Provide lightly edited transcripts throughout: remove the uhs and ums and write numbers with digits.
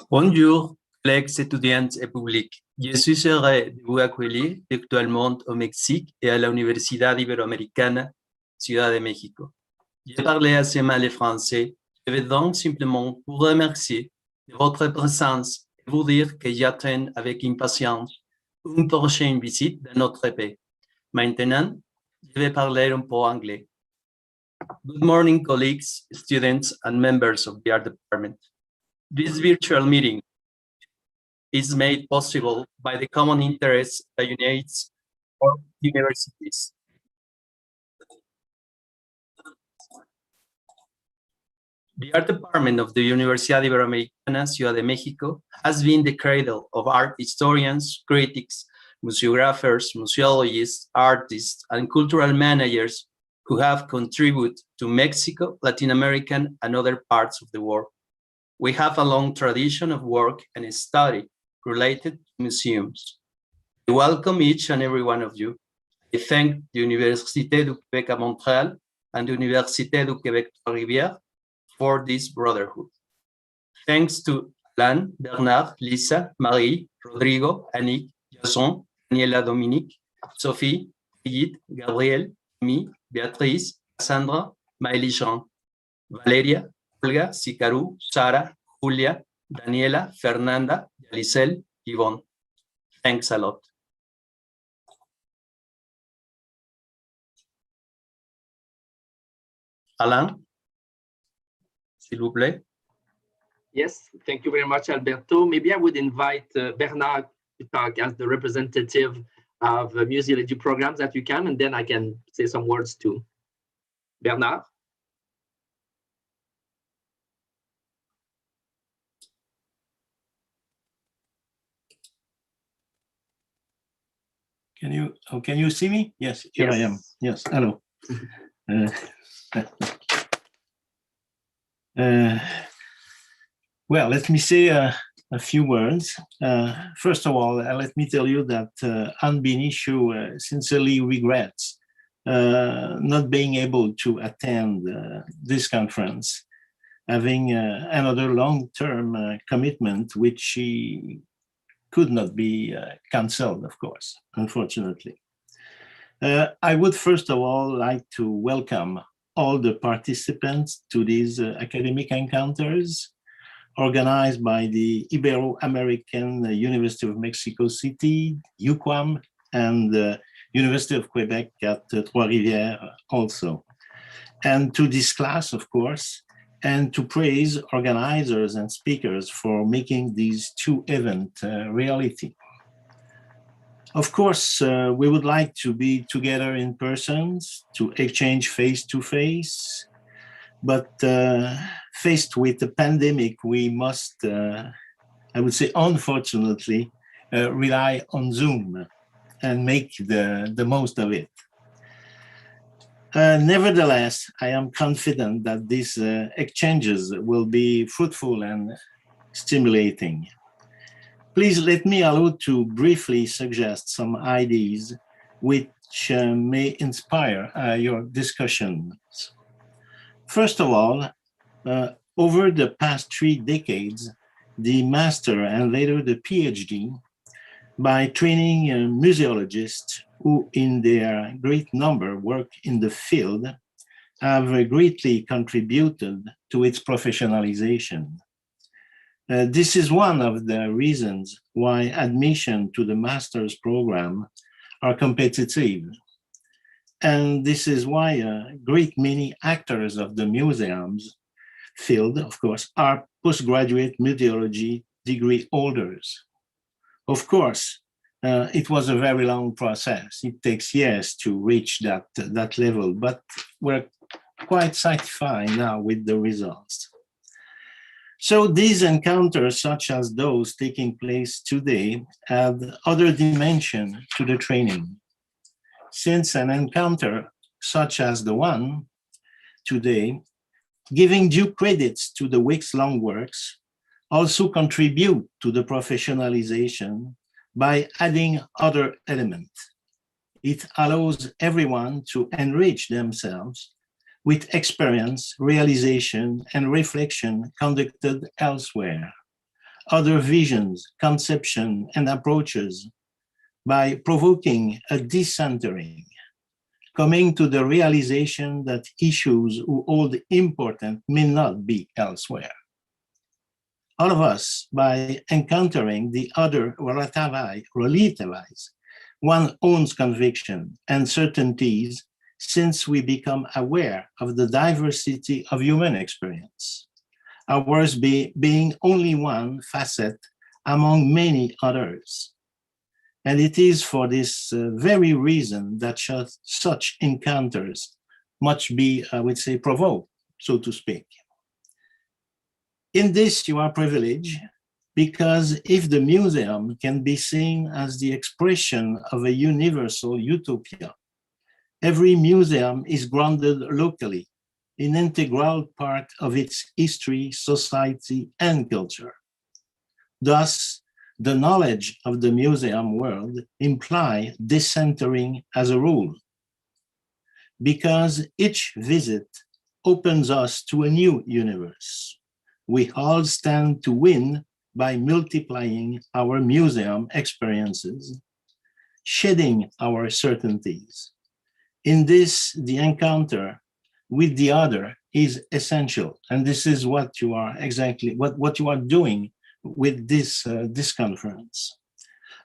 Bonjour, collègues étudiantes et publics. Je suis heureux de vous accueillir actuellement au Mexique et à la Universidad Iberoamericana, Ciudad de México. Je parle assez mal le français. Je vais donc simplement vous remercier de votre présence et vous dire que j'attends avec impatience une prochaine visite dans notre pays. Maintenant, je vais parler un peu anglais. Good morning, colleagues, students, and members of the Art Department. This virtual meeting is made possible by the common interest that unites all universities. The Art Department of the Universidad Iberoamericana, Ciudad de México, has been the cradle of art historians, critics, museographers, museologists, artists, and cultural managers who have contributed to Mexico, Latin American, and other parts of the world. We have a long tradition of work and study related to museums. I welcome each and every one of you. I thank the Université du Québec à Montréal and the Université du Québec Trois-Rivières for this brotherhood. Thanks to Alain, Bernard, Lisa, Marie, Rodrigo, Annick, Jason, Daniela, Dominique, Sophie, Brigitte, Gabriel, me, Beatrice, Sandra, Maëlie Jean, Valeria, Olga, Sikaru, Sara, Julia, Daniela, Fernanda, Yalicel, Yvonne. Thanks a lot. Alain, s'il vous plaît. Yes, thank you very much, Alberto. Maybe I would invite Bernard to talk as the representative of Museology programs at UQAM, and then I can say some words too. Bernard? Can you see me? Yes, here yes. I am. Yes, hello. Well, let me say a few words. First of all, let me tell you that Anne Benicio sincerely regrets not being able to attend this conference, having another long-term commitment, which she could not be cancelled, of course, unfortunately. I would first of all like to welcome all the participants to these academic encounters organized by the Ibero-American University of Mexico City, UQAM, and the University of Quebec at Trois-Rivières also. And to this class, of course, and to praise organizers and speakers for making these two events reality. Of course, we would like to be together in person, to exchange face-to-face, but faced with the pandemic, we must, I would say, unfortunately, rely on Zoom and make the most of it. Nevertheless, I am confident that these exchanges will be fruitful and stimulating. Please let me allow to briefly suggest some ideas which may inspire your discussions. First of all, over the past 3 decades, the master and later the PhD, by training museologists who in their great number work in the field, have greatly contributed to its professionalization. This is one of the reasons why admission to the master's program are competitive. And this is why a great many actors of the museums field, of course, are postgraduate museology degree holders. Of course, it was a very long process. It takes years to reach that level, but we're quite satisfied now with the results. So these encounters, such as those taking place today, add other dimension to the training. Since an encounter such as the one today, giving due credits to the weeks-long works, also contribute to the professionalization by adding other elements. It allows everyone to enrich themselves with experience, realization, and reflection conducted elsewhere, other visions, conception, and approaches by provoking a decentering, coming to the realization that issues who hold important may not be elsewhere. All of us, by encountering the other, relativize one's own conviction and certainties, since we become aware of the diversity of human experience, ours being only one facet among many others. And it is for this very reason that such encounters must be, I would say, provoked, so to speak. In this, you are privileged, because if the museum can be seen as the expression of a universal utopia, every museum is grounded locally, an integral part of its history, society, and culture. Thus, the knowledge of the museum world implies decentering as a rule, because each visit opens us to a new universe. We all stand to win by multiplying our museum experiences, shedding our certainties. In this, the encounter with the other is essential. And this is what you are exactly, what you are doing with this conference.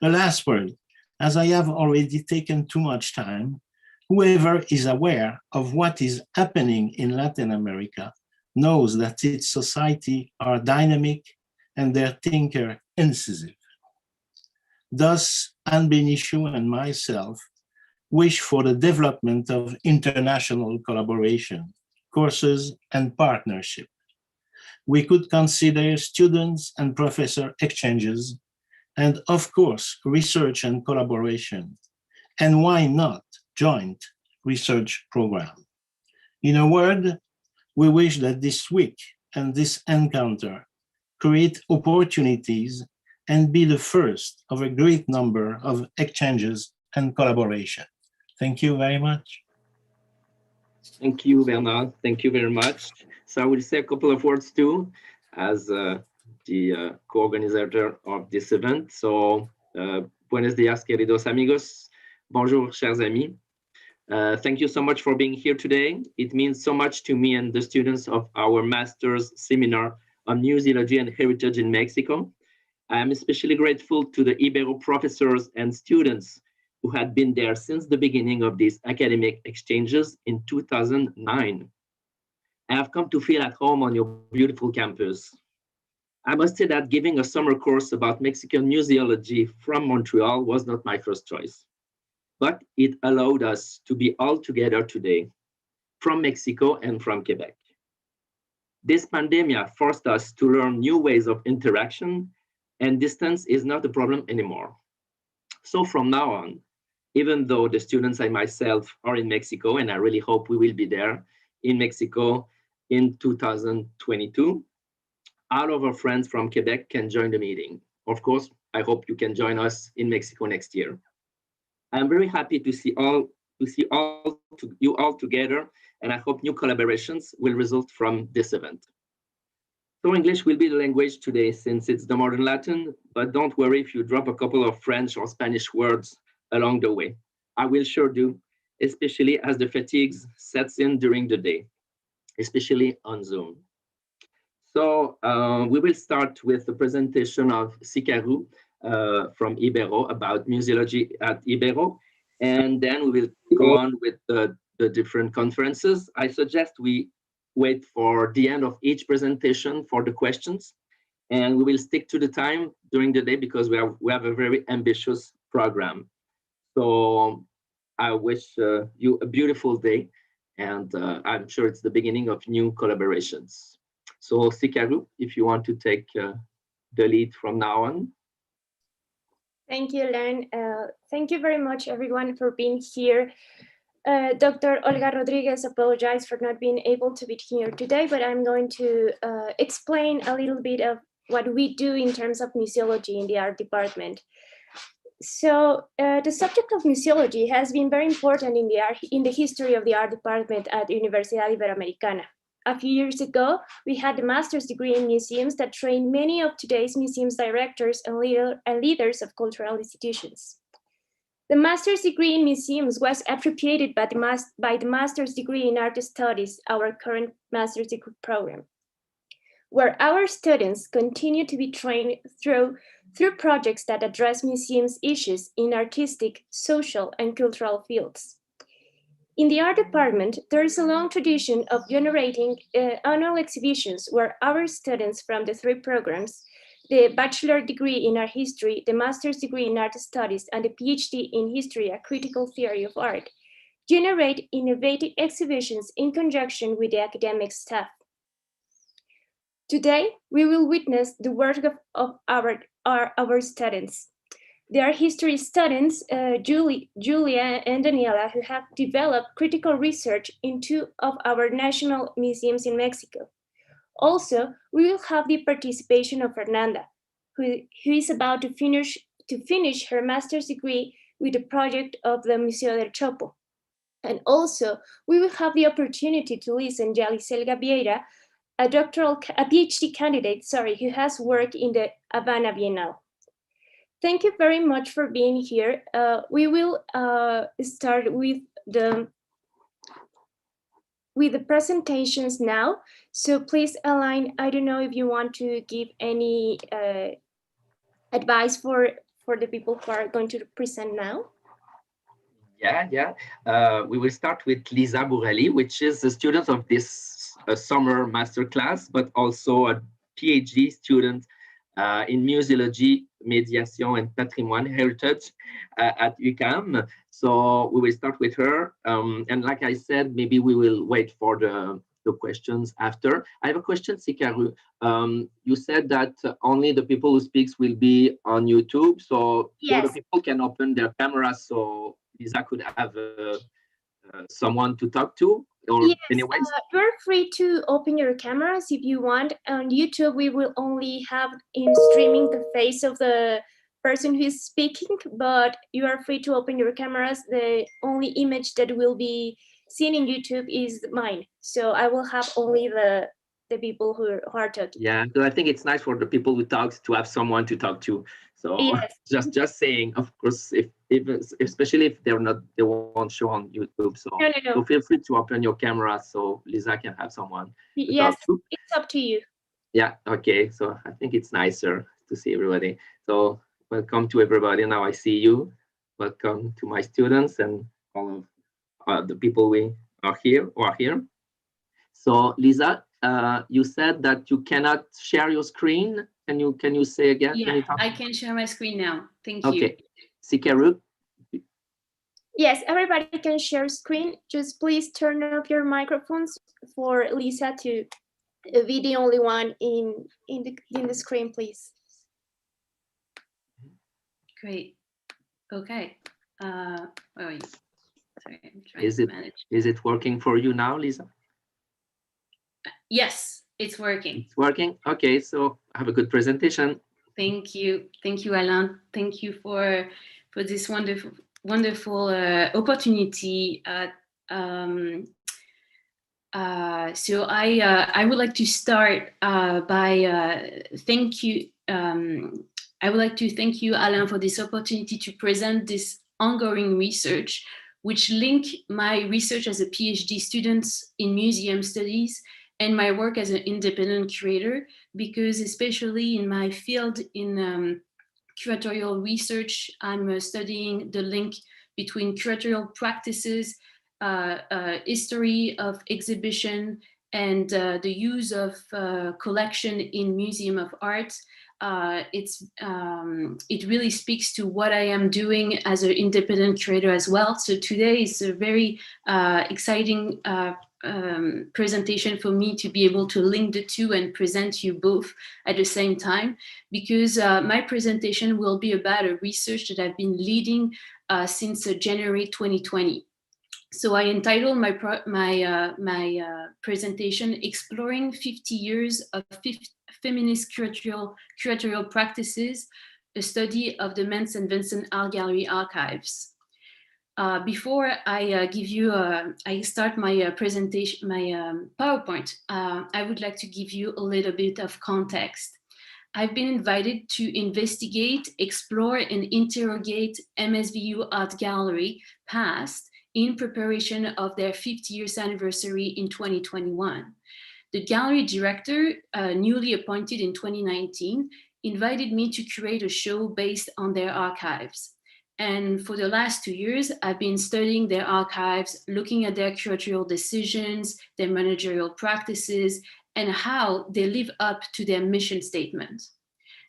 The last word, as I have already taken too much time, whoever is aware of what is happening in Latin America knows that its society are dynamic and their thinker incisive. Thus, Anne Benichou and myself wish for the development of international collaboration, courses, and partnership. We could consider students and professor exchanges, and of course, research and collaboration, and why not joint research program. In a word, we wish that this week and this encounter create opportunities and be the first of a great number of exchanges and collaboration. Thank you very much. Thank you, Bernard. Thank you very much. So I will say a couple of words too, as the co-organizer of this event. So, buenos días, queridos amigos. Bonjour, chers amis. Thank you so much for being here today. It means so much to me and the students of our master's seminar on museology and heritage in Mexico. I am especially grateful to the Ibero professors and students who had been there since the beginning of these academic exchanges in 2009. I have come to feel at home on your beautiful campus. I must say that giving a summer course about Mexican museology from Montreal was not my first choice, but it allowed us to be all together today from Mexico and from Quebec. This pandemic forced us to learn new ways of interaction, and distance is not a problem anymore. So from now on, even though the students and myself are in Mexico, and I really hope we will be there in Mexico in 2022, all of our friends from Quebec can join the meeting. Of course, I hope you can join us in Mexico next year. I'm very happy to see you all together, and I hope new collaborations will result from this event. So English will be the language today since it's the modern Latin, but don't worry if you drop a couple of French or Spanish words along the way. I will sure do, especially as the fatigues sets in during the day, especially on Zoom. So we will start with the presentation of Sikaru from Ibero about museology at Ibero, and then we will go on with the different conferences. I suggest we wait for the end of each presentation for the questions, and we will stick to the time during the day because we have a very ambitious program. So I wish you a beautiful day, and I'm sure it's the beginning of new collaborations. So Sikaru, if you want to take the lead from now on. Thank you, Len. Thank you very much, everyone, for being here. Dr. Olga Rodriguez apologized for not being able to be here today, but I'm going to explain a little bit of what we do in terms of museology in the art department. So the subject of museology has been very important in the history of the art department at Universidad Iberoamericana. a few years ago, we had the master's degree in museums that trained many of today's museums directors and leaders of cultural institutions. The master's degree in museums was appropriated by the master's degree in art studies, our current master's degree program, where our students continue to be trained through projects that address museums' issues in artistic, social, and cultural fields. In the art department, there is a long tradition of generating annual exhibitions where our students from the three programs, the bachelor degree in art history, the master's degree in art studies, and the PhD in history, a critical theory of art, generate innovative exhibitions in conjunction with the academic staff. Today, we will witness the work of our students. They are history students, Julia and Daniela, who have developed critical research in two of our national museums in Mexico. Also, we will have the participation of Fernanda, who is about to finish her master's degree with the project of the Museo del Chopo. And also, we will have the opportunity to listen to Yaliselga Vieira, a PhD candidate, who has worked in the Havana Biennale. Thank you very much for being here. We will start with the presentations now. So please, Alain, I don't know if you want to give any advice for the people who are going to present now. Yeah. We will start with Lisa Burelli, which is a student of this summer masterclass, but also a PhD student in Museology, Mediation, and Patrimoine Heritage at UQAM. So we will start with her. And like I said, maybe we will wait for the questions after. I have a question, Sikaru. You said that only the people who speaks will be on YouTube. So yes, the people can open their cameras so Lisa could have someone to talk to? Or yes, anyways? you're free to open your cameras if you want. On YouTube, we will only have in streaming the face of the person who is speaking, but you are free to open your cameras. The only image that will be seen in YouTube is mine. So I will have only the people who are talking. Yeah, so I think it's nice for the people who talk to have someone to talk to. So yes. just saying, of course, if especially if they won't show on YouTube. So, No. So feel free to open your camera so Lisa can have someone to yes, talk to. It's up to you. Yeah, okay. So I think it's nicer to see everybody. So welcome to everybody. Now I see you. Welcome to my students and all of the people who are here. So Lisa, you said that you cannot share your screen. Can you say again? Yeah, I can share my screen now. Thank you. Okay. Sikaru? Yes, everybody can share screen. Just please turn off your microphones for Lisa to be the only one in the screen, please. Great. Okay. Where are you? Sorry, I'm trying Is to it manage. is it working for you now, Lisa? Yes, it's working. It's working. Okay, so have a good presentation. Thank you, Alain. Thank you for this wonderful opportunity. So I would like to start by thank you. I would like to thank you, Alain, for this opportunity to present this ongoing research, which link my research as a PhD student in museum studies and my work as an independent curator, because especially in my field in curatorial research, I'm studying the link between curatorial practices, history of exhibition, and the use of collection in museum of art. It really speaks to what I am doing as an independent curator as well. So today is a very exciting presentation for me to be able to link the two and present you both at the same time, because my presentation will be about a research that I've been leading since January 2020. So I entitled my presentation "Exploring 50 Years of Feminist Curatorial Practices: A Study of the Mens and Vincent Art Gallery Archives." before I give you, I start my presentation, my PowerPoint, I would like to give you a little bit of context. I've been invited to investigate, explore, and interrogate MSVU Art Gallery past in preparation of their 50 years anniversary in 2021. The gallery director, newly appointed in 2019, invited me to curate a show based on their archives. And for the last 2 years, I've been studying their archives, looking at their curatorial decisions, their managerial practices, and how they live up to their mission statement.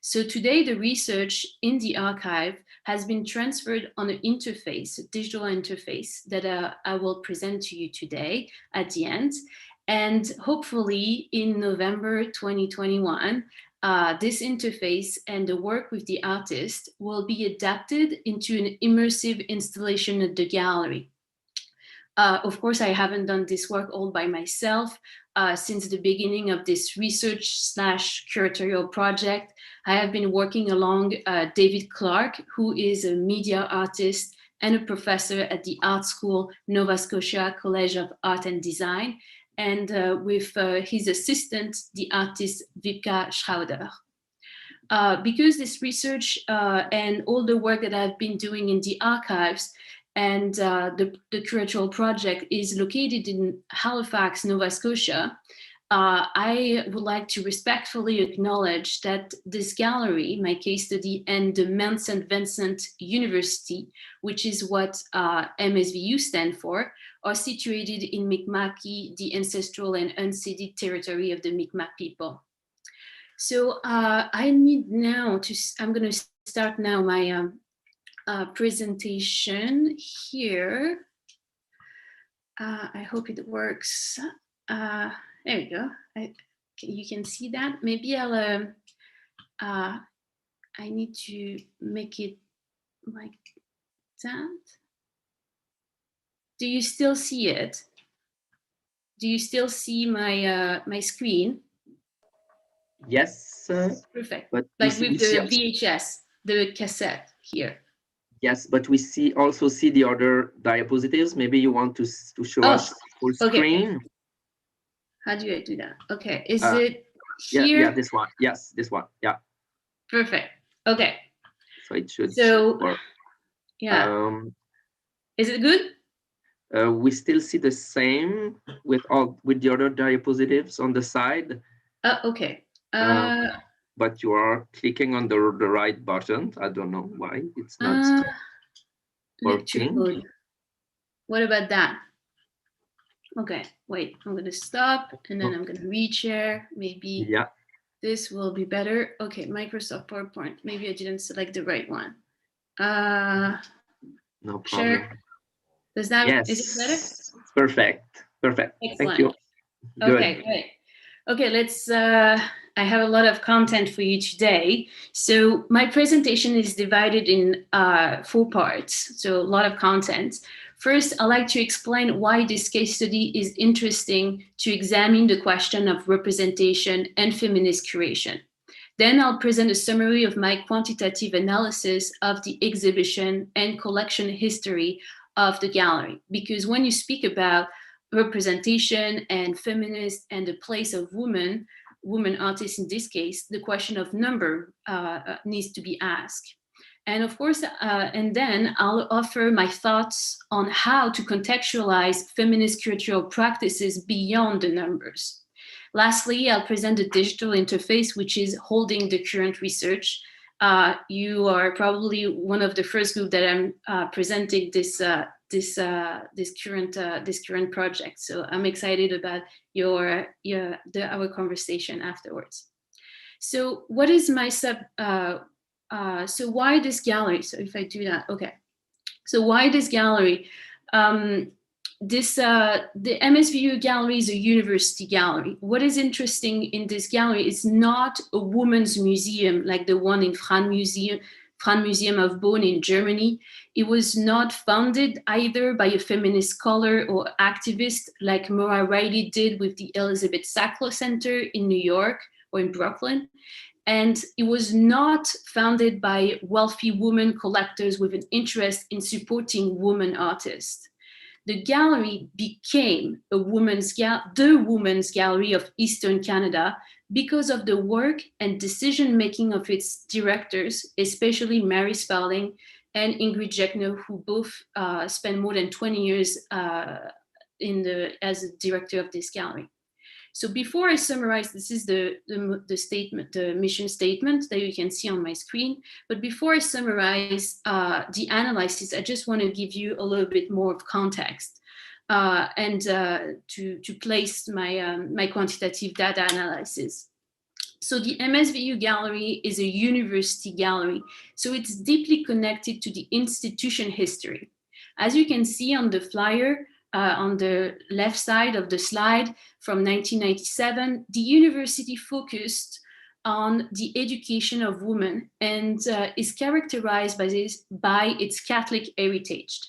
So today, the research in the archive has been transferred on an interface, a digital interface that I will present to you today at the end. And hopefully in November 2021, this interface and the work with the artist will be adapted into an immersive installation at the gallery. Of course, I haven't done this work all by myself. Since the beginning of this research/curatorial project, I have been working along David Clark, who is a media artist and a professor at the art school, Nova Scotia College of Art and Design, and with his assistant, the artist Vipka Schroeder. Because this research and all the work that I've been doing in the archives and the curatorial project is located in Halifax, Nova Scotia, I would like to respectfully acknowledge that this gallery, my case study, and the Mount St. Vincent University, which is what MSVU stand for, are situated in Mi'kma'ki, the ancestral and unceded territory of the Mi'kmaq people. So I need now to, I'm going to start now my presentation here. I hope it works. There we go. You can see that. Maybe I'll, I need to make it like that. Do you still see it? Do you still see my my screen? Yes. Perfect. But like with the VHS, the cassette here. Yes, but we also see the other diapositives. Maybe you want to show us full screen. Okay. How do I do that? Okay, is it here? Yeah, this one. Yes, this one. Yeah. Perfect. Okay. So it should work. Yeah. Is it good? We still see the same with the other diapositives on the side. Okay. But you are clicking on the right button. I don't know why it's not working. What about that? Okay, wait, I'm gonna stop and then I'm gonna reshare. Maybe this will be better. Okay, Microsoft PowerPoint. Maybe I didn't select the right one. No problem. Share. Does that, is it better? Perfect. Perfect. Excellent. Thank you. Okay, great. Okay, let's, I have a lot of content for you today. So my presentation is divided in 4 parts, so a lot of content. First, I'd like to explain why this case study is interesting to examine the question of representation and feminist curation. Then I'll present a summary of my quantitative analysis of the exhibition and collection history of the gallery. Because when you speak about representation and feminist and the place of women artists in this case, the question of number needs to be asked. And of course, and then I'll offer my thoughts on how to contextualize feminist curatorial practices beyond the numbers. Lastly, I'll present the digital interface, which is holding the current research. You are probably one of the first group that I'm presenting this current project. So I'm excited about our conversation afterwards. So what is my so why this gallery? So if I do that, okay. So why this gallery? The MSVU gallery is a university gallery. What is interesting in this gallery is not a women's museum like the one in Franz Museum of Bonn in Germany. It was not founded either by a feminist scholar or activist like Maura Riley did with the Elizabeth Sackler Center in New York or in Brooklyn. and it was not founded by wealthy women collectors with an interest in supporting women artists. The gallery became the women's gallery of Eastern Canada because of the work and decision-making of its directors, especially Mary Spalding and Ingrid Jackner, who both spent more than 20 years as a director of this gallery. So before I summarize, this is the statement, the mission statement that you can see on my screen. But before I summarize the analysis, I just want to give you a little bit more of context and to place my quantitative data analysis. So the MSVU gallery is a university gallery, so it's deeply connected to the institution history. As you can see on the flyer, on the left side of the slide from 1997, the university focused on the education of women and is characterized by its Catholic heritage.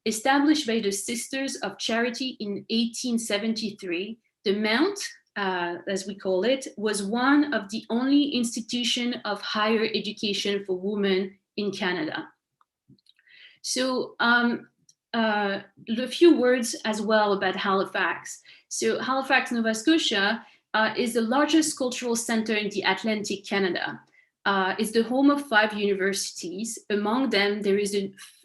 Established by the Sisters of Charity in 1873, the Mount, as we call it, was one of the only institutions of higher education for women in Canada. So a few words as well about Halifax. So Halifax, Nova Scotia is the largest cultural center in the Atlantic Canada. It's the home of 5 universities. Among them, there is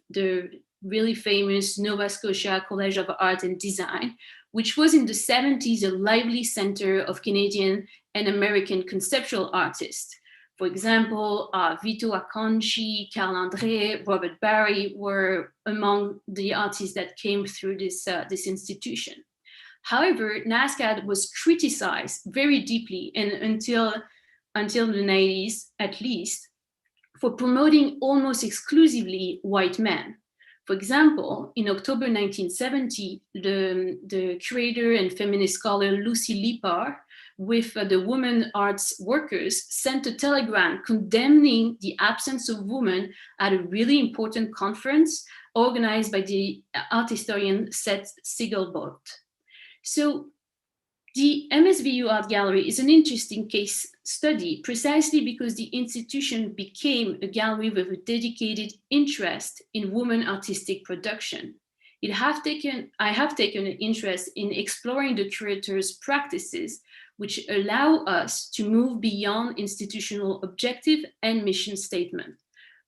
the really famous Nova Scotia College of Art and Design, which was in the 70s a lively center of Canadian and American conceptual artists. For example, Vito Acconci, Carl André, Robert Barry were among the artists that came through this institution. However, NSCAD was criticized very deeply, and until the 90s at least, for promoting almost exclusively white men. For example, in October 1970, the curator and feminist scholar Lucy Lippard, with the women arts workers, sent a telegram condemning the absence of women at a really important conference organized by the art historian Seth Siegelbolt. So the MSVU Art Gallery is an interesting case study precisely because the institution became a gallery with a dedicated interest in women artistic production. I have taken an interest in exploring the curator's practices, which allow us to move beyond institutional objective and mission statement.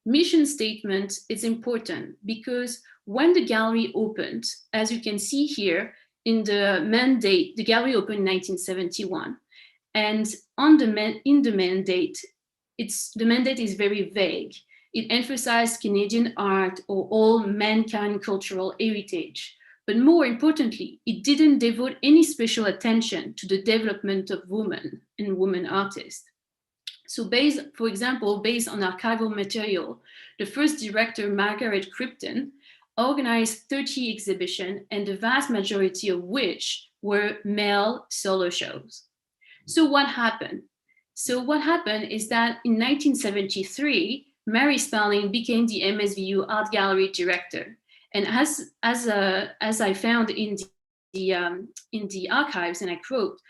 Mission statement is important because when the gallery opened, as you can see here, in the mandate, the gallery opened in 1971. And in the mandate, the mandate is very vague. It emphasized Canadian art or all mankind cultural heritage. But more importantly, it didn't devote any special attention to the development of women and women artists. So for example, based on archival material, the first director, Margaret Krypton, organized 30 exhibitions, and the vast majority of which were male solo shows. So what happened? Is that in 1973, Mary Spalding became the MSVU Art Gallery director. And as I found in the archives, and I quote,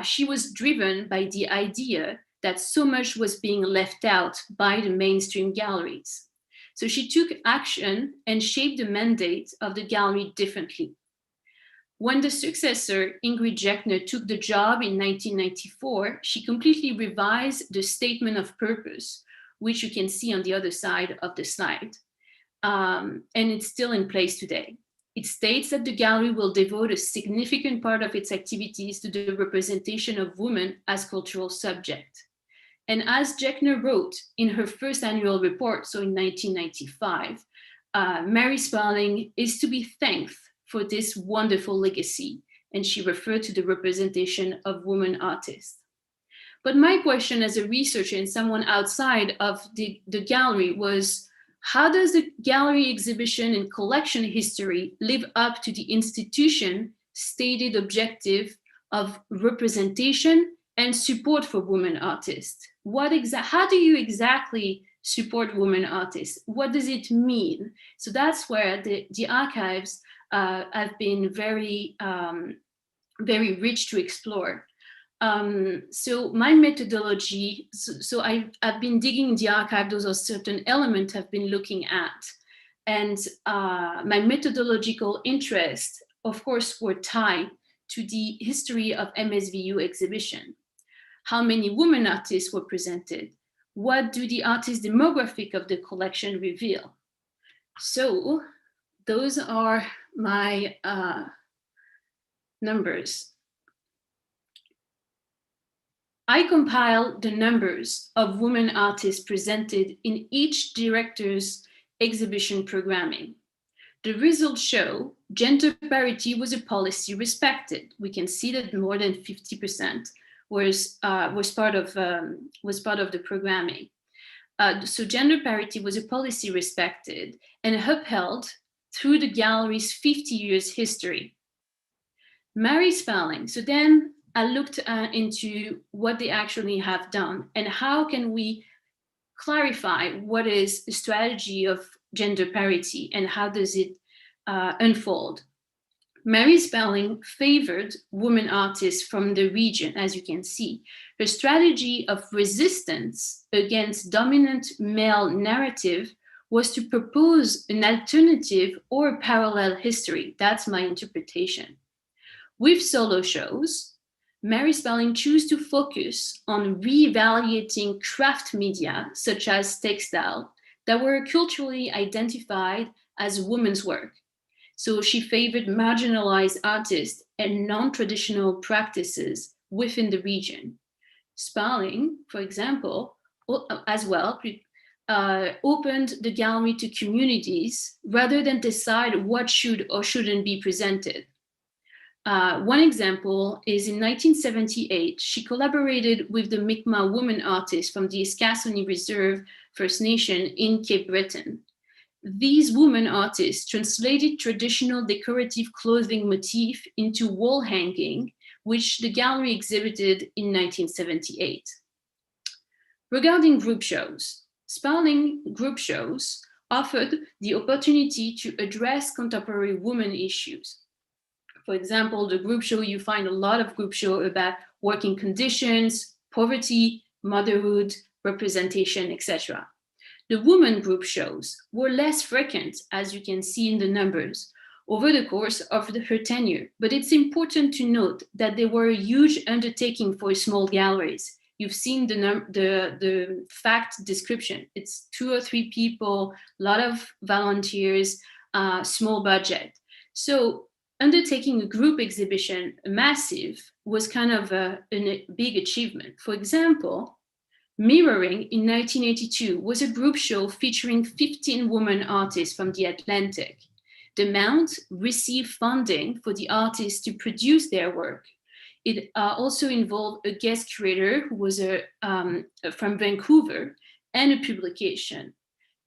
she was driven by the idea that so much was being left out by the mainstream galleries. So she took action and shaped the mandate of the gallery differently. When the successor, Ingrid Jackner, took the job in 1994, she completely revised the statement of purpose, which you can see on the other side of the slide. And it's still in place today. It states that the gallery will devote a significant part of its activities to the representation of women as cultural subject. And as Jackner wrote in her first annual report, so in 1995, Mary Spalding is to be thanked for this wonderful legacy. And she referred to the representation of women artists. But my question as a researcher and someone outside of the gallery was, how does the gallery exhibition and collection history live up to the institution stated objective of representation and support for women artists? How do you exactly support women artists? What does it mean? So that's where the archives have been very, very rich to explore. So my methodology, so I've been digging in the archive, those are certain elements I've been looking at. And my methodological interests, of course, were tied to the history of MSVU exhibition. How many women artists were presented? What do the artist demographic of the collection reveal? So those are my numbers. I compiled the numbers of women artists presented in each director's exhibition programming. The results show gender parity was a policy respected. We can see that more than 50% was part of the programming. So gender parity was a policy respected and upheld through the gallery's 50 years history. Mary Spelling. So then I looked into what they actually have done and how can we clarify what is the strategy of gender parity and how does it unfold. Mary Spelling favored women artists from the region, as you can see. Her strategy of resistance against dominant male narrative was to propose an alternative or parallel history. That's my interpretation. With solo shows, Mary Spelling chose to focus on re-evaluating craft media, such as textile, that were culturally identified as women's work. So she favored marginalized artists and non-traditional practices within the region. Spelling, for example, as well, opened the gallery to communities rather than decide what should or shouldn't be presented. One example is in 1978, she collaborated with the Mi'kmaq woman artists from the Eskasoni Reserve First Nation in Cape Breton. These women artists translated traditional decorative clothing motif into wall hanging, which the gallery exhibited in 1978. Regarding group shows, Spelling group shows offered the opportunity to address contemporary women issues. For example, the group show, you find a lot of group show about working conditions, poverty, motherhood, representation, etc. The women group shows were less frequent, as you can see in the numbers, over the course of her tenure. But it's important to note that they were a huge undertaking for small galleries. You've seen the fact description. It's 2 or 3 people, a lot of volunteers, small budget. So undertaking a group exhibition, massive, was kind of a big achievement. For example, Mirroring in 1982 was a group show featuring 15 women artists from the Atlantic. The Mount received funding for the artists to produce their work. It also involved a guest curator who was from Vancouver and a publication.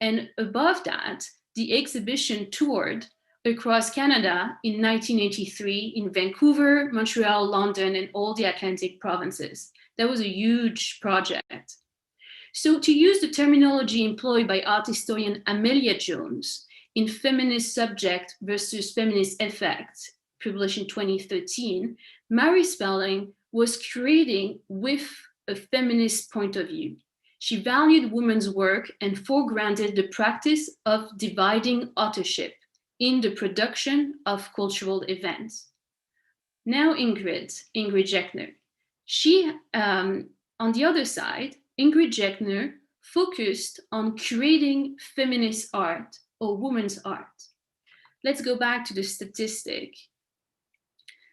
And above that, the exhibition toured across Canada in 1983 in Vancouver, Montreal, London, and all the Atlantic provinces. That was a huge project. So to use the terminology employed by art historian Amelia Jones in Feminist Subject versus Feminist Effect, published in 2013, Mary Spelling was creating with a feminist point of view. She valued women's work and foregrounded the practice of dividing authorship in the production of cultural events. Now Ingrid Jackner. She, on the other side, Ingrid Jackner focused on curating feminist art or women's art. Let's go back to the statistic.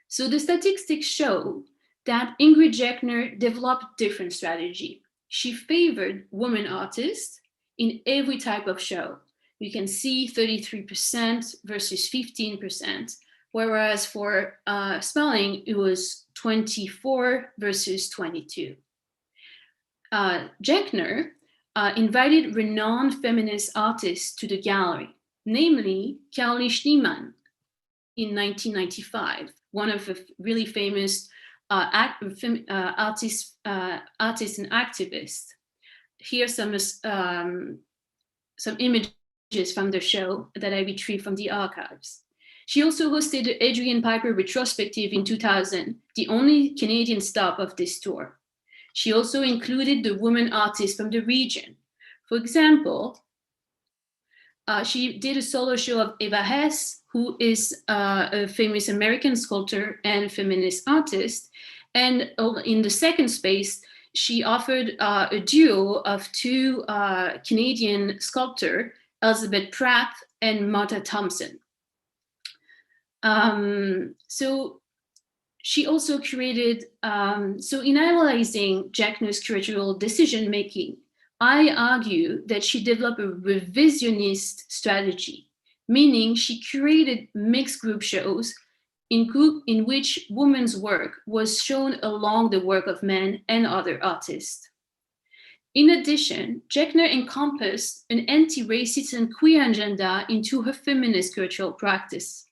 So the statistics show that Ingrid Jackner developed different strategy. She favored women artists in every type of show. You can see 33% versus 15%, whereas for Spelling, it was 24 versus 22. Jackner invited renowned feminist artists to the gallery, namely Carly Schneemann in 1995, one of the really famous artists and activists. Here are some images from the show that I retrieved from the archives. She also hosted the Adrian Piper retrospective in 2000, the only Canadian stop of this tour. She also included the women artists from the region. For example, she did a solo show of Eva Hess, who is a famous American sculptor and feminist artist. And in the second space, she offered a duo of two Canadian sculptors, Elizabeth Pratt and Martha Thompson. So she also curated, so in analyzing Jackner's curatorial decision-making, I argue that she developed a revisionist strategy, meaning she curated mixed group shows in which women's work was shown along the work of men and other artists. In addition, Jackner encompassed an anti-racist and queer agenda into her feminist curatorial practice.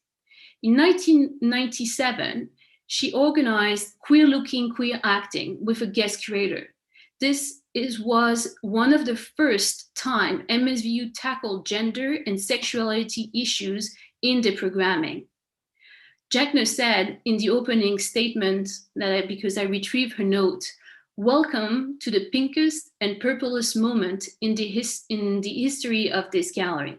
In 1997, she organized Queer Looking, Queer Acting with a guest curator. This was one of the first time MSVU tackled gender and sexuality issues in the programming. Jackner said in the opening statement, because I retrieved her note, "Welcome to the pinkest and purplest moment in the history of this gallery."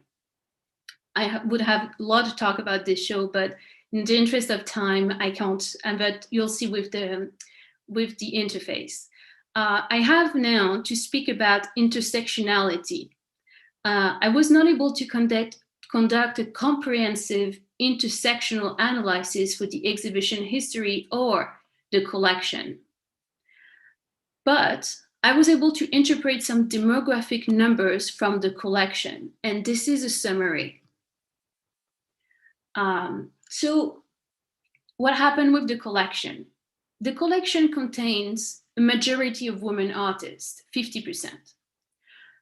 I would have a lot to talk about this show, but in the interest of time, I can't, but you'll see with the interface. I have now to speak about intersectionality. I was not able to conduct a comprehensive intersectional analysis for the exhibition history or the collection. But I was able to interpret some demographic numbers from the collection, and this is a summary. So what happened with the collection? The collection contains a majority of women artists, 50%.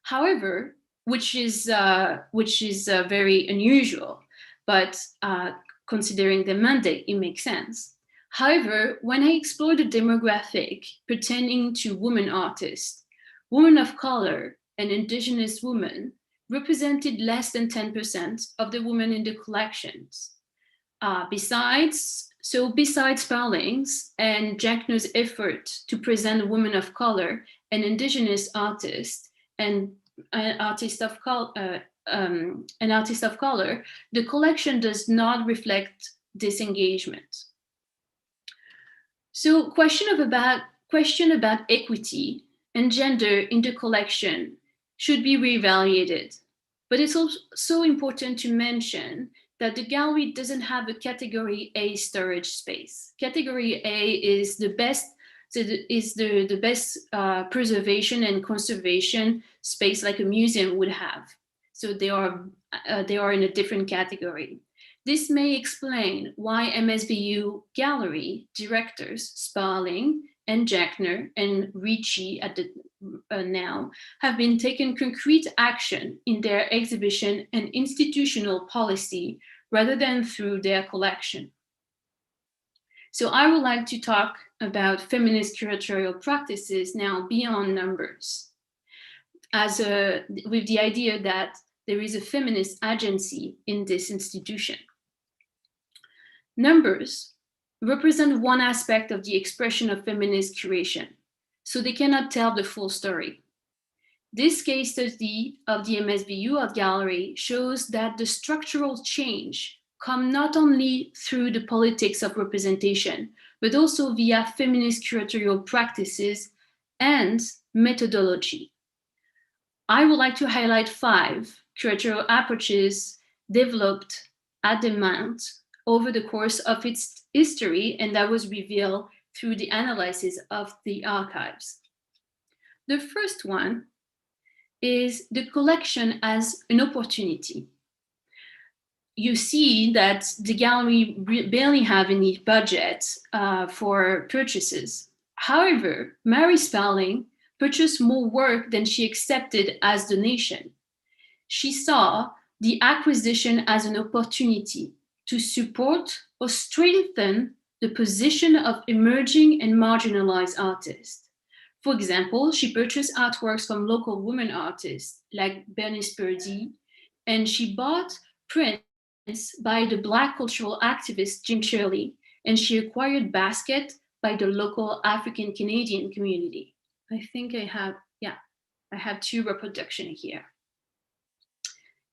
However, which is very unusual, but considering the mandate, it makes sense. However, when I explored the demographic pertaining to women artists, women of color and indigenous women represented less than 10% of the women in the collections. Besides Sparling's and Jackner's effort to present women of color and indigenous artists and an artist of color, the collection does not reflect this engagement. So question about equity and gender in the collection should be reevaluated. But it's also important to mention that the gallery doesn't have a category A storage space. Category A is the best, the best preservation and conservation space like a museum would have. So they are in a different category. This may explain why MSVU gallery directors Sparling and Jackner and Ricci at the now have been taking concrete action in their exhibition and institutional policy rather than through their collection. So I would like to talk about feminist curatorial practices now beyond numbers, with the idea that there is a feminist agency in this institution. Numbers represent one aspect of the expression of feminist curation, so they cannot tell the full story. This case study of the MSVU Art Gallery shows that the structural change comes not only through the politics of representation, but also via feminist curatorial practices and methodology. I would like to highlight 5 curatorial approaches developed at the Mint over the course of its history, and that was revealed through the analysis of the archives. The first one is the collection as an opportunity. You see that the gallery barely have any budget for purchases. However, Mary Sparling purchased more work than she accepted as donation. She saw the acquisition as an opportunity to support or strengthen the position of emerging and marginalized artists. For example, she purchased artworks from local women artists like Bernice Purdy, and she bought prints by the Black cultural activist Jim Shirley, and she acquired basket by the local African Canadian community. I think I have two reproductions here.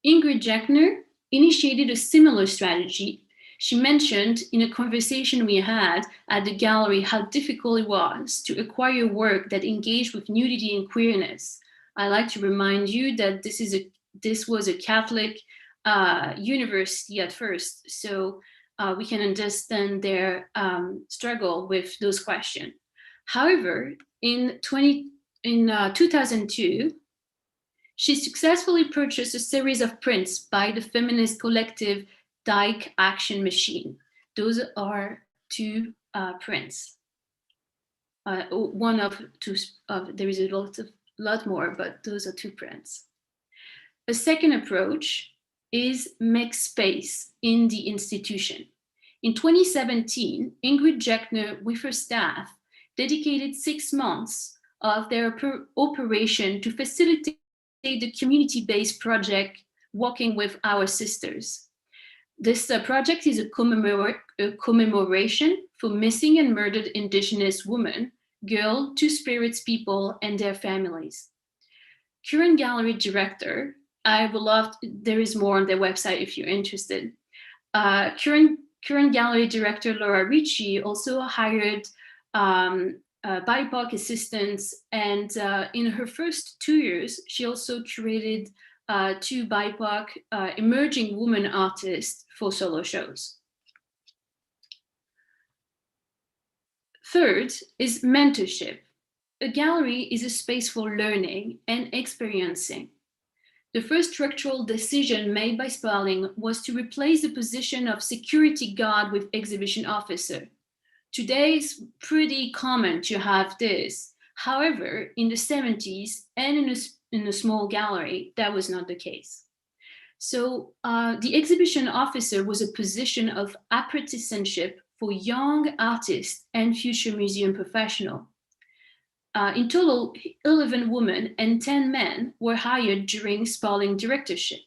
Ingrid Jackner initiated a similar strategy. She mentioned in a conversation we had at the gallery how difficult it was to acquire work that engaged with nudity and queerness. I like to remind you that this was a Catholic university at first, so we can understand their struggle with those questions. However, in 2002, she successfully purchased a series of prints by the feminist collective Dyke Action Machine. Those are two prints. One of two, there is a lot more, but those are two prints. A second approach is make space in the institution. In 2017, Ingrid Jackner with her staff dedicated 6 months of their operation to facilitate the community-based project Walking with Our Sisters. This project is a commemoration for missing and murdered Indigenous women, girls, Two-Spirits people, and their families. Current gallery director, I would love, there is more on their website if you're interested. Current gallery director Laura Ricci also hired BIPOC assistants, and in her first 2 years, she also curated 2 BIPOC emerging women artists for solo shows. Third is mentorship. A gallery is a space for learning and experiencing. The first structural decision made by Sparling was to replace the position of security guard with exhibition officer. Today, it's pretty common to have this. However, in the 70s and in a small gallery, that was not the case. So the exhibition officer was a position of apprenticeship for young artists and future museum professionals. In total, 11 women and 10 men were hired during Sparling directorship.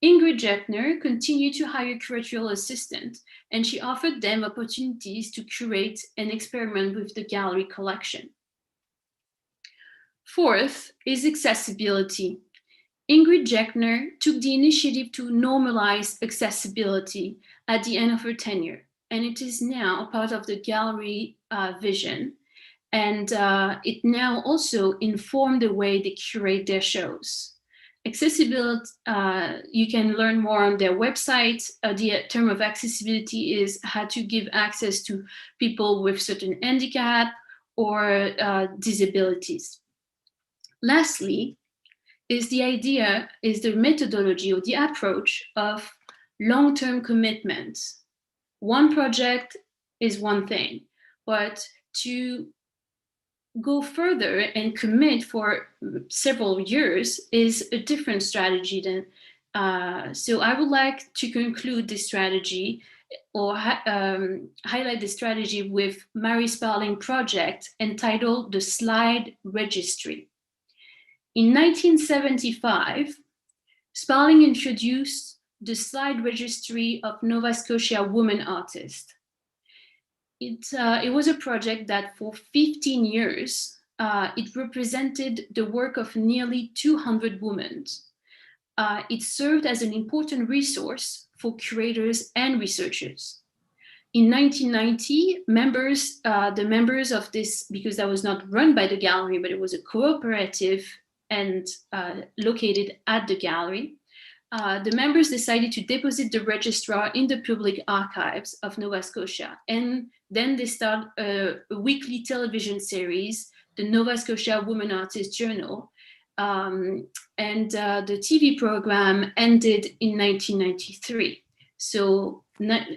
Ingrid Jackner continued to hire curatorial assistants, and she offered them opportunities to curate and experiment with the gallery collection. Fourth is accessibility. Ingrid Jackner took the initiative to normalize accessibility at the end of her tenure, and it is now part of the gallery vision. And it now also informs the way they curate their shows. Accessibility, you can learn more on their website. The term of accessibility is how to give access to people with certain handicap or disabilities. Lastly, is the methodology or the approach of long-term commitment. One project is one thing, but to go further and commit for several years is a different strategy than, so I would like to conclude this strategy or highlight the strategy with Mary Sparling project entitled the Slide Registry. In 1975, Sparling introduced the Slide Registry of Nova Scotia women artists. It was a project that for 15 years, it represented the work of nearly 200 women. It served as an important resource for curators and researchers. In 1990, the members of this, because that was not run by the gallery, but it was a cooperative and located at the gallery, the members decided to deposit the registrar in the public archives of Nova Scotia. And then they start a weekly television series, the Nova Scotia Women Artists Journal. And the TV program ended in 1993. So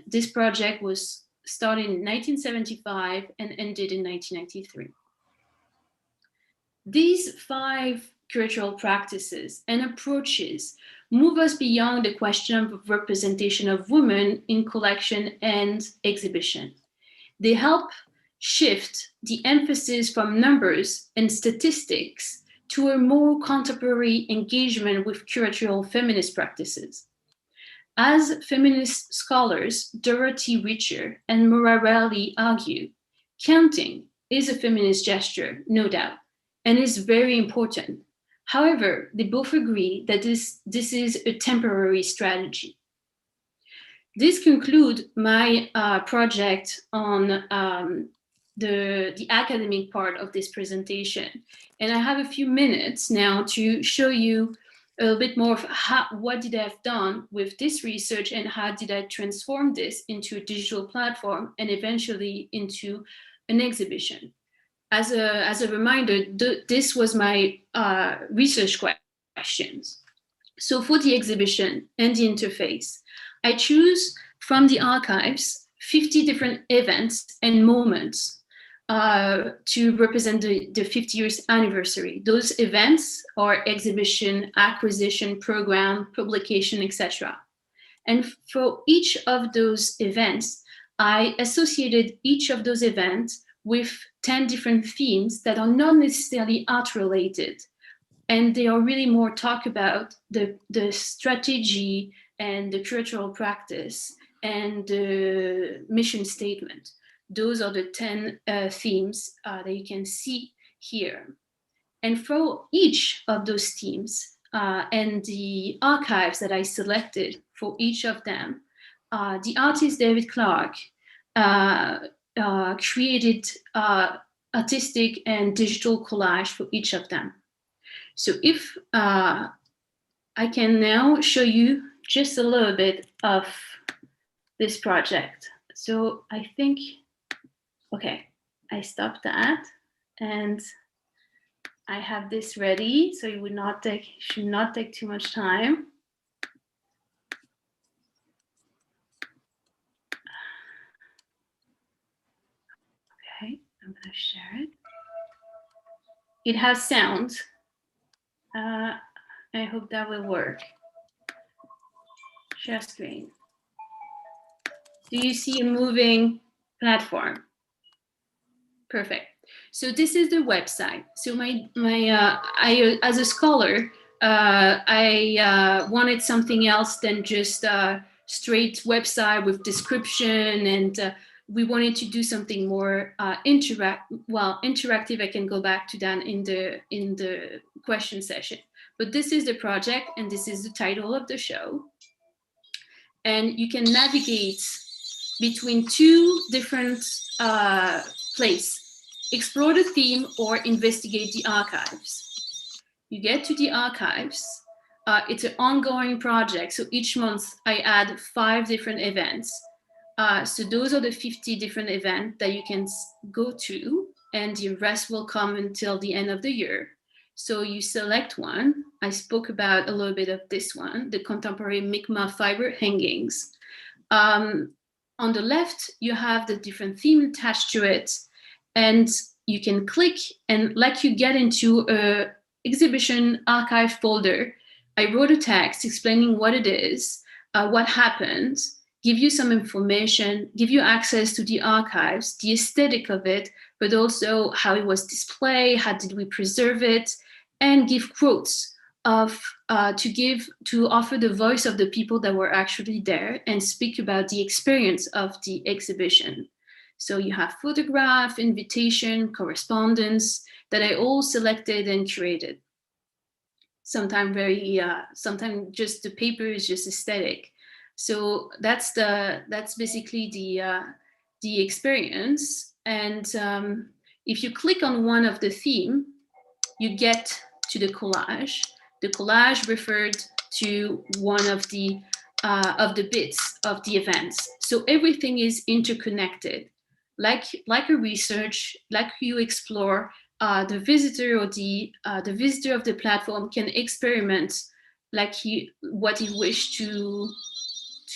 this project was started in 1975 and ended in 1993. These 5 curatorial practices and approaches move us beyond the question of representation of women in collection and exhibition. They help shift the emphasis from numbers and statistics to a more contemporary engagement with curatorial feminist practices. As feminist scholars Dorothy Richer and Maura Rowley argue, counting is a feminist gesture, no doubt, and is very important. However, they both agree that this is a temporary strategy. This concludes my project on the academic part of this presentation. And I have a few minutes now to show you a little bit more of what did I have done with this research and how did I transform this into a digital platform and eventually into an exhibition. As a reminder, this was my research questions. So for the exhibition and the interface, I choose from the archives 50 different events and moments to represent the 50 years anniversary. Those events are exhibition, acquisition, program, publication, etc. And for each of those events, I associated each of those events with 10 different themes that are not necessarily art related. And they are really more talk about the strategy and the cultural practice and the mission statement. Those are the 10 themes that you can see here. And for each of those themes and the archives that I selected for each of them, the artist David Clark created artistic and digital collage for each of them. So if I can now show you just a little bit of this project. So I think, okay, I stopped that and I have this ready, so it should not take too much time. Okay, I'm gonna share it. It has sound. I hope that will work. Share screen. Do you see a moving platform? Perfect. So this is the website. So I as a scholar, I wanted something else than just a straight website with description, and we wanted to do something more interactive. I can go back to that in the question session. But this is the project, and this is the title of the show. And you can navigate between two different places. Explore the theme or investigate the archives. You get to the archives. It's an ongoing project. So each month I add 5 different events. So those are the 50 different events that you can go to, and the rest will come until the end of the year. So you select one. I spoke about a little bit of this one, the contemporary Mi'kmaq fiber hangings. On the left, you have the different themes attached to it, and you can click, and like you get into a exhibition archive folder. I wrote a text explaining what it is, what happened, give you some information, give you access to the archives, the aesthetic of it, but also how it was displayed, how did we preserve it, and give quotes to offer the voice of the people that were actually there and speak about the experience of the exhibition. So you have photograph, invitation, correspondence that I all selected and curated. Sometimes just the paper is just aesthetic. So that's basically the experience. And if you click on one of the theme, you get to the collage. The collage referred to one of the bits of the events. So everything is interconnected. Like a research, like you explore, the visitor or the visitor of the platform can experiment like what he wished to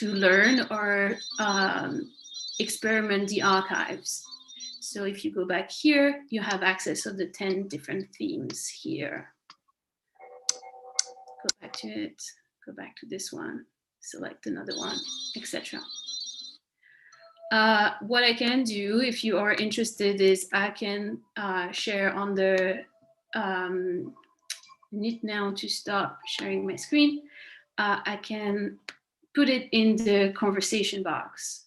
learn or experiment the archives. So if you go back here, you have access to the 10 different themes here. Go back to it, go back to this one, select another one, etc. What I can do, if you are interested, is I can share on the, I need now to stop sharing my screen. I can put it in the conversation box,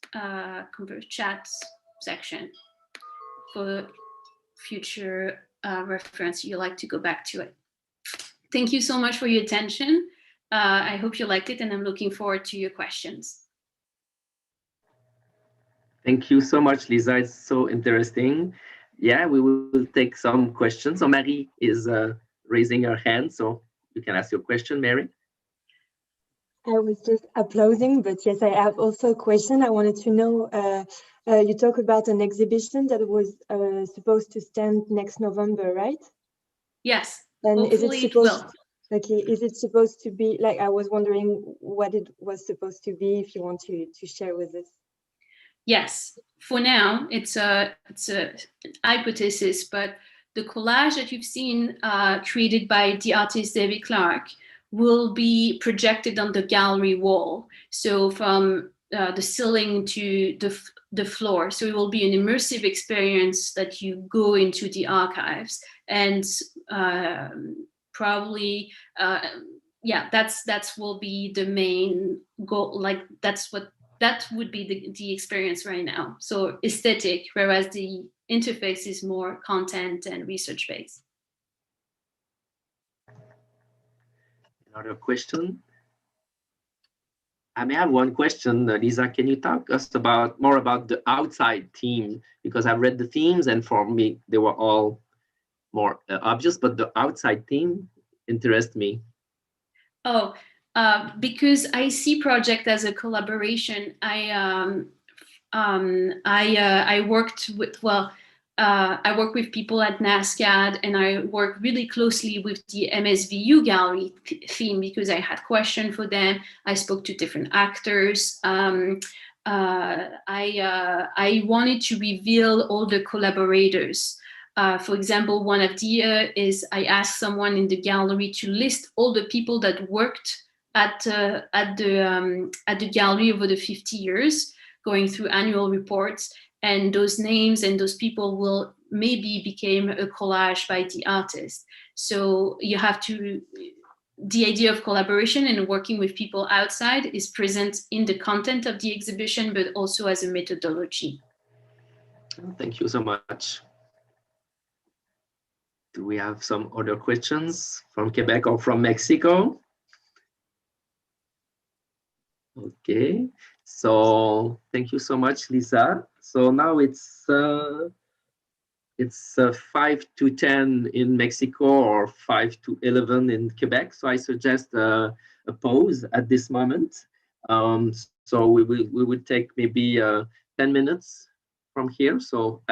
chat section for future reference. You like to go back to it. Thank you so much for your attention. I hope you liked it, and I'm looking forward to your questions. Thank you so much, Lisa. It's so interesting. Yeah, we will take some questions. So Marie is raising her hand, so you can ask your question, Mary. I was just applauding, but yes, I have also a question. I wanted to know, you talk about an exhibition that was supposed to stand next November, right? Yes, and is it supposed will. is it supposed to be like, I was wondering what it was supposed to be, if you want to share with us. Yes, for now it's a hypothesis, but the collage that you've seen created by the artist David Clark will be projected on the gallery wall. So from the ceiling to the floor. So it will be an immersive experience that you go into the archives, and probably, yeah, that's will be the main goal. Like that would be the experience right now. So aesthetic, whereas the interface is more content and research based. Another question? I may have one question, Lisa. Can you talk us more about the outside theme? Because I've read the themes, and for me, they were all more obvious, but the outside theme interests me. Oh, because I see project as a collaboration. I worked with, I work with people at NASCAD, and I work really closely with the MSVU gallery theme because I had questions for them. I spoke to different actors. I wanted to reveal all the collaborators. For example, one idea is I asked someone in the gallery to list all the people that worked at the gallery over the 50 years, going through annual reports. And those names and those people will maybe become a collage by the artist. So you have to, the idea of collaboration and working with people outside is present in the content of the exhibition, but also as a methodology. Thank you so much. Do we have some other questions from Quebec or from Mexico? Okay, so thank you so much, Lisa. So now it's 5 to 10 in Mexico or 5 to 11 in Quebec. So I suggest a pause at this moment. So we will take maybe 10 minutes from here. So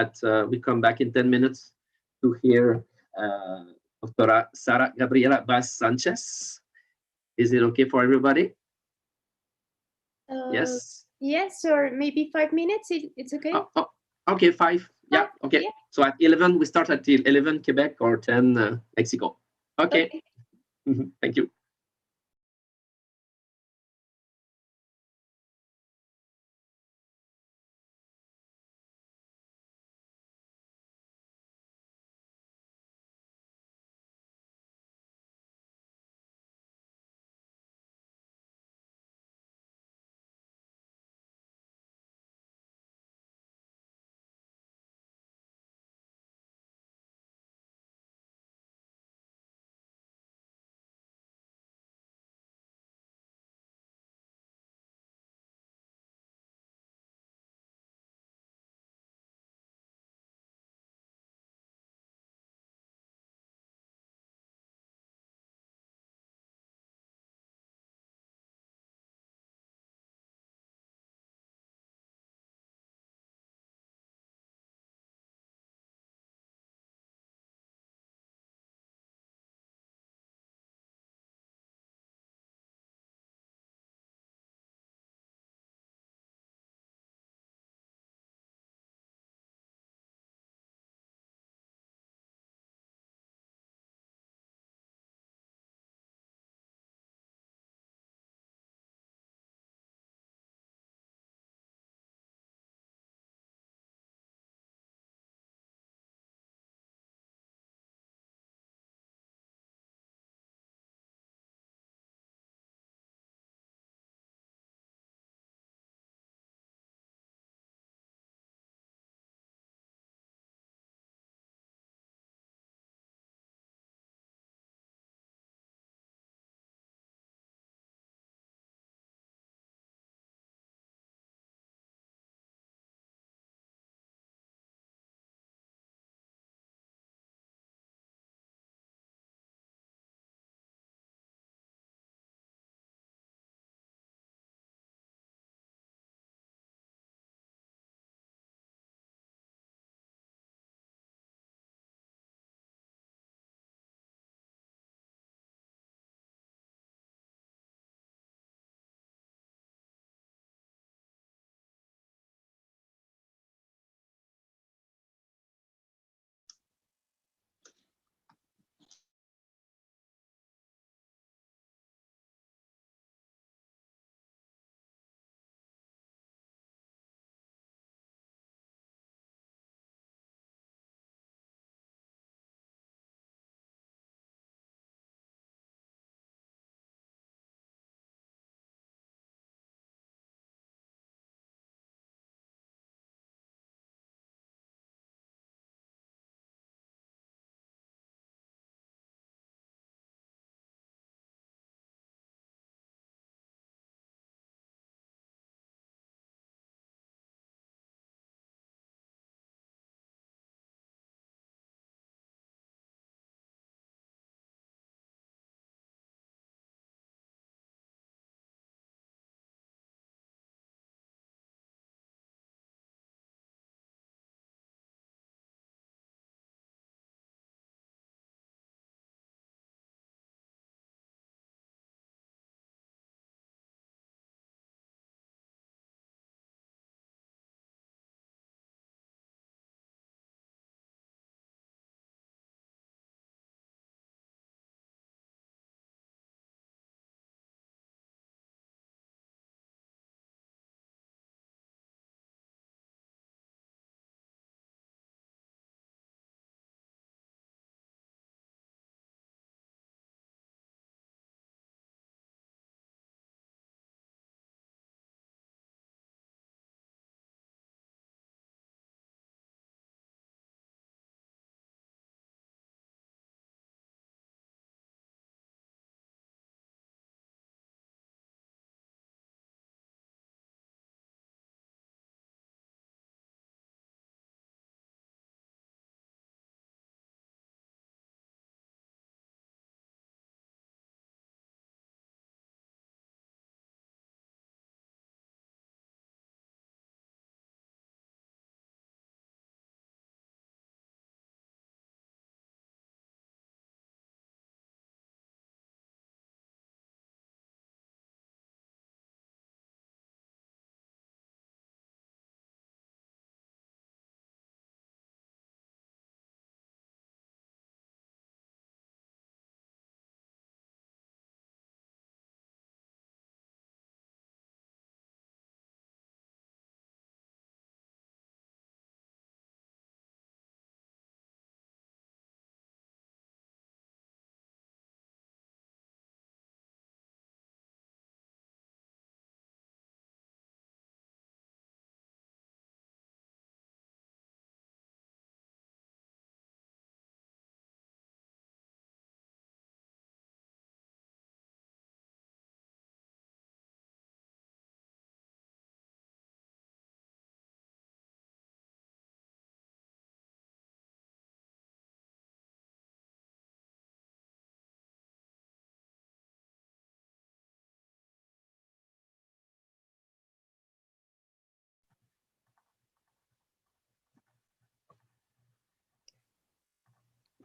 we come back in 10 minutes to hear Dr. Sara Gabriela Vaz Sanchez. Is it okay for everybody? Yes. Yes, or maybe 5 minutes. It's okay. Okay, 5. Yeah. Okay. Yeah. So at 11, we start at 11 Quebec or 10 Mexico. Okay. Thank you.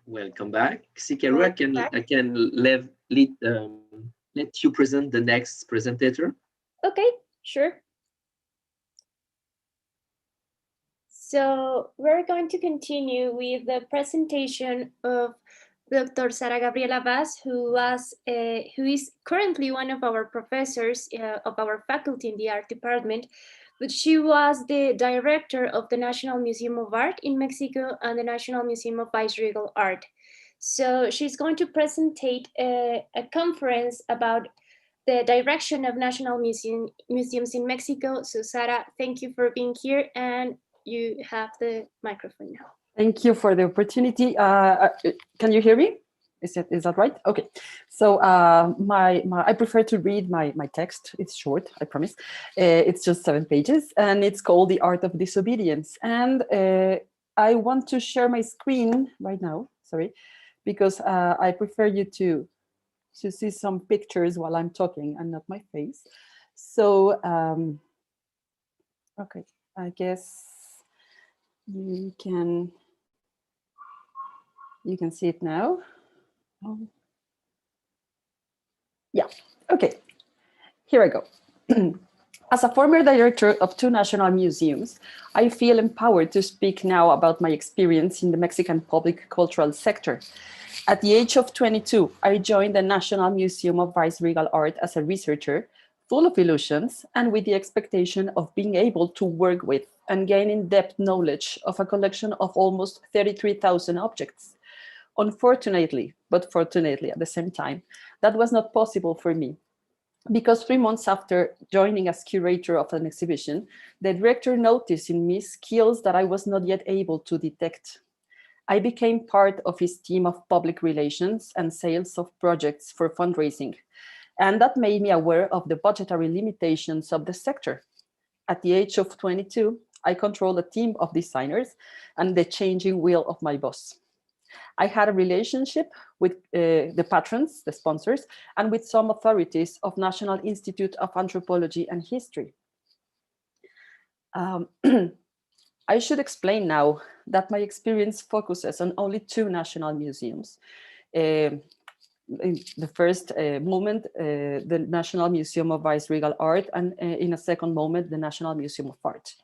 Welcome back. Sikeru, I can let you present the next presenter. Okay, sure. So we're going to continue with the presentation of Dr. Sara Gabriela Vaz, who is currently one of our professors of our faculty in the art department, but she was the director of the National Museum of Art in Mexico and the National Museum of Viceregal Art. So she's going to presentate a conference about the direction of national museums in Mexico. So Sara, thank you for being here, and you have the microphone now. Thank you for the opportunity. Can you hear me? Is that right? Okay. So I prefer to read my text. It's short, I promise. It's just 7 pages, and it's called The Art of Disobedience. And I want to share my screen right now. Sorry, because I prefer you to see some pictures while I'm talking and not my face. So okay, I guess you can see it now. Yeah, okay, here I go. As a former director of 2 national museums, I feel empowered to speak now about my experience in the Mexican public cultural sector. At the age of 22, I joined the National Museum of Viceregal Art as a researcher, full of illusions and with the expectation of being able to work with and gain in-depth knowledge of a collection of almost 33,000 objects. Unfortunately, but fortunately at the same time, that was not possible for me, because 3 months after joining as curator of an exhibition, the director noticed in me skills that I was not yet able to detect. I became part of his team of public relations and sales of projects for fundraising, and that made me aware of the budgetary limitations of the sector. At the age of 22, I controlled a team of designers and the changing will of my boss. I had a relationship with the patrons, the sponsors, and with some authorities of National Institute of Anthropology and History. I should explain now that my experience focuses on only 2 national museums. In the first moment, the National Museum of Viceregal Art, and in a second moment, the National Museum of Art.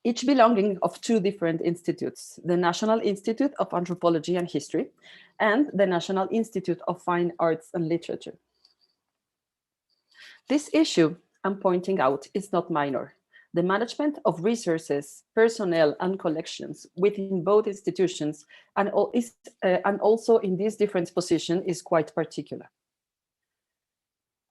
Each belonging of 2 different institutes, the National Institute of Anthropology and History and the National Institute of Fine Arts and Literature. This issue I'm pointing out is not minor. The management of resources, personnel, and collections within both institutions and also in these different positions is quite particular.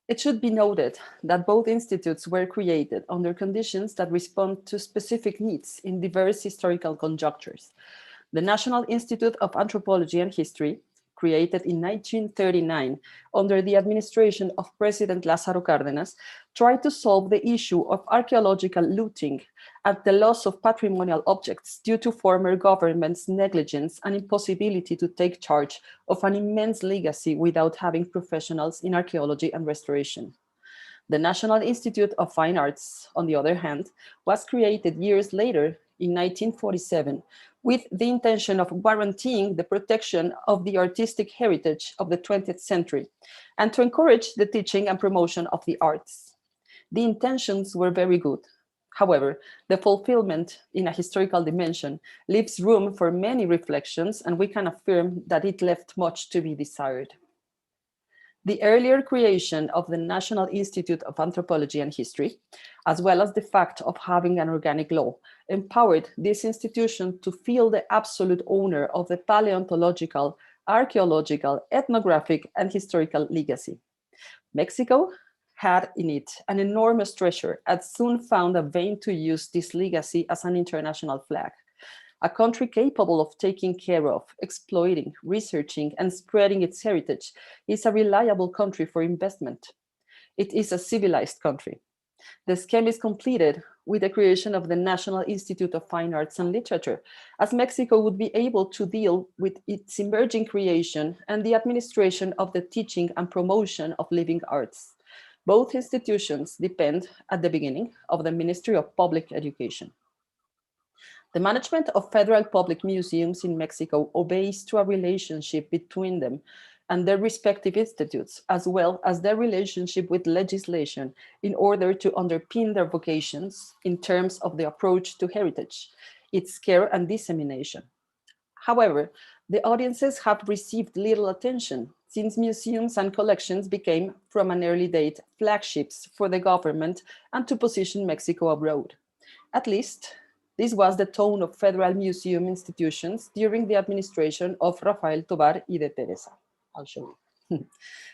It should be noted that both institutes were created under conditions that respond to specific needs in diverse historical conjunctures. The National Institute of Anthropology and History, created in 1939 under the administration of President Lázaro Cárdenas, tried to solve the issue of archaeological looting and the loss of patrimonial objects due to former government's negligence and impossibility to take charge of an immense legacy without having professionals in archaeology and restoration. The National Institute of Fine Arts, on the other hand, was created years later in 1947 with the intention of guaranteeing the protection of the artistic heritage of the 20th century and to encourage the teaching and promotion of the arts. The intentions were very good. However, the fulfillment in a historical dimension leaves room for many reflections, and we can affirm that it left much to be desired. The earlier creation of the National Institute of Anthropology and History, as well as the fact of having an organic law, empowered this institution to feel the absolute owner of the paleontological, archaeological, ethnographic, and historical legacy. Mexico had in it an enormous treasure and soon found a vein to use this legacy as an international flag. A country capable of taking care of, exploiting, researching, and spreading its heritage is a reliable country for investment. It is a civilized country. The scheme is completed with the creation of the National Institute of Fine Arts and Literature, as Mexico would be able to deal with its emerging creation and the administration of the teaching and promotion of living arts. Both institutions depend, at the beginning, of the Ministry of Public Education. The management of federal public museums in Mexico obeys to a relationship between them and their respective institutes, as well as their relationship with legislation in order to underpin their vocations in terms of the approach to heritage, its care and dissemination. However, the audiences have received little attention since museums and collections became, from an early date, flagships for the government and to position Mexico abroad. At least, this was the tone of federal museum institutions during the administration of Rafael Tovar y de Teresa. I'll show you.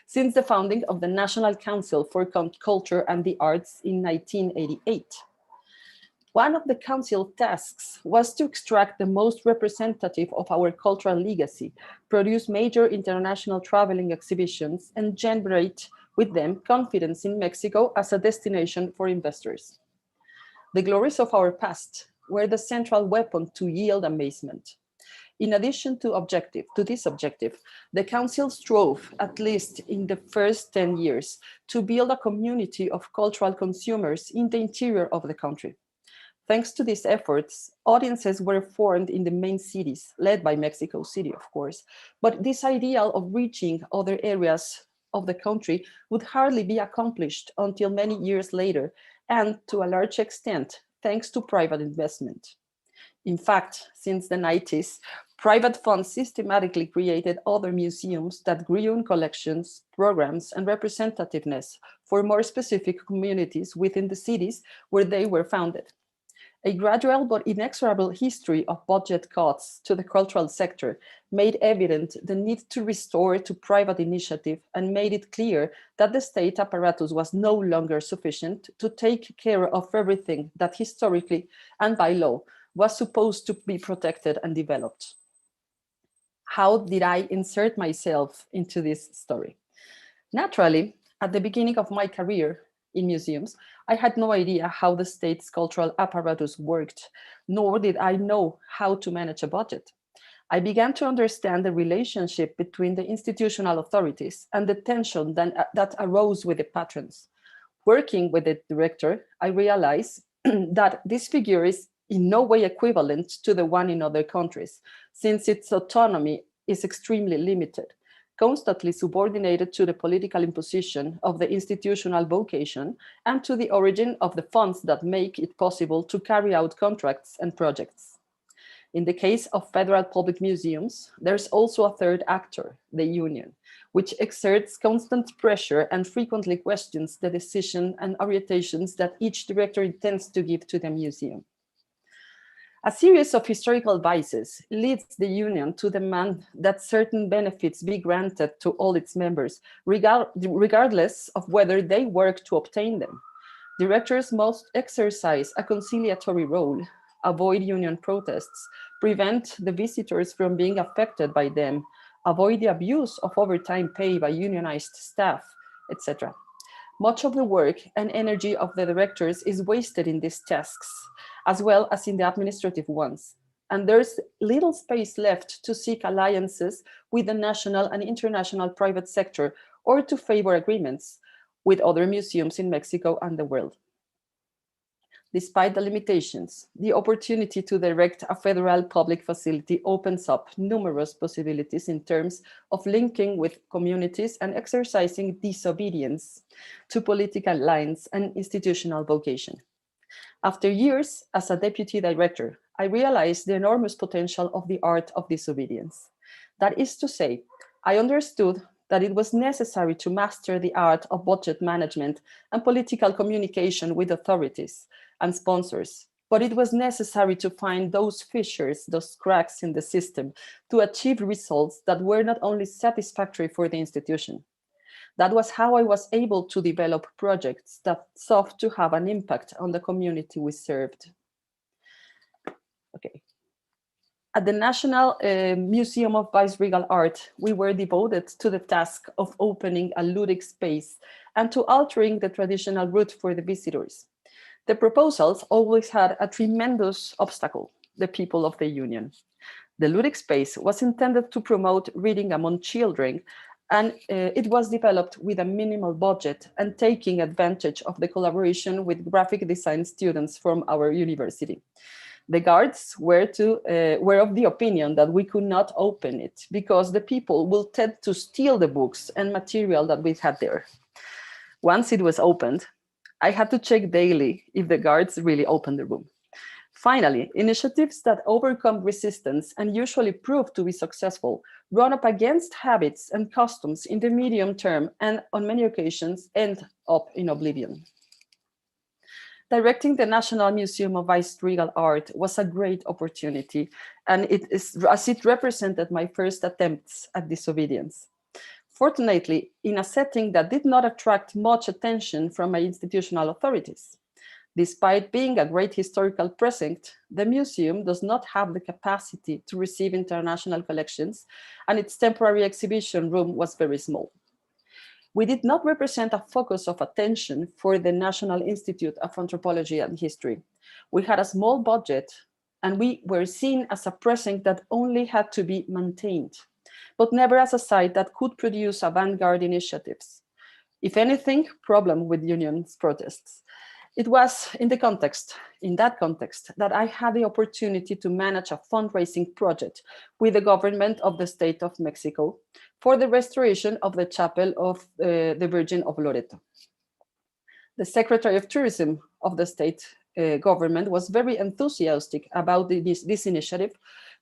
Since the founding of the National Council for Culture and the Arts in 1988. One of the council tasks was to extract the most representative of our cultural legacy, produce major international traveling exhibitions, and generate with them confidence in Mexico as a destination for investors. The glories of our past were the central weapon to yield amazement. In addition to this objective, the Council strove, at least in the first 10 years, to build a community of cultural consumers in the interior of the country. Thanks to these efforts, audiences were formed in the main cities, led by Mexico City, of course. But this ideal of reaching other areas of the country would hardly be accomplished until many years later, and to a large extent, thanks to private investment. In fact, since the 90s, private funds systematically created other museums that grew in collections, programs, and representativeness for more specific communities within the cities where they were founded. A gradual but inexorable history of budget cuts to the cultural sector made evident the need to restore to private initiative and made it clear that the state apparatus was no longer sufficient to take care of everything that historically and by law was supposed to be protected and developed. How did I insert myself into this story? Naturally, at the beginning of my career in museums, I had no idea how the state's cultural apparatus worked, nor did I know how to manage a budget. I began to understand the relationship between the institutional authorities and the tension that arose with the patrons. Working with the director, I realized that this figure is in no way equivalent to the one in other countries, since its autonomy is extremely limited, constantly subordinated to the political imposition of the institutional vocation and to the origin of the funds that make it possible to carry out contracts and projects. In the case of federal public museums, there's also a third actor, the union, which exerts constant pressure and frequently questions the decision and orientations that each director intends to give to the museum. A series of historical biases leads the union to demand that certain benefits be granted to all its members, regardless of whether they work to obtain them. Directors must exercise a conciliatory role, avoid union protests, prevent the visitors from being affected by them, avoid the abuse of overtime pay by unionized staff, etc. Much of the work and energy of the directors is wasted in these tasks, as well as in the administrative ones. And there's little space left to seek alliances with the national and international private sector or to favor agreements with other museums in Mexico and the world. Despite the limitations, the opportunity to direct a federal public facility opens up numerous possibilities in terms of linking with communities and exercising disobedience to political lines and institutional vocation. After years as a deputy director, I realized the enormous potential of the art of disobedience. That is to say, I understood that it was necessary to master the art of budget management and political communication with authorities and sponsors, but it was necessary to find those fissures, those cracks in the system to achieve results that were not only satisfactory for the institution. That was how I was able to develop projects that sought to have an impact on the community we served. Okay. At the National Museum of Viceregal Art, we were devoted to the task of opening a ludic space and to altering the traditional route for the visitors. The proposals always had a tremendous obstacle, the people of the union. The ludic space was intended to promote reading among children, and it was developed with a minimal budget and taking advantage of the collaboration with graphic design students from our university. The guards were of the opinion that we could not open it because the people will tend to steal the books and material that we had there. Once it was opened, I had to check daily if the guards really opened the room. Finally, initiatives that overcome resistance and usually prove to be successful run up against habits and customs in the medium term and on many occasions end up in oblivion. Directing the National Museum of Vice-Regal Art was a great opportunity, and as it represented my first attempts at disobedience. Fortunately, in a setting that did not attract much attention from my institutional authorities. Despite being a great historical present, the museum does not have the capacity to receive international collections, and its temporary exhibition room was very small. We did not represent a focus of attention for the National Institute of Anthropology and History. We had a small budget, and we were seen as a precinct that only had to be maintained, but never as a site that could produce avant-garde initiatives. If anything, problem with union's protests. It was in that context, that I had the opportunity to manage a fundraising project with the government of the state of Mexico for the restoration of the chapel of the Virgin of Loreto. The Secretary of Tourism of the state government was very enthusiastic about this initiative,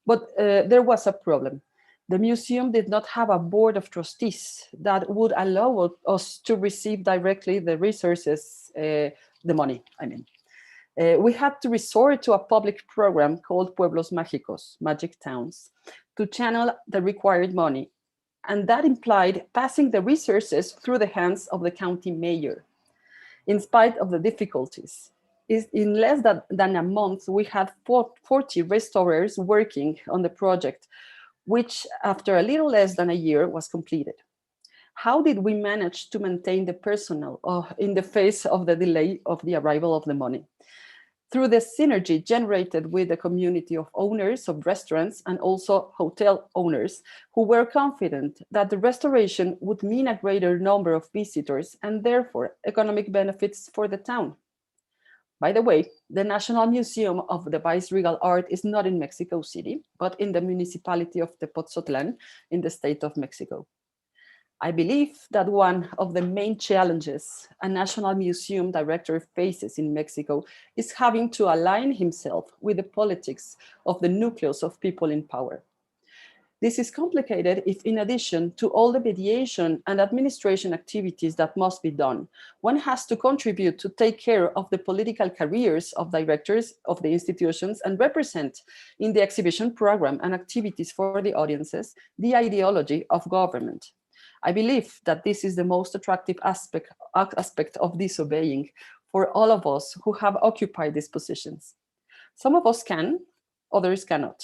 but there was a problem. The museum did not have a board of trustees that would allow us to receive directly the resources, the money, I mean. We had to resort to a public program called Pueblos Mágicos, Magic Towns, to channel the required money. And that implied passing the resources through the hands of the county mayor. In spite of the difficulties, in less than a month, we had 40 restorers working on the project, which after a little less than a year was completed. How did we manage to maintain the personnel in the face of the delay of the arrival of the money? Through the synergy generated with the community of owners of restaurants and also hotel owners who were confident that the restoration would mean a greater number of visitors and therefore economic benefits for the town. By the way, the National Museum of the Vice-Regal Art is not in Mexico City, but in the municipality of Tepoztlán in the state of Mexico. I believe that one of the main challenges a national museum director faces in Mexico is having to align himself with the politics of the nucleus of people in power. This is complicated if, in addition to all the mediation and administration activities that must be done, one has to contribute to take care of the political careers of directors of the institutions and represent in the exhibition program and activities for the audiences the ideology of government. I believe that this is the most attractive aspect of disobeying for all of us who have occupied these positions. Some of us can, others cannot.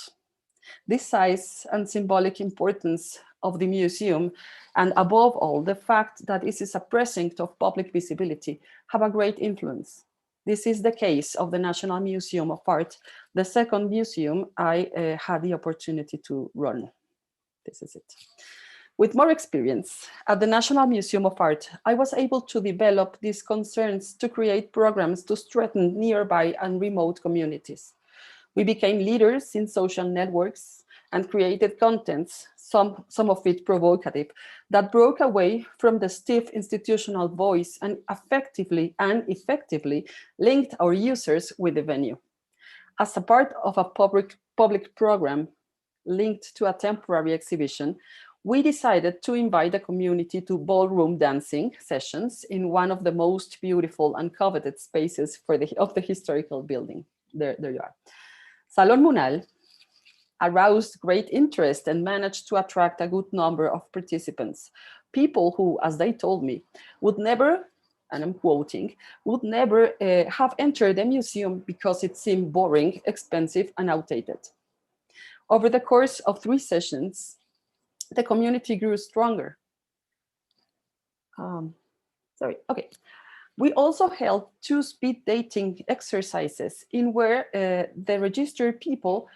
This size and symbolic importance of the museum, and above all, the fact that it is a precinct of public visibility, have a great influence. This is the case of the National Museum of Art, the second museum I had the opportunity to run. This is it. With more experience at the National Museum of Art, I was able to develop these concerns to create programs to strengthen nearby and remote communities. We became leaders in social networks and created contents, some of it provocative, that broke away from the stiff institutional voice and effectively linked our users with the venue. As a part of a public program linked to a temporary exhibition, we decided to invite the community to ballroom dancing sessions in one of the most beautiful and coveted spaces of the historical building. There you are. Salon Munal aroused great interest and managed to attract a good number of participants. People who, as they told me, would never, and I'm quoting, would never have entered the museum because it seemed boring, expensive, and outdated. Over the course of 3 sessions, the community grew stronger. We also held 2 speed dating exercises in where the registered people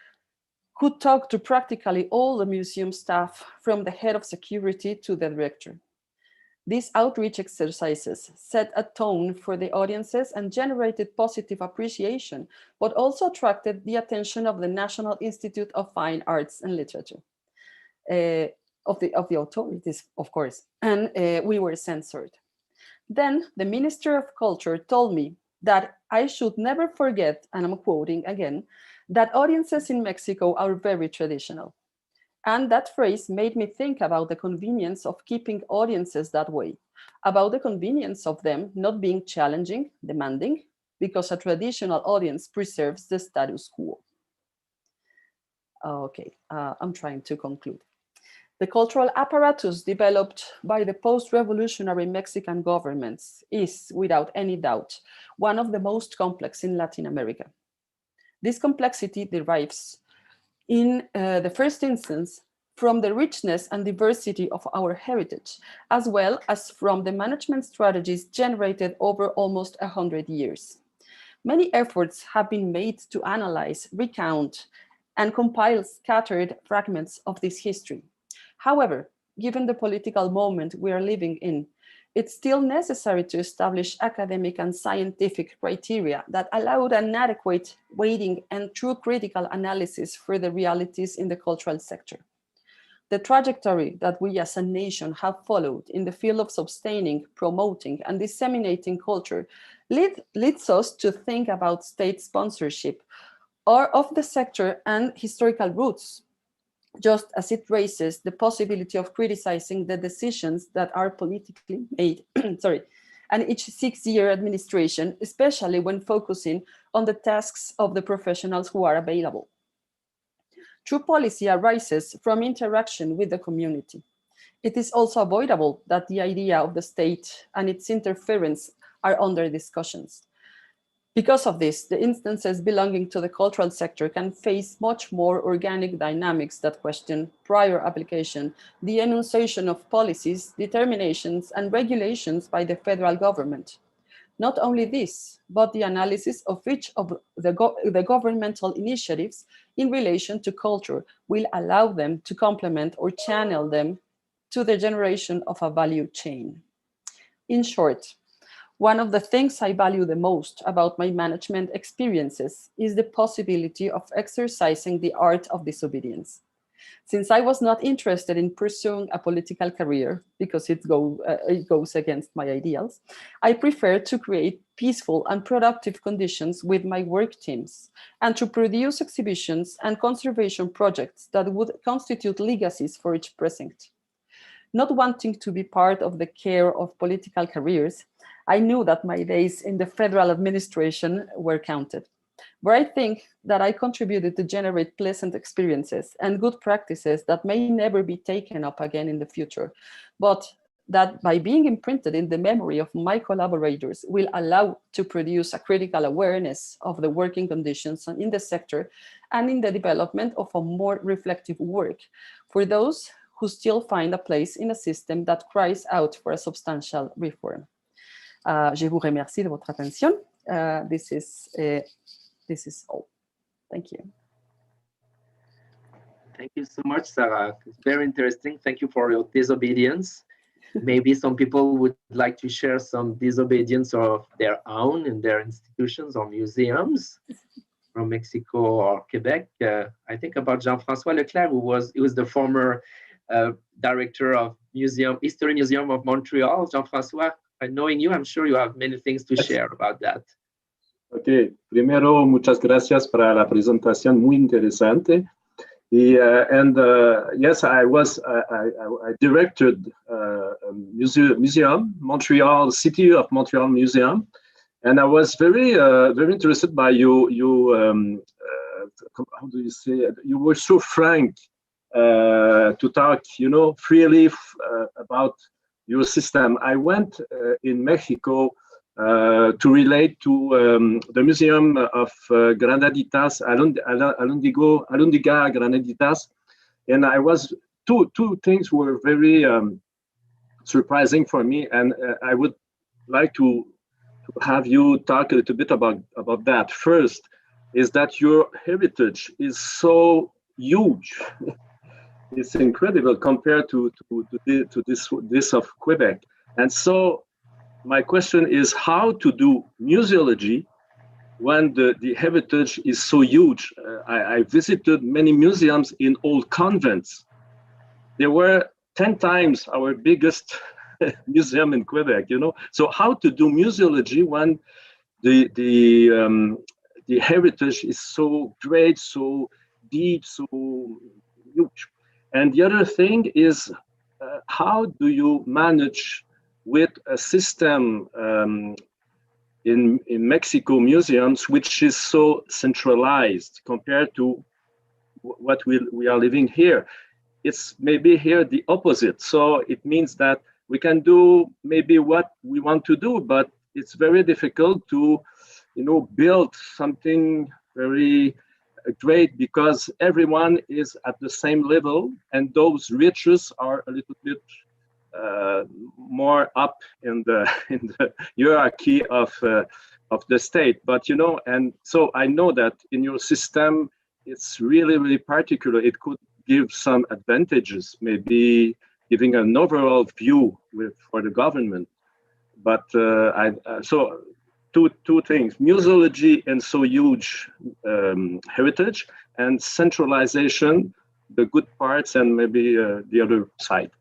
could talk to practically all the museum staff, from the head of security to the director. These outreach exercises set a tone for the audiences and generated positive appreciation, but also attracted the attention of the National Institute of Fine Arts and Literature, of the authorities, of course, and we were censored. Then the Minister of Culture told me that I should never forget, and I'm quoting again, that audiences in Mexico are very traditional. And that phrase made me think about the convenience of keeping audiences that way, about the convenience of them not being challenging, demanding, because a traditional audience preserves the status quo. Okay, I'm trying to conclude. The cultural apparatus developed by the post-revolutionary Mexican governments is, without any doubt, one of the most complex in Latin America. This complexity derives, in the first instance, from the richness and diversity of our heritage, as well as from the management strategies generated over almost 100 years. Many efforts have been made to analyze, recount, and compile scattered fragments of this history. However, given the political moment we are living in, it's still necessary to establish academic and scientific criteria that allowed an adequate weighting and true critical analysis for the realities in the cultural sector. The trajectory that we as a nation have followed in the field of sustaining, promoting, and disseminating culture leads us to think about state sponsorship or of the sector and historical roots, just as it raises the possibility of criticizing the decisions that are politically made, and each 6-year administration, especially when focusing on the tasks of the professionals who are available. True policy arises from interaction with the community. It is also avoidable that the idea of the state and its interference are under discussions. Because of this, the instances belonging to the cultural sector can face much more organic dynamics that question prior application, the enunciation of policies, determinations, and regulations by the federal government. Not only this, but the analysis of each of the governmental initiatives in relation to culture will allow them to complement or channel them to the generation of a value chain. In short, one of the things I value the most about my management experiences is the possibility of exercising the art of disobedience. Since I was not interested in pursuing a political career because it goes against my ideals, I prefer to create peaceful and productive conditions with my work teams and to produce exhibitions and conservation projects that would constitute legacies for each precinct. Not wanting to be part of the care of political careers, I knew that my days in the federal administration were counted. But I think that I contributed to generate pleasant experiences and good practices that may never be taken up again in the future, but that by being imprinted in the memory of my collaborators will allow to produce a critical awareness of the working conditions in the sector and in the development of a more reflective work for those who still find a place in a system that cries out for a substantial reform. Je vous remercie de votre attention. This is all. Thank you. Thank you so much, Sarah. It's very interesting. Thank you for your disobedience. Maybe some people would like to share some disobedience of their own in their institutions or museums from Mexico or Quebec. I think about Jean-François Leclerc, who was the former director of History Museum of Montreal. Jean-François, knowing you, I'm sure you have many things to share about that. Ok, primero, muchas gracias para la presentación muy interesante. Yes, I directed a museum, Montreal, City of Montreal Museum, and I was very interested by you. How do you say it? You were so frank to talk, freely about your system. I went in Mexico to relate to the Museum of Granaditas, Alundiga Granaditas, and I was two things were very surprising for me, and I would like to have you talk a little bit about that. First, is that your heritage is so huge. It's incredible compared to this of Quebec. And so my question is how to do museology when the heritage is so huge. I visited many museums in old convents. They were 10 times our biggest museum in Quebec, you know. So how to do museology when the heritage is so great, so deep, so huge. And the other thing is, how do you manage with a system in Mexico museums, which is so centralized compared to what we are living here? It's maybe here the opposite. So it means that we can do maybe what we want to do, but it's very difficult to, you know, build something very great because everyone is at the same level, and those riches are a little bit more up in the hierarchy of the state. But you know, and so I know that in your system, it's really particular. It could give some advantages, maybe giving an overall view for the government. But so two things: museology and so huge heritage, and centralization, the good parts, and maybe the other side.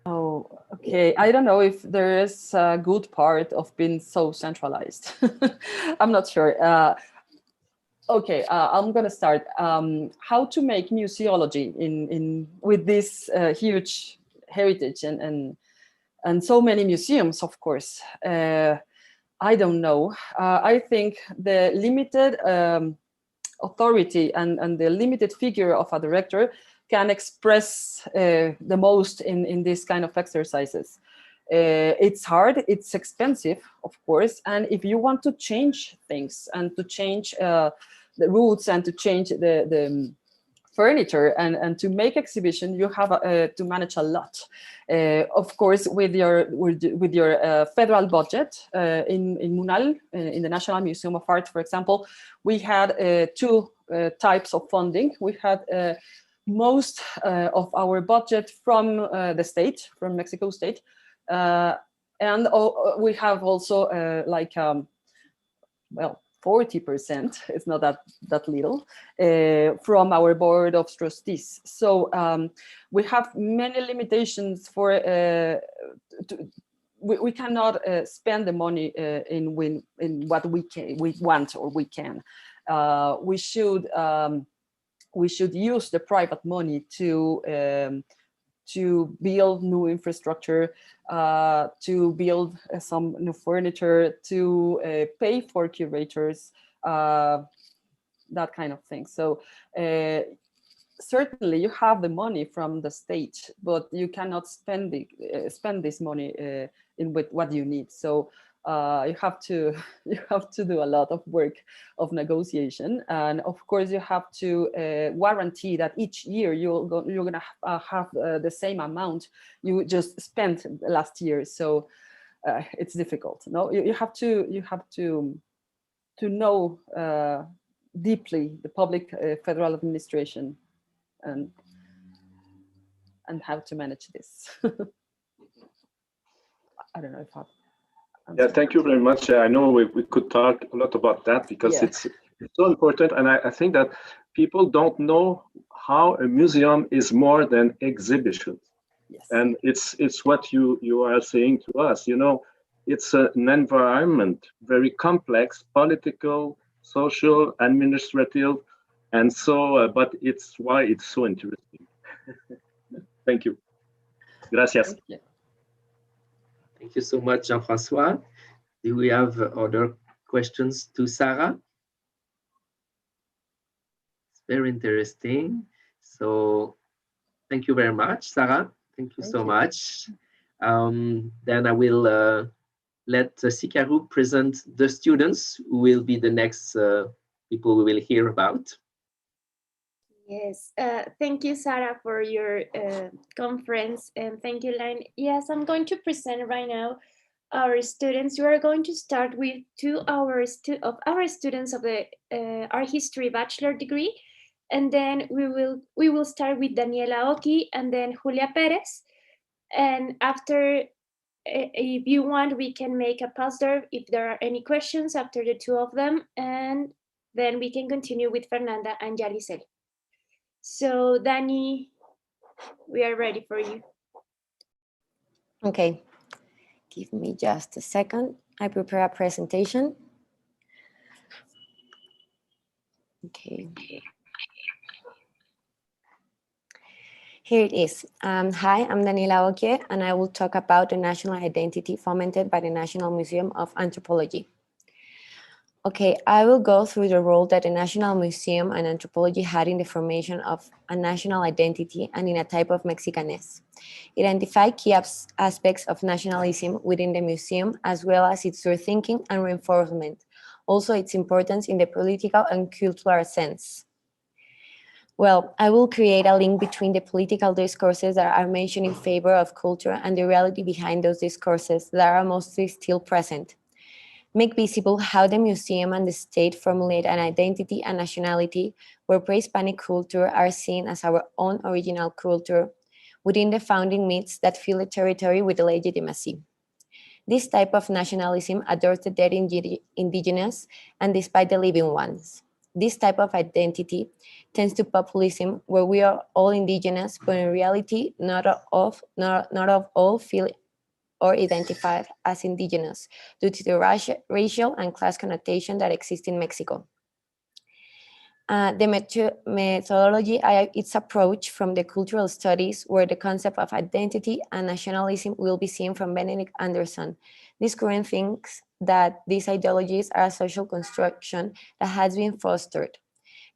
Oh, okay. I don't know if there is a good part of being so centralized. I'm not sure. Okay, I'm gonna start. How to make museology in with this huge heritage and so many museums, of course. I don't know. I think the limited authority and the limited figure of a director can express the most in this kind of exercises. It's hard, it's expensive, of course, and if you want to change things and to change the routes and to change the furniture and to make exhibition, you have to manage a lot. Of course, with your federal budget in MUNAL, in the National Museum of Art, for example, we had two types of funding. We had most of our budget from the state, from Mexico State, and we have also like well, 40%, it's not that little, from our board of trustees. So we have many limitations for, we cannot spend the money in what we want or we can. We should use the private money to build new infrastructure, to build some new furniture, to pay for curators, that kind of thing. So certainly you have the money from the state, but you cannot spend this money in with what you need. So you have to do a lot of work of negotiation, and of course you have to guarantee that each year you're gonna have the same amount you just spent last year. So it's difficult. No, you have to know deeply the public federal administration and how to manage this. I don't know if yeah, thank you very much. I know we could talk a lot about that because it's so important. And I think that people don't know how a museum is more than exhibitions. Yes. And it's what you are saying to us, you know, it's an environment, very complex, political, social, administrative. And so, but it's why it's so interesting. Thank you. Gracias. Thank you. Thank you so much, Jean-François. Do we have other questions to Sarah? It's very interesting. So thank you very much, Sarah. Thank you so much. Then I will let Sikaru present the students who will be the next people we will hear about. Yes, thank you, Sarah, for your conference, and thank you, Len. Yes, I'm going to present right now our students. We are going to start with two of our students of the art history bachelor degree, and then we will start with Daniela Oki and then Julia Perez. And after, if you want, we can make a pause there if there are any questions after the two of them, and then we can continue with Fernanda and Yarisel. So Dani, we are ready for you. Okay, give me just a second. I prepare a presentation. Okay. Here it is. Hi, I'm Daniela Okie, and I will talk about the national identity fomented by the National Museum of Anthropology. Okay, I will go through the role that the National Museum and Anthropology had in the formation of a national identity and in a type of Mexicanness. Identify key aspects of nationalism within the museum, as well as its rethinking and reinforcement. Also, its importance in the political and cultural sense. Well, I will create a link between the political discourses that are mentioned in favor of culture and the reality behind those discourses that are mostly still present. Make visible how the museum and the state formulate an identity and nationality where pre-Hispanic culture are seen as our own original culture within the founding myths that fill the territory with legitimacy. This type of nationalism adores the dead indigenous and despite the living ones. This type of identity tends to populism where we are all indigenous, but in reality not of all feel or identified as indigenous due to the racial and class connotation that exist in Mexico. The methodology, its approach from the cultural studies where the concept of identity and nationalism will be seen from Benedict Anderson. This current thinks that these ideologies are a social construction that has been fostered.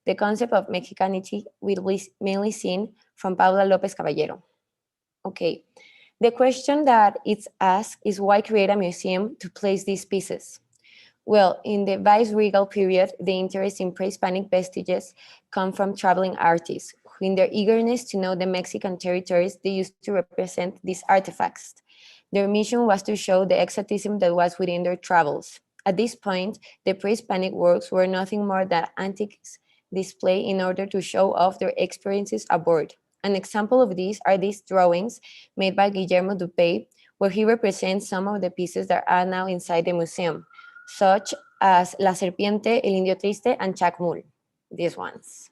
The concept of Mexicanity will be mainly seen from Paula López Caballero. Okay. The question that it's asked is why create a museum to place these pieces? Well, in the vice-regal period, the interest in pre-Hispanic vestiges come from traveling artists, who in their eagerness to know the Mexican territories, they used to represent these artifacts. Their mission was to show the exotism that was within their travels. At this point, the pre-Hispanic works were nothing more than antiques displayed in order to show off their experiences aboard. An example of these are these drawings made by Guillermo Dupey, where he represents some of the pieces that are now inside the museum, such as La Serpiente, El Indio Triste, and Chacmul, these ones.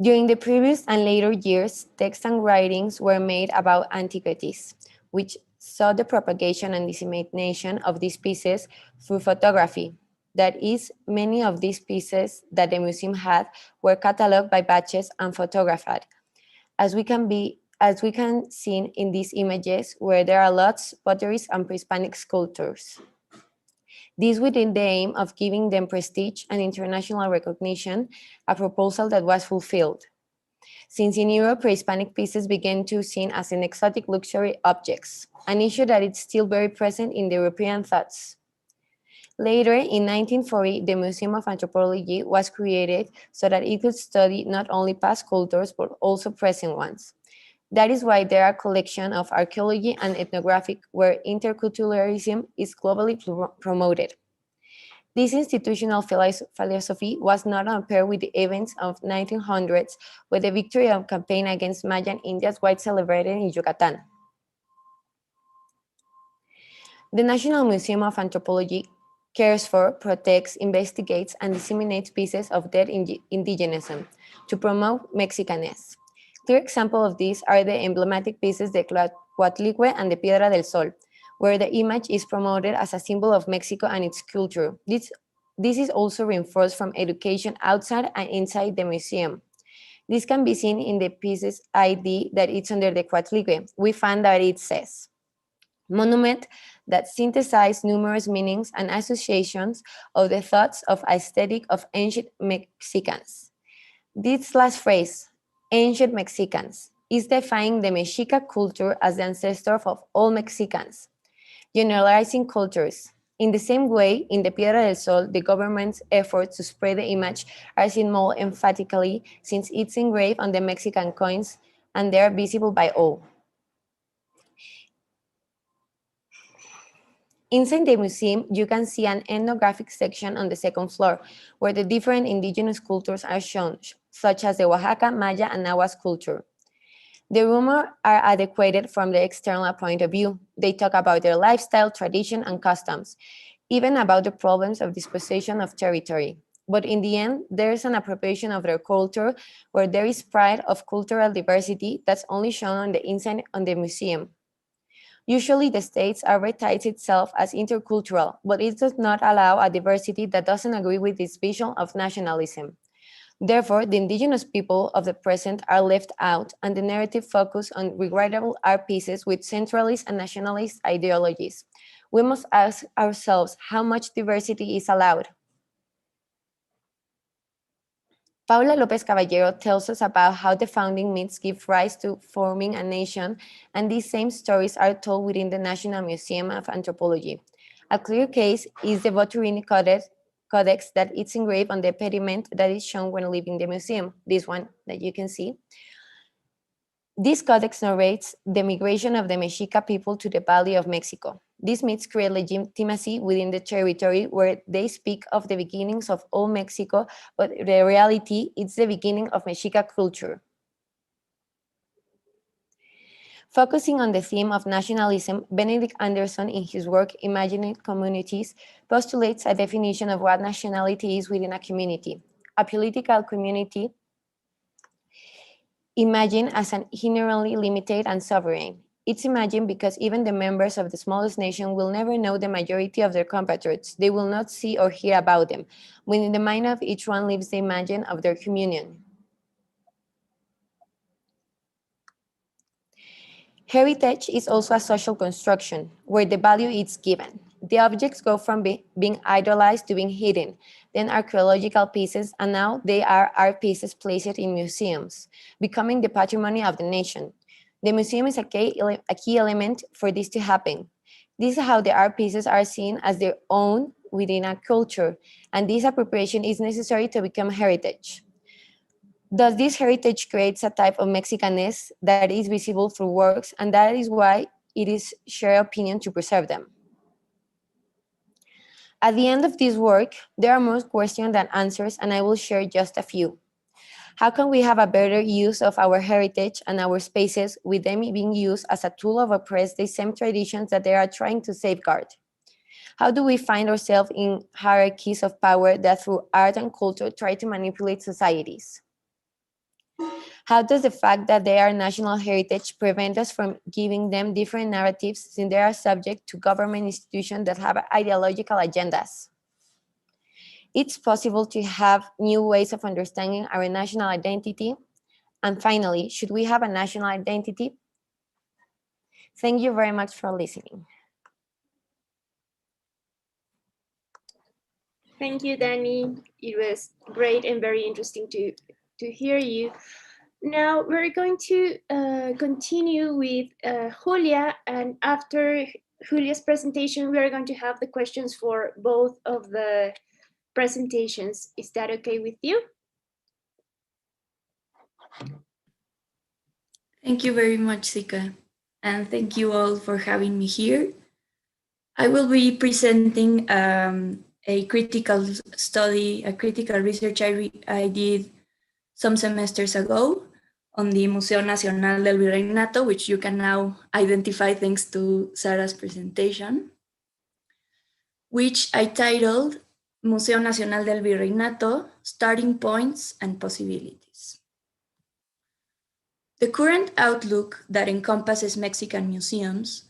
During the previous and later years, texts and writings were made about antiquities, which saw the propagation and dissemination of these pieces through photography. That is, many of these pieces that the museum had were cataloged by batches and photographed, as we can see in these images where there are lots, potteries, and pre-Hispanic sculptures. This within the aim of giving them prestige and international recognition, a proposal that was fulfilled. Since in Europe, pre-Hispanic pieces began to be seen as an exotic luxury objects, an issue that is still very present in the European thoughts. Later, in 1940, the Museum of Anthropology was created so that it could study not only past cultures, but also present ones. That is why there are collections of archaeology and ethnographic where interculturalism is globally promoted. This institutional philosophy was not compared with the events of 1900s, where the victory of campaign against Mayan Indians was celebrated in Yucatan. The National Museum of Anthropology cares for, protects, investigates, and disseminates pieces of dead indigenism to promote Mexicanness. Clear examples of these are the emblematic pieces de Coatlicue and the Piedra del Sol, where the image is promoted as a symbol of Mexico and its culture. This is also reinforced from education outside and inside the museum. This can be seen in the piece's ID that it's under the Coatlicue. We find that it says, monument that synthesize numerous meanings and associations of the thoughts of aesthetic of ancient Mexicans. This last phrase, ancient Mexicans, is defining the Mexica culture as the ancestor of all Mexicans, generalizing cultures. In the same way, in the Piedra del Sol, the government's efforts to spread the image are seen more emphatically since it's engraved on the Mexican coins and they are visible by all. Inside the museum, you can see an ethnographic section on the second floor, where the different indigenous cultures are shown, such as the Oaxaca, Maya, and Nahuatl culture. The rumors are adequate from the external point of view. They talk about their lifestyle, tradition, and customs, even about the problems of dispossession of territory. But in the end, there is an appropriation of their culture where there is pride of cultural diversity that's only shown on the inside on the museum. Usually the state advertises itself as intercultural, but it does not allow a diversity that doesn't agree with this vision of nationalism. Therefore, the indigenous people of the present are left out, and the narrative focuses on regrettable art pieces with centralist and nationalist ideologies. We must ask ourselves how much diversity is allowed. Paula López Caballero tells us about how the founding myths give rise to forming a nation, and these same stories are told within the National Museum of Anthropology. A clear case is the Boturini Codex that is engraved on the pediment that is shown when leaving the museum, this one that you can see. This codex narrates the migration of the Mexica people to the Valley of Mexico. These myths create legitimacy within the territory where they speak of the beginnings of all Mexico, but the reality is the beginning of Mexica culture. Focusing on the theme of nationalism, Benedict Anderson, in his work Imaginary Communities, postulates a definition of what nationality is within a community. A political community imagined as an inherently limited and sovereign. It's imagined because even the members of the smallest nation will never know the majority of their compatriots. They will not see or hear about them. Within the mind of each one lives the imagine of their communion. Heritage is also a social construction where the value is given. The objects go from being idolized to being hidden, then archaeological pieces, and now they are art pieces placed in museums, becoming the patrimony of the nation. The museum is a key element for this to happen. This is how the art pieces are seen as their own within a culture, and this appropriation is necessary to become heritage. Thus, this heritage creates a type of Mexicanness that is visible through works, and that is why it is shared opinion to preserve them. At the end of this work, there are more questions than answers, and I will share just a few. How can we have a better use of our heritage and our spaces with them being used as a tool of oppress the same traditions that they are trying to safeguard? How do we find ourselves in hierarchies of power that through art and culture try to manipulate societies? How does the fact that they are national heritage prevent us from giving them different narratives since they are subject to government institutions that have ideological agendas? It's possible to have new ways of understanding our national identity. And finally, should we have a national identity? Thank you very much for listening. Thank you, Danny. It was great and very interesting to hear you. Now we're going to continue with Julia, and after Julia's presentation, we are going to have the questions for both of the presentations. Is that okay with you? Thank you very much, Sika, and thank you all for having me here. I will be presenting a critical study, a critical research I did some semesters ago on the Museo Nacional del Virreinato, which you can now identify thanks to Sarah's presentation, which I titled Museo Nacional del Virreinato, Starting Points and Possibilities. The current outlook that encompasses Mexican museums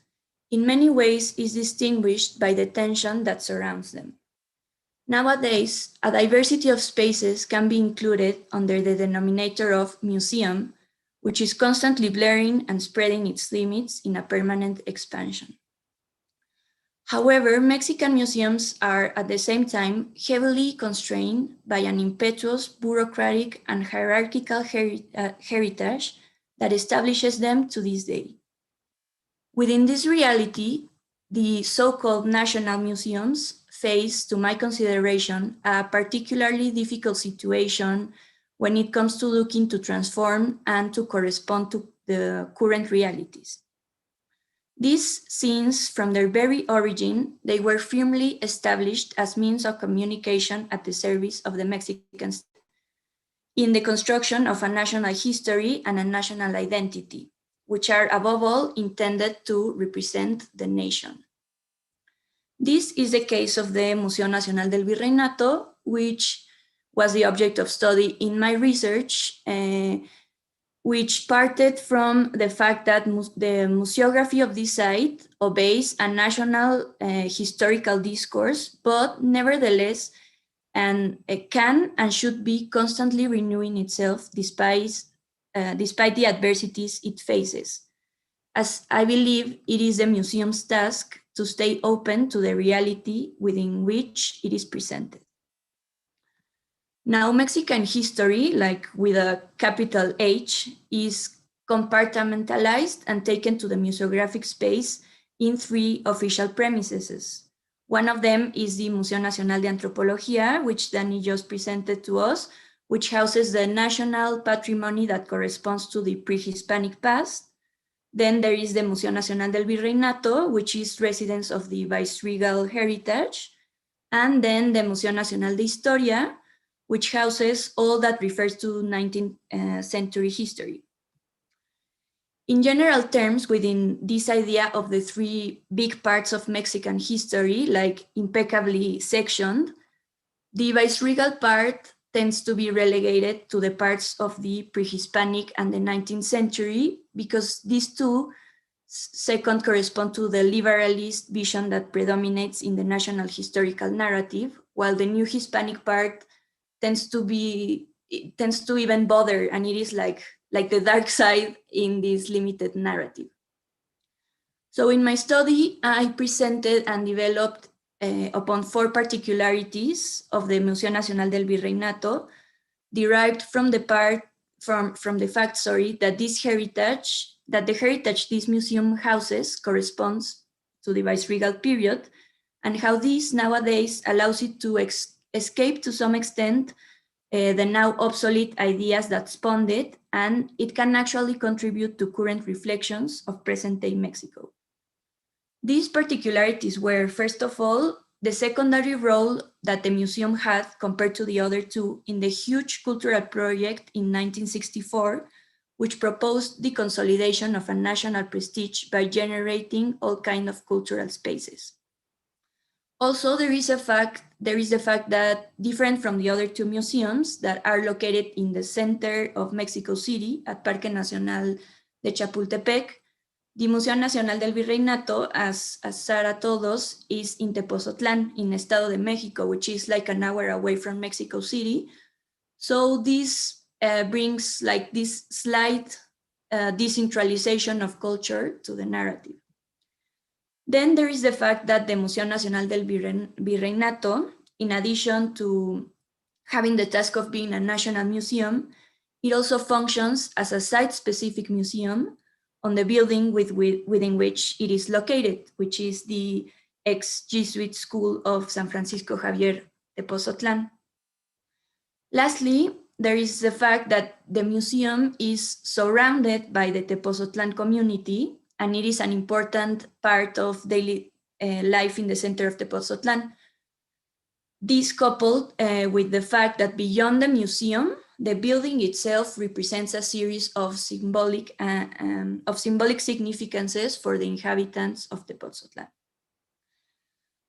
in many ways is distinguished by the tension that surrounds them. Nowadays, a diversity of spaces can be included under the denominator of museum, which is constantly blurring and spreading its limits in a permanent expansion. However, Mexican museums are at the same time heavily constrained by an impetuous, bureaucratic, and hierarchical heritage that establishes them to this day. Within this reality, the so-called national museums face, to my consideration, a particularly difficult situation when it comes to looking to transform and to correspond to the current realities. These, since from their very origin, they were firmly established as means of communication at the service of the Mexican state. in the construction of a national history and a national identity, which are above all intended to represent the nation. This is the case of the Museo Nacional del Virreinato, which was the object of study in my research, which parted from the fact that the museography of this site obeys a national historical discourse, but nevertheless, it can and should be constantly renewing itself despite the adversities it faces, as I believe it is the museum's task to stay open to the reality within which it is presented. Now, Mexican history, like with a capital H, is compartmentalized and taken to the museographic space in 3 official premises. One of them is the Museo Nacional de Antropología, which Danny just presented to us, which houses the national patrimony that corresponds to the pre-Hispanic past. Then there is the Museo Nacional del Virreinato, which is residence of the viceregal heritage. And then the Museo Nacional de Historia, which houses all that refers to 19th century history. In general terms, within this idea of the 3 big parts of Mexican history, like impeccably sectioned, the viceregal part tends to be relegated to the parts of the pre-Hispanic and the 19th century, because these 2 second correspond to the liberalist vision that predominates in the national historical narrative, while the new Hispanic part tends to even bother, and it is like the dark side in this limited narrative. So in my study, I presented and developed upon 4 particularities of the Museo Nacional del Virreinato, derived from the fact that the heritage this museum houses corresponds to the viceregal period, and how this nowadays allows it to escape to some extent the now obsolete ideas that spawned it, and it can actually contribute to current reflections of present-day Mexico. These particularities were, first of all, the secondary role that the museum had compared to the other 2 in the huge cultural project in 1964, which proposed the consolidation of a national prestige by generating all kinds of cultural spaces. Also, there is the fact that, different from the other 2 museums that are located in the center of Mexico City at Parque Nacional de Chapultepec, the Museo Nacional del Virreinato, as Sara told us, is in Tepoztlán, in Estado de Mexico, which is like an hour away from Mexico City. So this brings like this slight decentralization of culture to the narrative. Then there is the fact that the Museo Nacional del Virreinato, in addition to having the task of being a national museum, it also functions as a site-specific museum on the building within which it is located, which is the ex-Jesuit School of San Francisco Javier Tepoztlán. Lastly, there is the fact that the museum is surrounded by the Tepoztlán community, and it is an important part of daily life in the center of Tepoztlán. This coupled with the fact that beyond the museum, the building itself represents a series of symbolic significances for the inhabitants of Tepoztlán.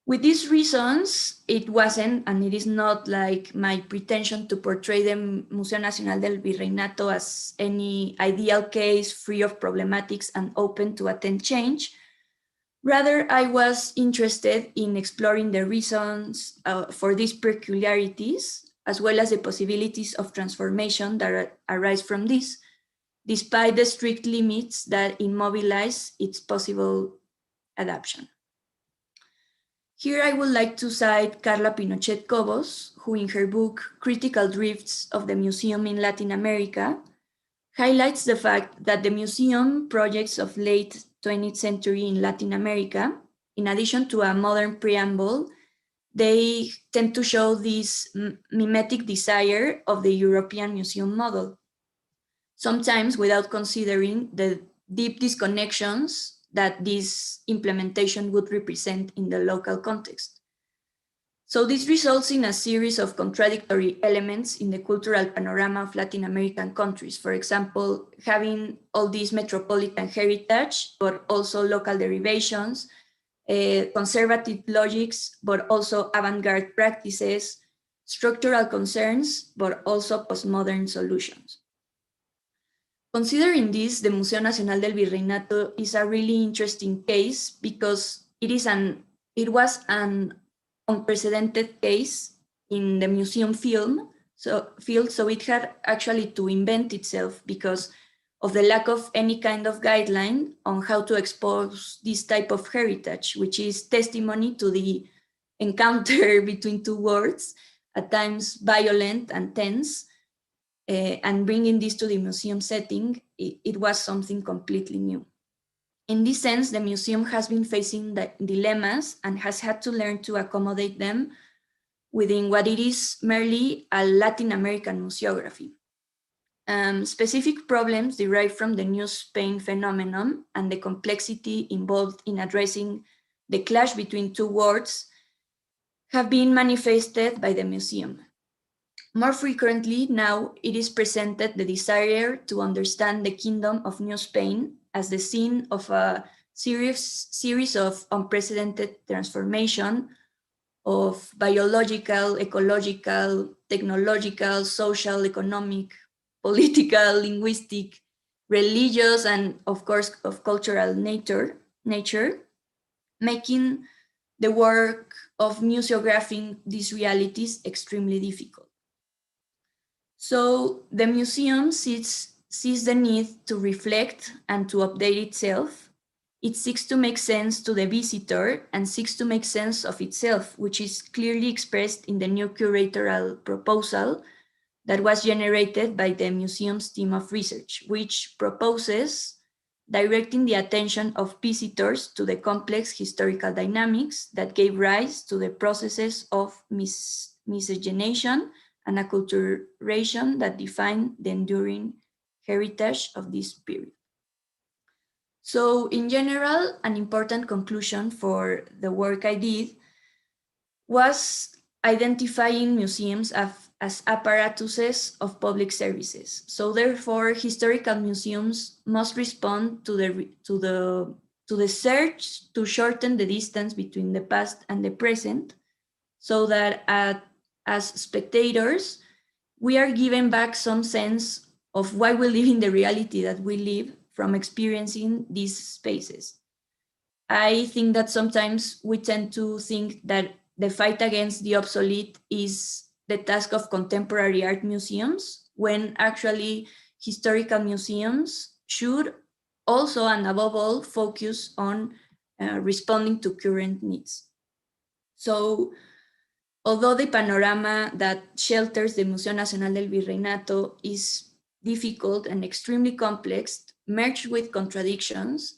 With these reasons, it wasn't, and it is not like my pretension to portray the Museo Nacional del Virreinato as any ideal case free of problematics and open to attend change. Rather, I was interested in exploring the reasons for these peculiarities, as well as the possibilities of transformation that arise from this, despite the strict limits that immobilize its possible adaptation. Here I would like to cite Carla Pinochet Cobos, who in her book Critical Drifts of the Museum in Latin America highlights the fact that the museum projects of late 20th century in Latin America, in addition to a modern preamble, they tend to show this mimetic desire of the European museum model, sometimes without considering the deep disconnections that this implementation would represent in the local context. So this results in a series of contradictory elements in the cultural panorama of Latin American countries. For example, having all these metropolitan heritage, but also local derivations, conservative logics, but also avant-garde practices, structural concerns, but also postmodern solutions. Considering this, the Museo Nacional del Virreinato is a really interesting case because it was an unprecedented case in the museum field, so it had actually to invent itself because of the lack of any kind of guideline on how to expose this type of heritage, which is testimony to the encounter between two worlds, at times violent and tense, and bringing this to the museum setting, it was something completely new. In this sense, the museum has been facing the dilemmas and has had to learn to accommodate them within what it is merely a Latin American museography. Specific problems derived from the New Spain phenomenon and the complexity involved in addressing the clash between two worlds have been manifested by the museum. More frequently now, it is presented the desire to understand the Kingdom of New Spain as the scene of a series of unprecedented transformation of biological, ecological, technological, social, economic, political, linguistic, religious, and of course of cultural nature, making the work of museographing these realities extremely difficult. So the museum sees the need to reflect and to update itself. It seeks to make sense to the visitor and seeks to make sense of itself, which is clearly expressed in the new curatorial proposal that was generated by the museum's team of research, which proposes directing the attention of visitors to the complex historical dynamics that gave rise to the processes of miscegenation and acculturation that define the enduring heritage of this period. So in general, an important conclusion for the work I did was identifying museums as apparatuses of public services. So therefore, historical museums must respond to the search to shorten the distance between the past and the present, so that as spectators, we are given back some sense of why we live in the reality that we live from experiencing these spaces. I think that sometimes we tend to think that the fight against the obsolete is the task of contemporary art museums, when actually historical museums should also and above all focus on responding to current needs. So although the panorama that shelters the Museo Nacional del Virreinato is difficult and extremely complex, merged with contradictions,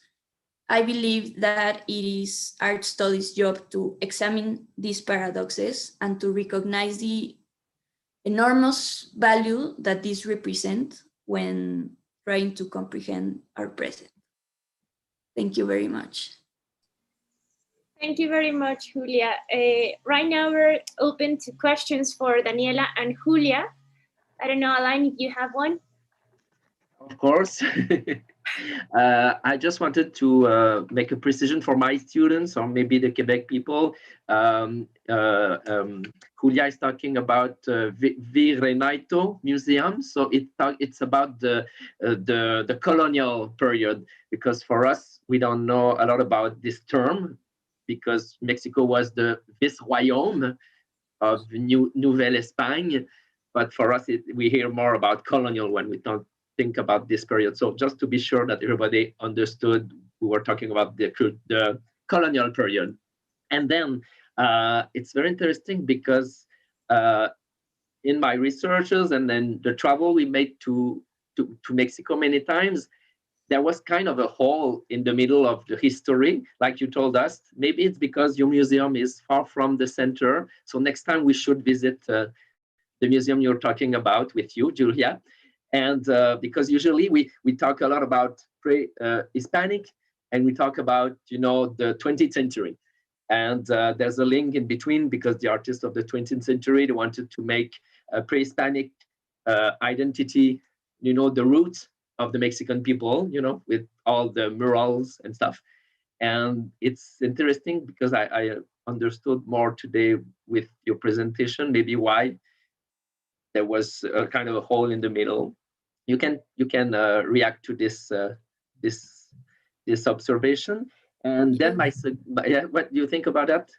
I believe that it is art studies' job to examine these paradoxes and to recognize the enormous value that these represent when trying to comprehend our present. Thank you very much. Thank you very much, Julia. Right now we're open to questions for Daniela and Julia. I don't know, Alain, if you have one. Of course. I just wanted to make a precision for my students, or maybe the Quebec people. Julia is talking about Virreinato Museum, so it's about the colonial period, because for us, we don't know a lot about this term, because Mexico was the Vice-Royaume of Nouvelle-Espagne, but for us, we hear more about colonial when we don't think about this period. So just to be sure that everybody understood, we were talking about the colonial period. And then it's very interesting because in my researches and then the travel we made to Mexico many times, there was kind of a hole in the middle of the history, like you told us. Maybe it's because your museum is far from the center. So next time we should visit the museum you're talking about with you, Julia. And because usually we talk a lot about pre-Hispanic and we talk about, the 20th century. And there's a link in between because the artists of the 20th century, they wanted to make a pre-Hispanic identity, you know, the roots of the Mexican people, you know, with all the murals and stuff. And it's interesting because I understood more today with your presentation, maybe why there was a kind of a hole in the middle. You can react to this this observation. And then yeah, what do you think about that?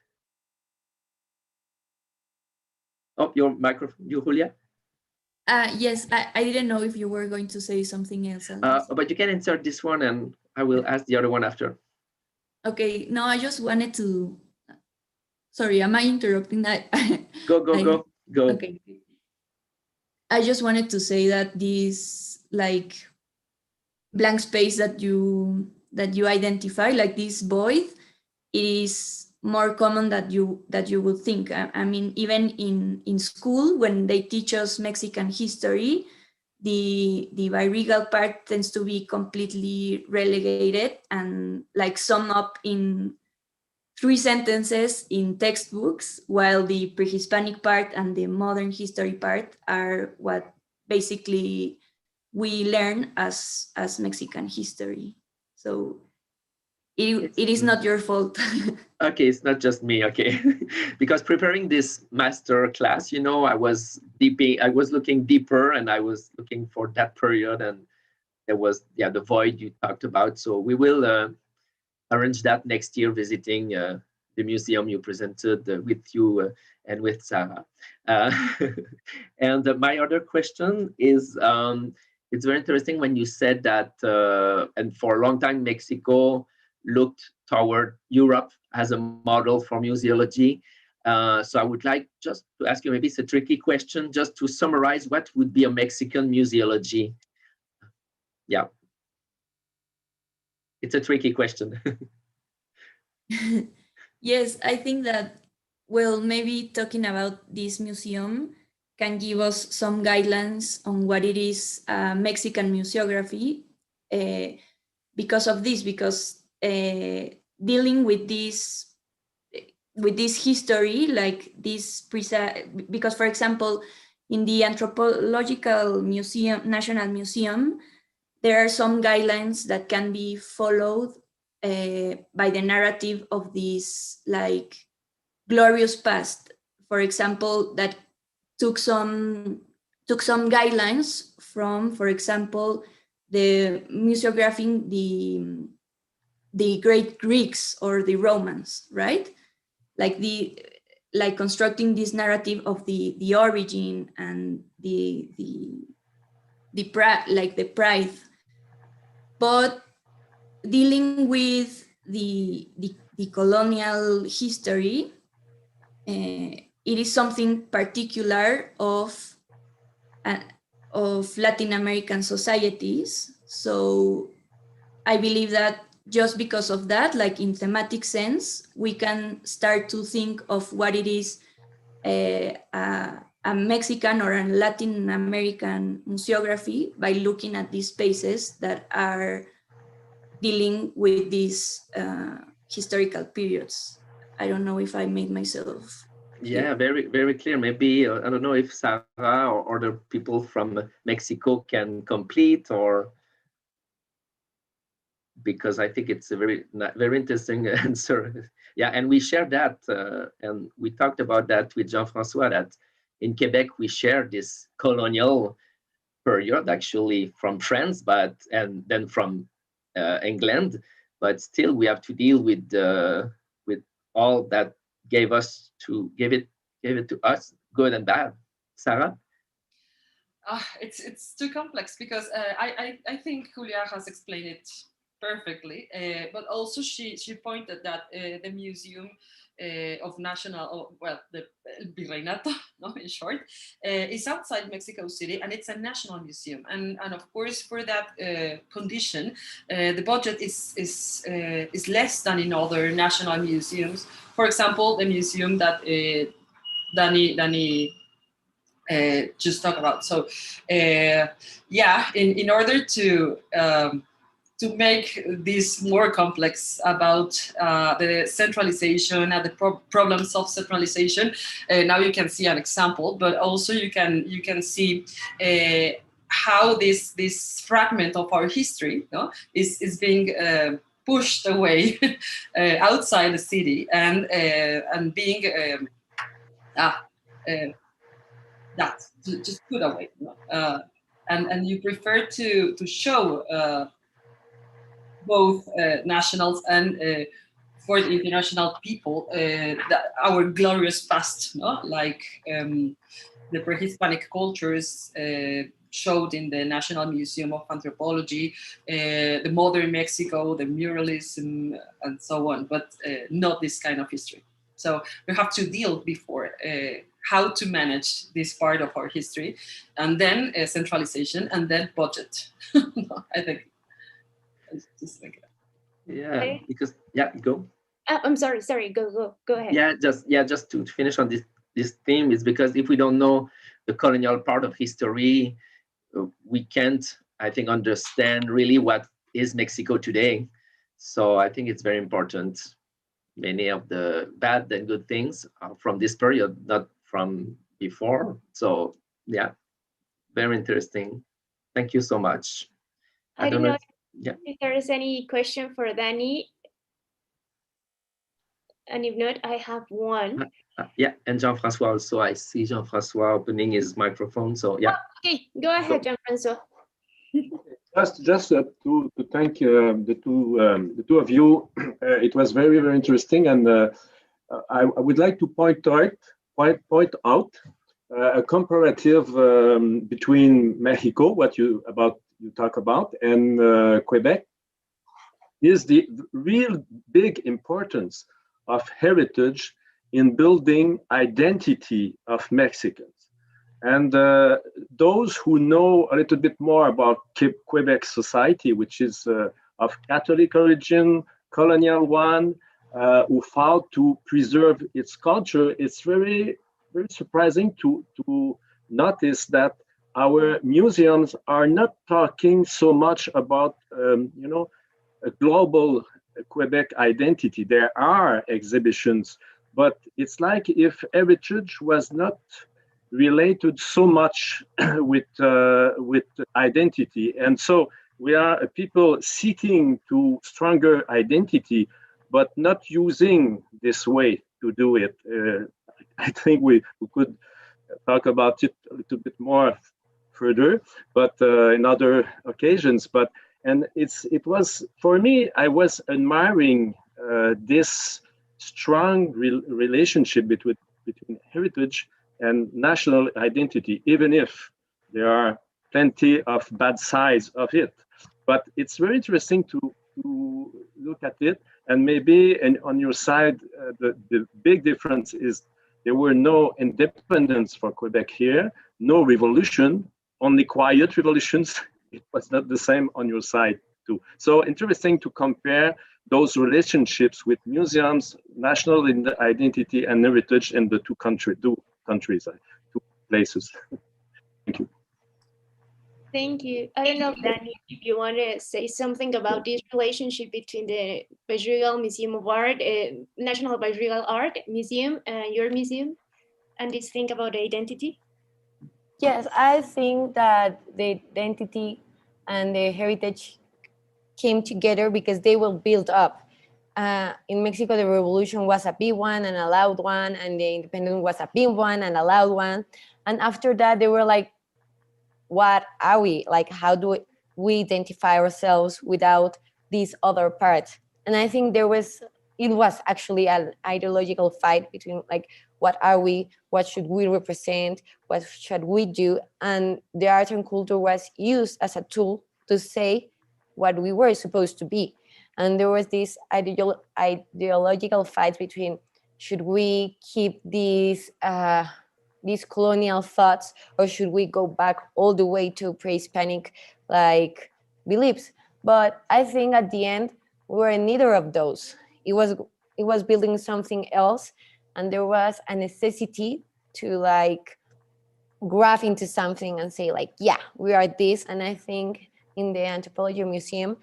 Oh, your microphone, you, Julia? Yes, I didn't know if you were going to say something else. But you can insert this one and I will ask the other one after. Okay, no, I just wanted to, sorry, am I interrupting that? Go. Okay. I just wanted to say that this like blank space that you identify, like this void, it is more common that you would think. I mean, even in school, when they teach us Mexican history, the bilingual part tends to be completely relegated and like summed up in 3 sentences in textbooks, while the pre-Hispanic part and the modern history part are what basically we learn as Mexican history. So it is not your fault. Okay, it's not just me. Okay, because preparing this master class, you know, I was looking deeper, and I was looking for that period, and there was the void you talked about. So we will arrange that next year, visiting the museum you presented with you and with Sarah. And my other question is, it's very interesting when you said that, and for a long time, Mexico looked toward Europe as a model for museology. So I would like just to ask you, maybe it's a tricky question, just to summarize what would be a Mexican museology? Yeah. It's a tricky question. Yes, I think that, well, maybe talking about this museum can give us some guidelines on what it is Mexican museography because of this, because dealing with this history, like this, because for example, in the Anthropological Museum, National Museum, there are some guidelines that can be followed by the narrative of this like glorious past. For example, that took some guidelines from, for example, the museographing the great Greeks or the Romans, right? Like constructing this narrative of the origin and the pride, but dealing with the colonial history, it is something particular of Latin American societies. So I believe that just because of that, like in thematic sense, we can start to think of what it is a Mexican or a Latin American museography by looking at these spaces that are dealing with these historical periods. I don't know if I made myself clear. Yeah, very, very clear. Maybe, I don't know if Sarah or other people from Mexico can complete, or because I think it's a very interesting answer. Yeah, and we shared that, and we talked about that with Jean-François, that in Quebec, we share this colonial period, actually from France, and then from England, but still we have to deal with all that gave it to us, good and bad. Sarah? It's too complex because I think Julia has explained it perfectly, but also she pointed that the museum of national, the Virreinato, no, in short, is outside Mexico City, and it's a national museum, and of course for that condition, the budget is less than in other national museums. For example, the museum that Danny just talk about. So yeah, in order to to make this more complex about the centralization and the problems of centralization. Now you can see an example, but also you can see how this fragment of our history, no, is being pushed away outside the city and being just put away. No? And you prefer to show both nationals and for the international people our glorious past, no? Like the pre-Hispanic cultures showed in the National Museum of Anthropology, the modern Mexico, the muralism, and so on, but not this kind of history. So we have to deal before how to manage this part of our history, and then centralization, and then budget. I think. Just like that. Yeah, Okay. because go. I'm sorry. Go ahead. Just to finish on this theme is because if we don't know the colonial part of history, we can't, I think, understand really what is Mexico today. So I think it's very important. Many of the bad and good things are from this period, not from before. So yeah, very interesting. Thank you so much. I don't know if there is any question for Danny. And if not, I have one. And Jean-François also. I see Jean-François opening his microphone. So yeah. Oh, okay, go ahead, Jean-François. Just to thank the two of you. It was very, very interesting, and I would like to point out a comparative between Mexico, what you talk about, and Quebec, is the real big importance of heritage in building identity of Mexicans. And those who know a little bit more about Quebec society, which is of Catholic origin, colonial one, who fought to preserve its culture, it's very, very surprising to notice that our museums are not talking so much about, a global Quebec identity. There are exhibitions, but it's like if heritage was not related so much with identity. And so we are a people seeking to stronger identity, but not using this way to do it. I think we could talk about it a little bit more further, but in other occasions. And it was, for me, I was admiring this strong relationship between heritage and national identity, even if there are plenty of bad sides of it. But it's very interesting to look at it. And maybe on your side, the big difference is there were no independence for Quebec here, no revolution, only quiet revolutions. It was not the same on your side too. So interesting to compare those relationships with museums, national identity and heritage in the two countries, two places. Thank you. Thank you. I don't know, Danny, if you want to say something about this relationship between the Vice-Regal Museum of Art, National Vice-Regal Art Museum, and your museum, and this thing about identity. Yes, I think that the identity and the heritage came together because they were built up. In Mexico, the revolution was a big one and a loud one, and the independence was a big one and a loud one. And after that, they were like, what are we? Like, how do we identify ourselves without these other parts? And I think it was actually an ideological fight between like, what are we? What should we represent? What should we do? And the art and culture was used as a tool to say what we were supposed to be. And there was this ideological fight between, should we keep these colonial thoughts, or should we go back all the way to pre-Hispanic like beliefs? But I think at the end, we were neither of those. It was building something else, and there was a necessity to like grab into something and say like, yeah, we are this. And I think in the Anthropology Museum,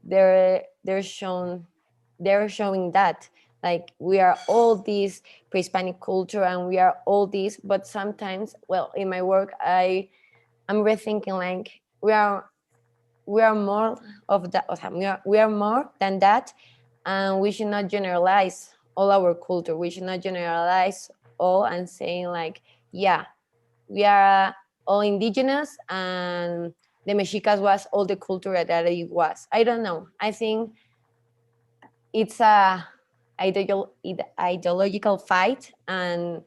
they're showing that like we are all this pre-Hispanic culture and we are all this, but sometimes, well, in my work, I'm rethinking like we are more of that. We are more than that, and we should not generalize all our culture. We should not generalize all and saying like, yeah, we are all indigenous and the Mexicas was all the culture that it was. I don't know. I think it's a ideological fight and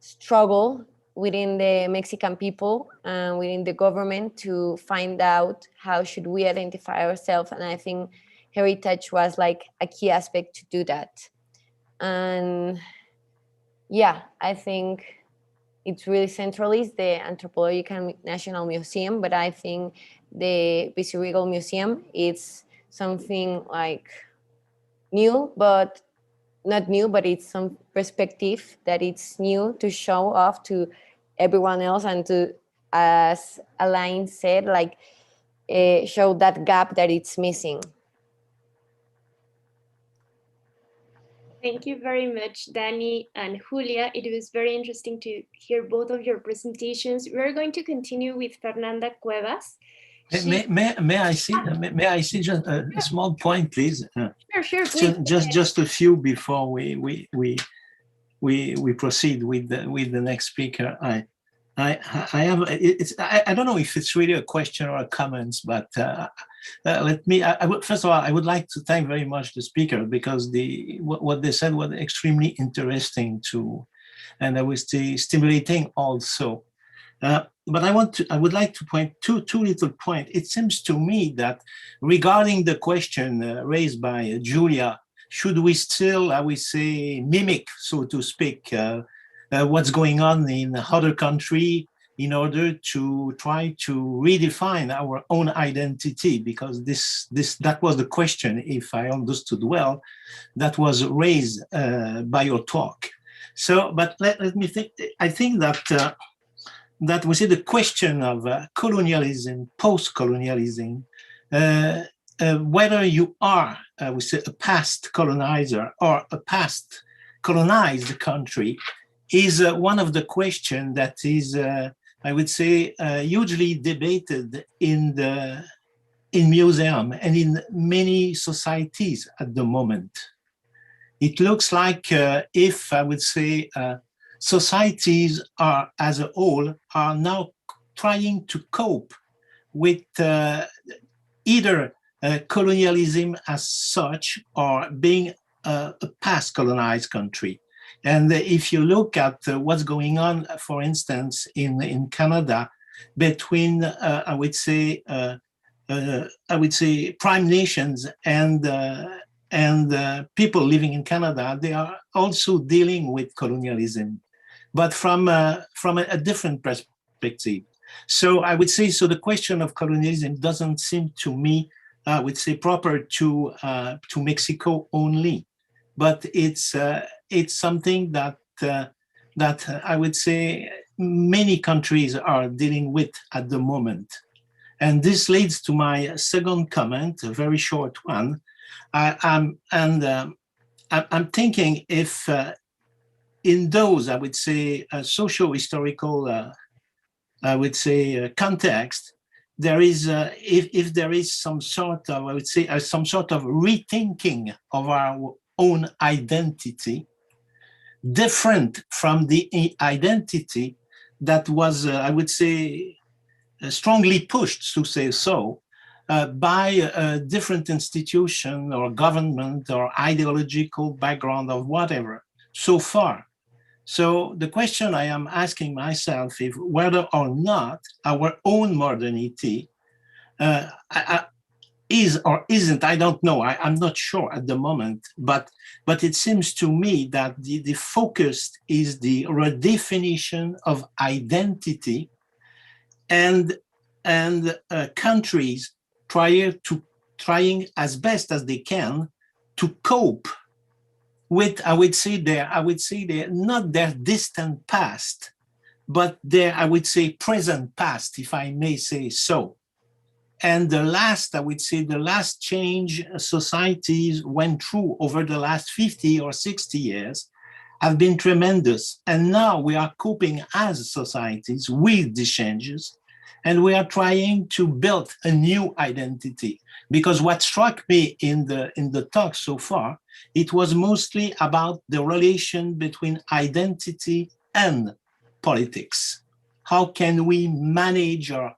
struggle within the Mexican people and within the government to find out how should we identify ourselves. And I think heritage was like a key aspect to do that. And yeah, I think it's really centralist, the Anthropological National Museum, but I think the Viceregal Museum is something like new, but not new, but it's some perspective that it's new to show off to everyone else and to, as Alain said, like show that gap that it's missing. Thank you very much, Danny and Julia. It was very interesting to hear both of your presentations. We're going to continue with Fernanda Cuevas. May I see just a small point, please? Sure, please. Just a few before we proceed with the next speaker. I don't know if it's really a question or a comment, but first of all, I would like to thank very much the speaker because what they said was extremely interesting too, and I was stimulating also. But I would like to point two little points. It seems to me that regarding the question raised by Julia, should we still, I would say, mimic, so to speak, what's going on in other country in order to try to redefine our own identity? Because that was the question, if I understood well, that was raised by your talk. So, but let me think. I think that we see the question of colonialism, post-colonialism, whether you are, we say, a past colonizer or a past colonized country, is one of the questions that is, I would say, hugely debated in museum and in many societies at the moment. It looks like if, I would say, societies are, as a whole, are now trying to cope with either colonialism as such or being a past colonized country. And if you look at what's going on, for instance, in Canada, between I would say prime nations and people living in Canada, they are also dealing with colonialism, but from a different perspective. So I would say, so the question of colonialism doesn't seem to me, I would say, proper to Mexico only, but it's something that I would say many countries are dealing with at the moment. And this leads to my second comment, a very short one. I'm thinking if in those, I would say, socio-historical, I would say, context, there is, if there is some sort of, I would say, some sort of rethinking of our own identity, different from the identity that was, I would say, strongly pushed, to say so, by a different institution or government or ideological background of whatever so far. So the question I am asking myself is whether or not our own modernity is or isn't, I don't know, I'm not sure at the moment, but it seems to me that the focus is the redefinition of identity and countries trying as best as they can to cope with, I would say not their distant past, but their, I would say, present past, if I may say so. And the last, I would say, the last change societies went through over the last 50 or 60 years have been tremendous. And now we are coping as societies with these changes. And we are trying to build a new identity. Because what struck me in the talk so far, it was mostly about the relation between identity and politics. How can we manage, or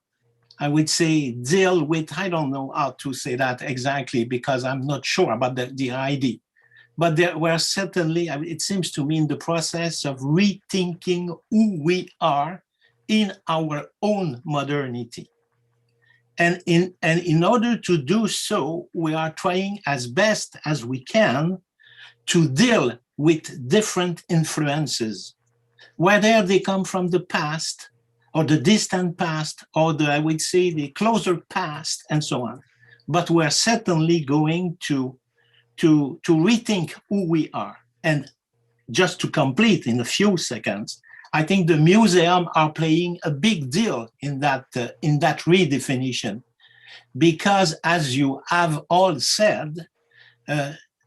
I would say deal with, I don't know how to say that exactly because I'm not sure about the idea. But there were certainly, it seems to me, in the process of rethinking who we are in our own modernity. And in order to do so, we are trying as best as we can to deal with different influences, whether they come from the past or the distant past or I would say, the closer past and so on. But we're certainly going to rethink who we are. And just to complete in a few seconds, I think the museum are playing a big deal in that redefinition, because as you have all said,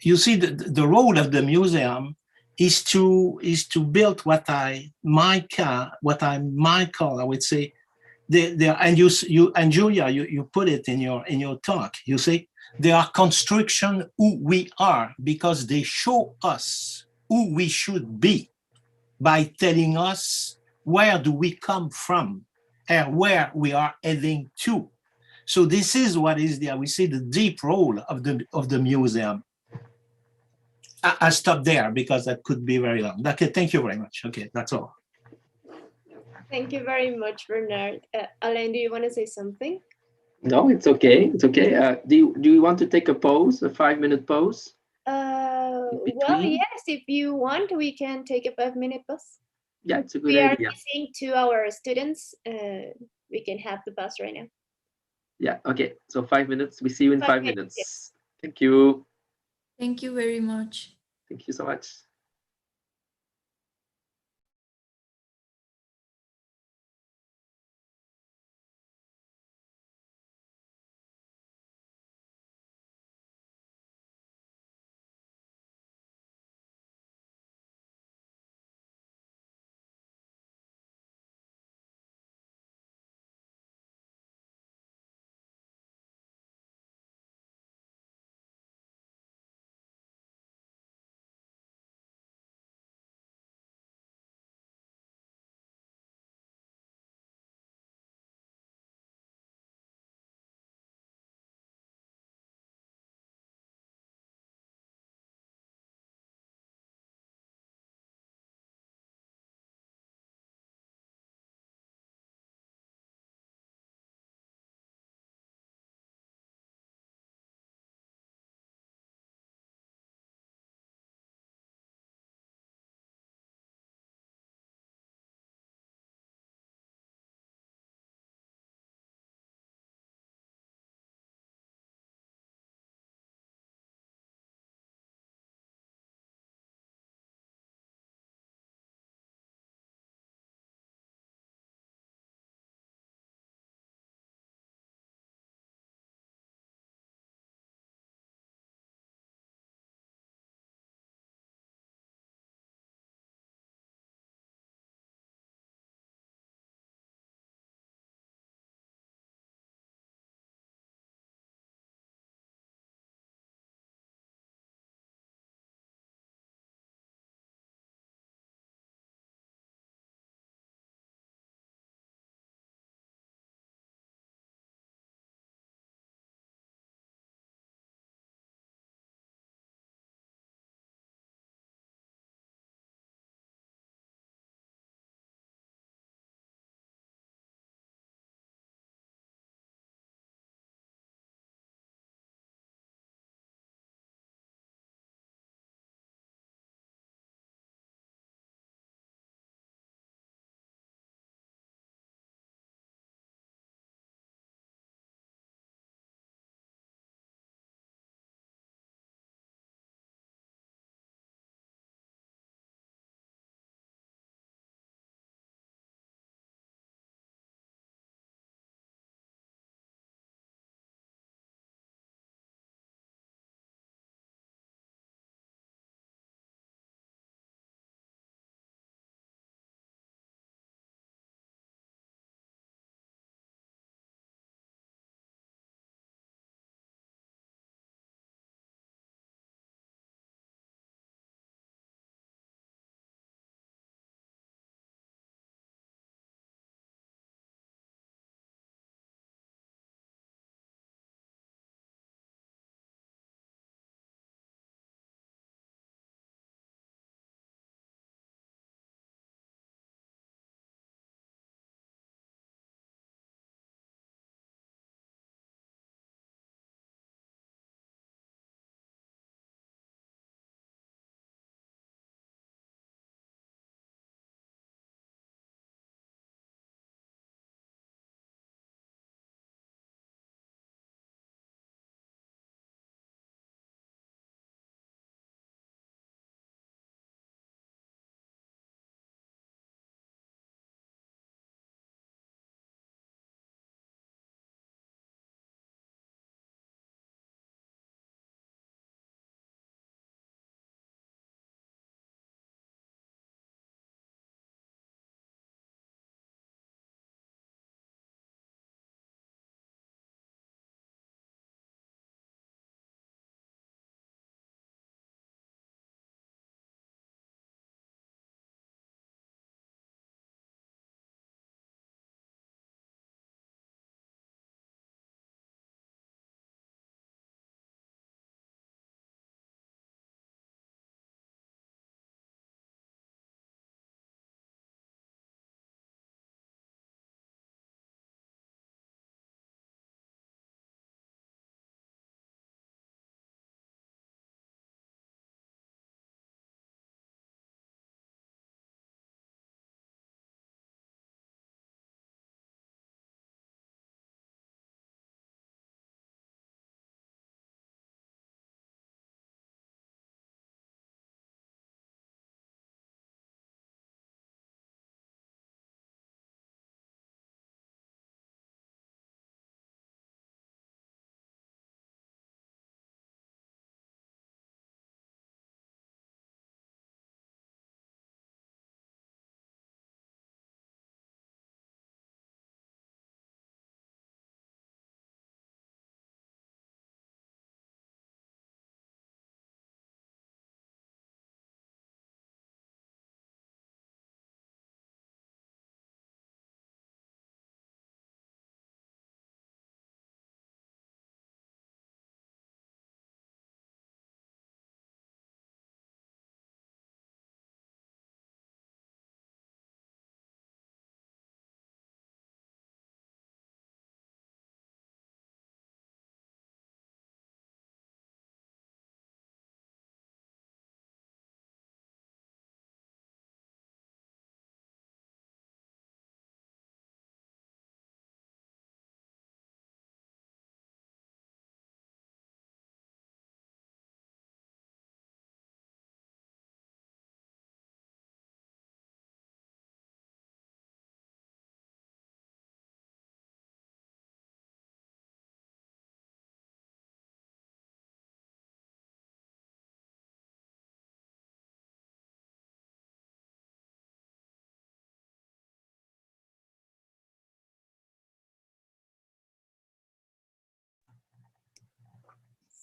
you see the role of the museum is to build what I might call, I would say, and you and Julia, you put it in your talk. You say they are construction who we are because they show us who we should be by telling us where do we come from and where we are heading to. So this is what is we see the deep role of the museum. I'll stop there because that could be very long. Okay, thank you very much. Okay, that's all. Thank you very much, Bernard. Alain, do you want to say something? No, it's okay. It's okay. Do you want to take a pause, a 5-minute pause? Well, yes, if you want, we can take a 5-minute pause. Yeah, it's a good idea. We idea. are missing 2 our students. We can have the bus right now. Yeah, okay. So 5 minutes. We see you in 5 minutes. Yes. Thank you. Thank you very much. Thank you so much.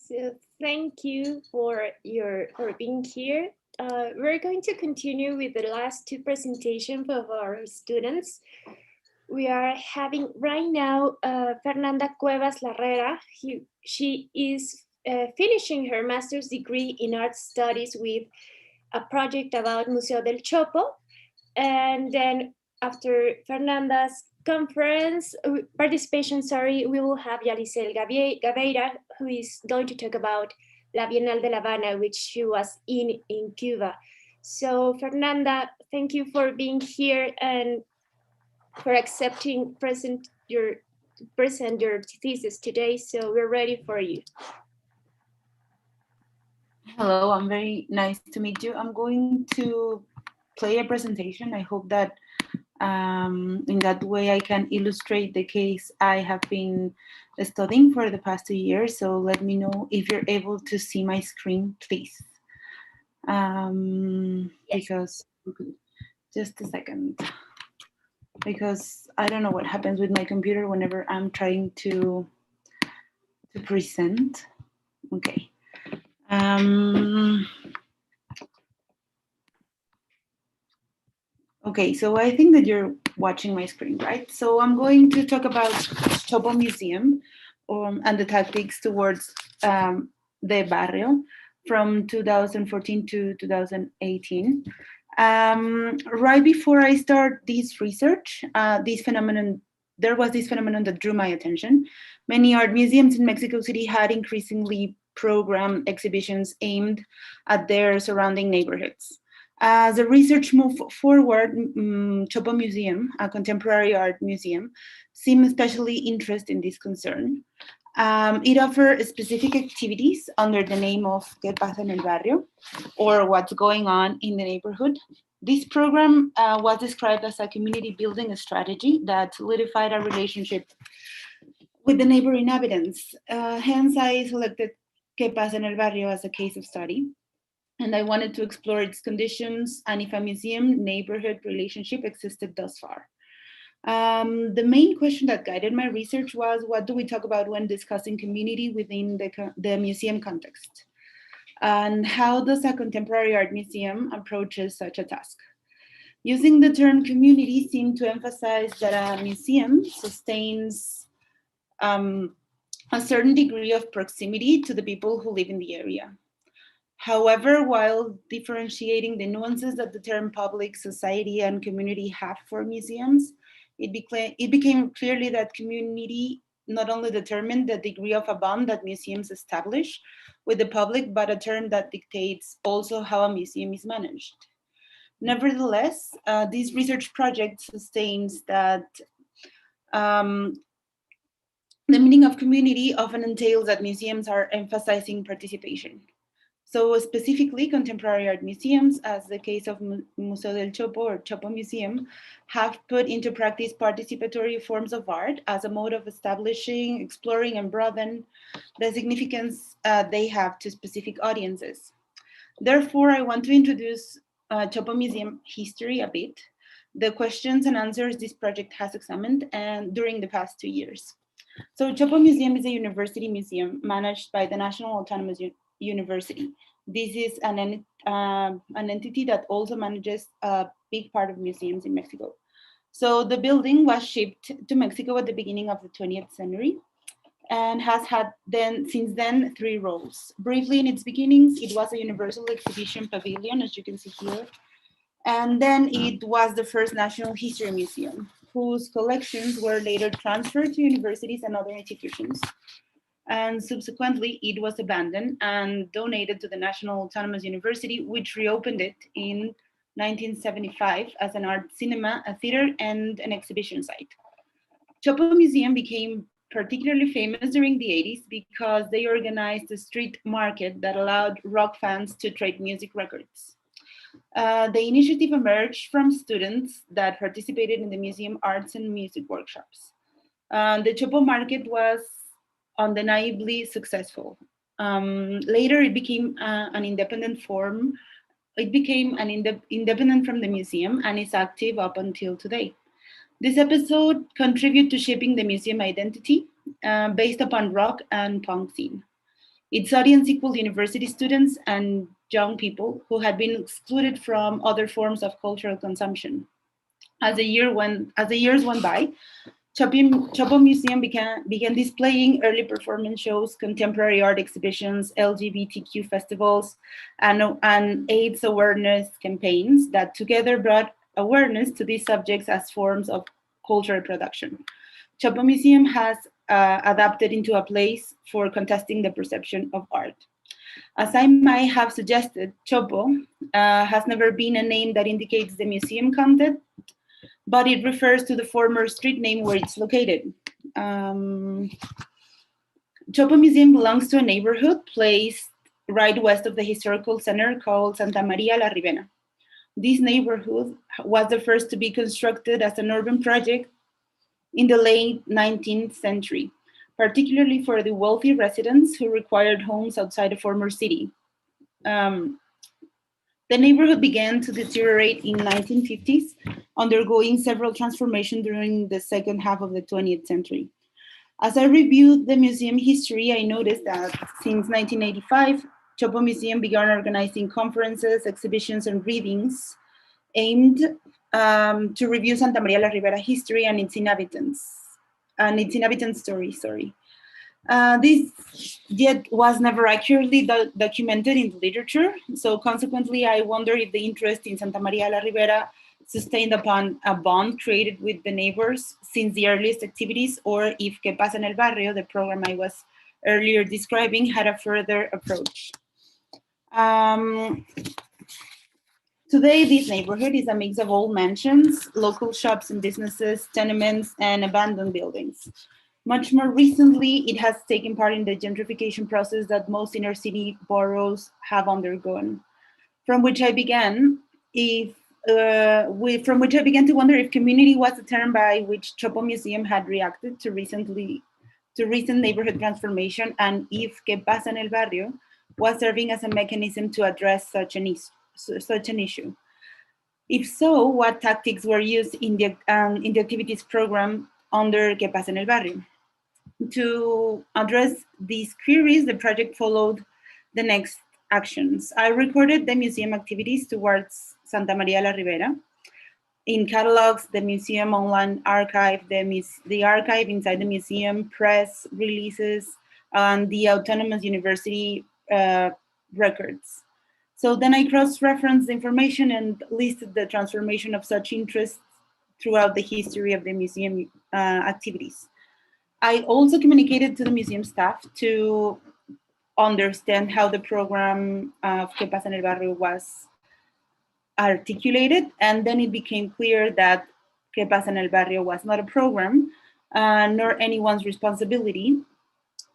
So thank you for being here. We're going to continue with the last two presentations of our students. We are having right now Fernanda Cuevas Larrera. She is finishing her master's degree in art studies with a project about Museo del Chopo. And then after Fernanda's participation, we will have Yalicel Gabeira, who is going to talk about La Bienal de La Habana, which she was in Cuba. So Fernanda, thank you for being here and for accepting present your thesis today. So we're ready for you. Hello, I'm very nice to meet you. I'm going to play a presentation. I hope that in that way I can illustrate the case I have been studying for the past 2 years. So let me know if you're able to see my screen, please. Yes. Because, just a second. Because I don't know what happens with my computer whenever I'm trying to present. Okay. Okay, so I think that you're watching my screen, right? So I'm going to talk about Chopo Museum and the tactics towards the barrio from 2014 to 2018. Right before I start this research, there was this phenomenon that drew my attention. Many art museums in Mexico City had increasingly programmed exhibitions aimed at their surrounding neighborhoods. As the research moved forward, Chopo Museum, a contemporary art museum, seemed especially interested in this concern. It offered specific activities under the name of ¿Qué pasa en el barrio? Or what's going on in the neighborhood. This program was described as a community building strategy that solidified a relationship with the neighboring inhabitants. Hence, I selected ¿Qué pasa en el barrio? As a case of study. And I wanted to explore its conditions and if a museum-neighborhood relationship existed thus far. The main question that guided my research was, what do we talk about when discussing community within the museum context? And how does a contemporary art museum approaches such a task? Using the term community seemed to emphasize that a museum sustains a certain degree of proximity to the people who live in the area. However, while differentiating the nuances that the term public, society, and community have for museums, it became clearly that community not only determined the degree of a bond that museums establish with the public, but a term that dictates also how a museum is managed. Nevertheless, this research project sustains that the meaning of community often entails that museums are emphasizing participation. So specifically, contemporary art museums, as the case of Museo del Chopo or Chopo Museum, have put into practice participatory forms of art as a mode of establishing, exploring, and broaden the significance they have to specific audiences. Therefore, I want to introduce Chopo Museum history a bit, the questions and answers this project has examined and during the past 2 years. So Chopo Museum is a university museum managed by the National Autonomous University. This is an entity that also manages a big part of museums in Mexico. So the building was shipped to Mexico at the beginning of the 20th century and has had since then 3 roles. Briefly, in its beginnings, it was a universal exhibition pavilion, as you can see here. And then it was the first National History Museum, whose collections were later transferred to universities and other institutions. And subsequently, it was abandoned and donated to the National Autonomous University, which reopened it in 1975 as an art cinema, a theater, and an exhibition site. Chopo Museum became particularly famous during the 80s because they organized a street market that allowed rock fans to trade music records. The initiative emerged from students that participated in the museum arts and music workshops. The Chopo market was undeniably successful. Later, it became an independent form. It became independent from the museum and is active up until today. This episode contributes to shaping the museum identity based upon rock and punk scene. Its audience equaled university students and young people who had been excluded from other forms of cultural consumption. As the years went by, Chopo Museum began displaying early performance shows, contemporary art exhibitions, LGBTQ festivals, and AIDS awareness campaigns that together brought awareness to these subjects as forms of cultural production. Chopo Museum has adapted into a place for contesting the perception of art. As I might have suggested, Chopo has never been a name that indicates the museum content, but it refers to the former street name where it's located. Chopo Museum belongs to a neighborhood placed right west of the historical center called Santa Maria la Ribera. This neighborhood was the first to be constructed as an urban project in the late 19th century, particularly for the wealthy residents who required homes outside the former city. The neighborhood began to deteriorate in 1950s, undergoing several transformations during the second half of the 20th century. As I reviewed the museum history, I noticed that since 1985, Chopo Museum began organizing conferences, exhibitions, and readings aimed to review Santa Maria la Ribera history and its inhabitants story. This yet was never accurately documented in the literature. So consequently, I wonder if the interest in Santa Maria la Ribera sustained upon a bond created with the neighbors since the earliest activities, or if Que Pasa en el Barrio, the program I was earlier describing, had a further approach. Today, this neighborhood is a mix of old mansions, local shops and businesses, tenements, and abandoned buildings. Much more recently, it has taken part in the gentrification process that most inner city boroughs have undergone, from which I began to wonder if community was the term by which Chopo Museum had reacted to recent neighborhood transformation, and if Que Pasa en el Barrio was serving as a mechanism to address such an issue. If so, what tactics were used in the activities program under Que Pasa en el Barrio? To address these queries, the project followed the next actions. I recorded the museum activities towards Santa Maria la Ribera. In catalogs, the museum online archive, the archive inside the museum, press releases, and the autonomous university records. So then I cross-referenced the information and listed the transformation of such interests throughout the history of the museum activities. I also communicated to the museum staff to understand how the program of Que Pasa en el Barrio was articulated, and then it became clear that Que Pasa en el Barrio was not a program, nor anyone's responsibility,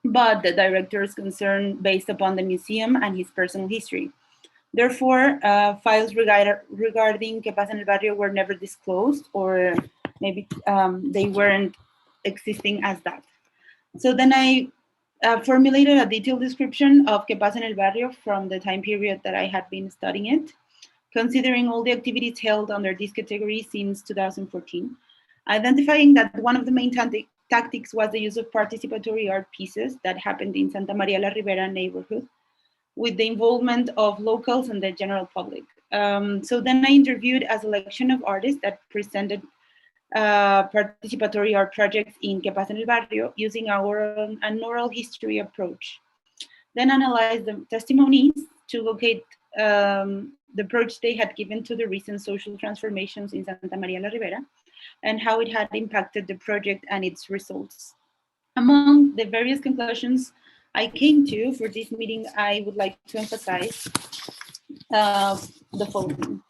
but the director's concern based upon the museum and his personal history. Therefore, files regarding Que Pasa en el Barrio were never disclosed, or maybe they weren't existing as that. So then I formulated a detailed description of Que Pasa en el Barrio from the time period that I had been studying it, considering all the activities held under this category since 2014, identifying that one of the main tactics was the use of participatory art pieces that happened in Santa Maria la Ribera neighborhood, with the involvement of locals and the general public. So then I interviewed a selection of artists that presented participatory art projects in Que Pasa en el Barrio using an oral history approach. Then analyzed the testimonies to locate the approach they had given to the recent social transformations in Santa Maria la Ribera and how it had impacted the project and its results. Among the various conclusions I came to for this meeting, I would like to emphasize the following.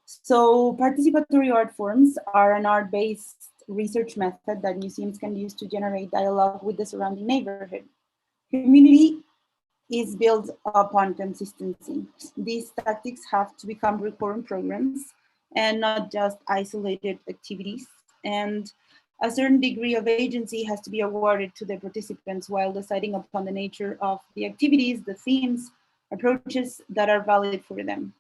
So participatory art forms are an art-based research method that museums can use to generate dialogue with the surrounding neighborhood. Community is built upon consistency. These tactics have to become recurrent programs and not just isolated activities. And a certain degree of agency has to be awarded to the participants while deciding upon the nature of the activities, the themes, approaches that are valid for them.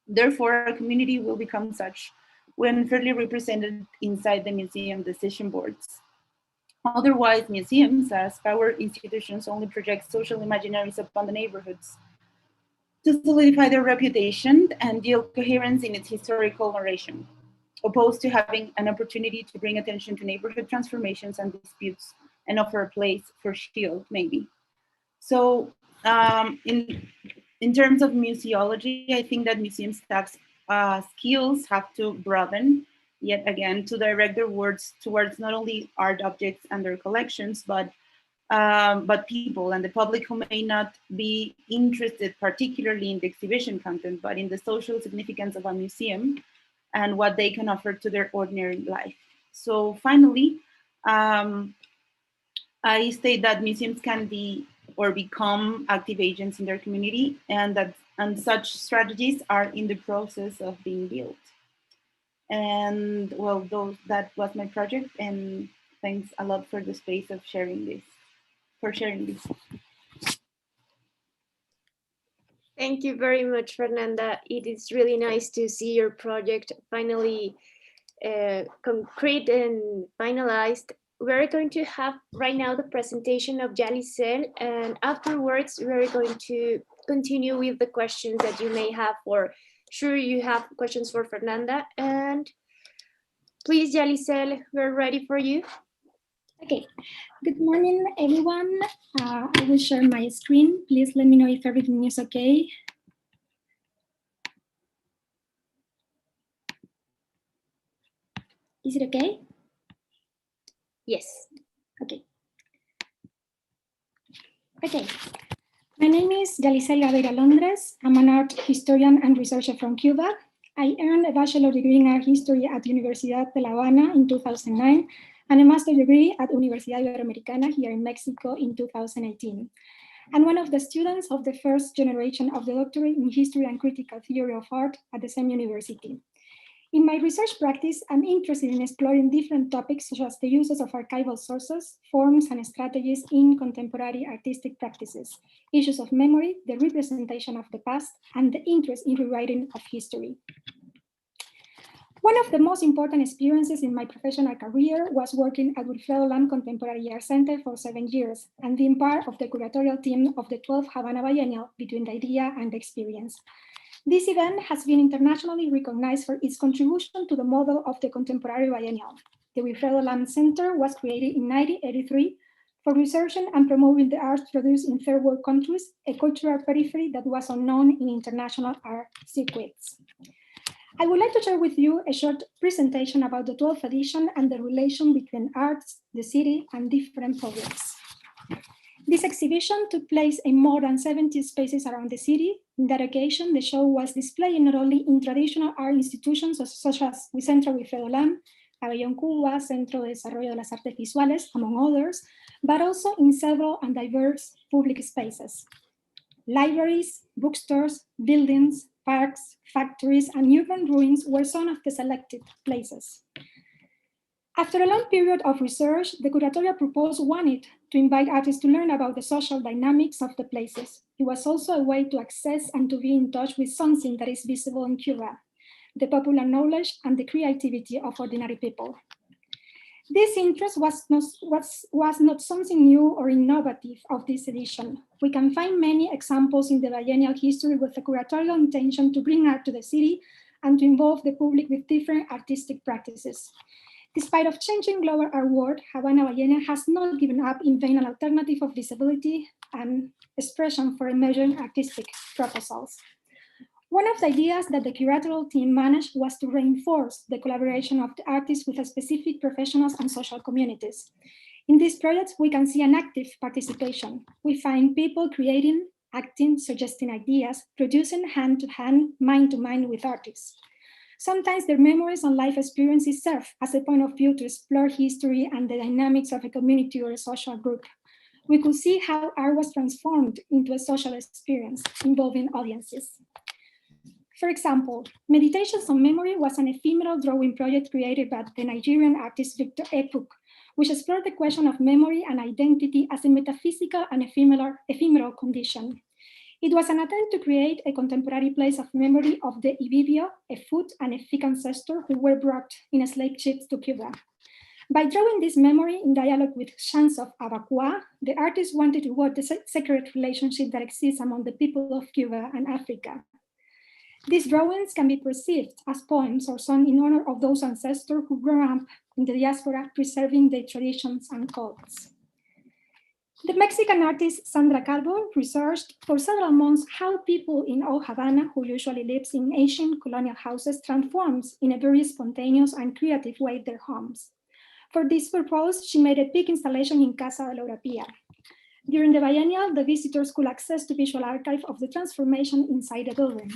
Therefore, a community will become such when fairly represented inside the museum decision boards. Otherwise, museums as power institutions only project social imaginaries upon the neighborhoods to solidify their reputation and deal coherence in its historical narration, opposed to having an opportunity to bring attention to neighborhood transformations and disputes and offer a place for shield, maybe. So in terms of museology, I think that museum staff's skills have to broaden, yet again, to direct their words towards not only art objects and their collections, but people and the public who may not be interested particularly in the exhibition content, but in the social significance of a museum and what they can offer to their ordinary life. So finally, I state that museums can be or become active agents in their community, and such strategies are in the process of being built. And well, that was my project, and thanks a lot for the space of sharing this. Thank you very much, Fernanda. It is really nice to see your project finally concrete and finalized. We're going to have right now the presentation of Jalicel, and afterwards we're going to continue with the questions that you may have, or sure you have questions for Fernanda. And please, Jalicel, we're ready for you. Okay, good morning, everyone. I will share my screen. Please let me know if everything is okay. Is it okay? Yes. Okay. Okay. My name is Jalicel Gaviria Londres. I'm an art historian and researcher from Cuba. I earned a bachelor degree in art history at Universidad de La Habana in 2009 and a master's degree at Universidad Iberoamericana here in Mexico in 2018. I'm one of the students of the first generation of the doctorate in history and critical theory of art at the same university. In my research practice, I'm interested in exploring different topics such as the uses of archival sources, forms and strategies in contemporary artistic practices, issues of memory, the representation of the past, and the interest in rewriting of history. One of the most important experiences in my professional career was working at Wilfredo Lam Contemporary Art Center for 7 years and being part of the curatorial team of the 12th Havana Biennial Between the Idea and the Experience. This event has been internationally recognized for its contribution to the model of the contemporary biennial. The Wilfredo Lam Center was created in 1983 for researching and promoting the arts produced in third world countries, a cultural periphery that was unknown in international art circuits. I would like to share with you a short presentation about the 12th edition and the relation between arts, the city, and different projects. This exhibition took place in more than 70 spaces around the city. In that occasion, the show was displayed not only in traditional art institutions such as Centro Wilfredo Lam, Pabellón Cuba, Centro de Desarrollo de las Artes Visuales, among others, but also in several and diverse public spaces. Libraries, bookstores, buildings, parks, factories, and urban ruins were some of the selected places. After a long period of research, the curatorial proposal wanted to invite artists to learn about the social dynamics of the places. It was also a way to access and to be in touch with something that is visible in Cuba, the popular knowledge and the creativity of ordinary people. This interest was not something new or innovative of this edition. We can find many examples in the biennial history with the curatorial intention to bring art to the city and to involve the public with different artistic practices. Despite of changing global art world, Havana Biennial has not given up in vain an alternative of visibility and expression for emerging artistic proposals. One of the ideas that the curatorial team managed was to reinforce the collaboration of the artists with specific professionals and social communities. In these projects, we can see an active participation. We find people creating, acting, suggesting ideas, producing hand-to-hand, mind-to-mind with artists. Sometimes their memories and life experiences serve as a point of view to explore history and the dynamics of a community or a social group. We could see how art was transformed into a social experience involving audiences. For example, Meditations on Memory was an ephemeral drawing project created by the Nigerian artist Victor Ekpuk, which explored the question of memory and identity as a metaphysical and ephemeral condition. It was an attempt to create a contemporary place of memory of the Ibibio, a foot and a Fig ancestor who were brought in slave ships to Cuba. By drawing this memory in dialogue with chants of Abakwa, the artist wanted to work the sacred relationship that exists among the people of Cuba and Africa. These drawings can be perceived as poems or sung in honor of those ancestors who grew up in the diaspora, preserving their traditions and cults. The Mexican artist Sandra Caldwell researched for several months how people in Old Havana, who usually lives in ancient colonial houses, transforms in a very spontaneous and creative way their homes. For this purpose, she made a big installation in Casa de la Urapía. During the biennial, the visitors could access the visual archive of the transformation inside the building.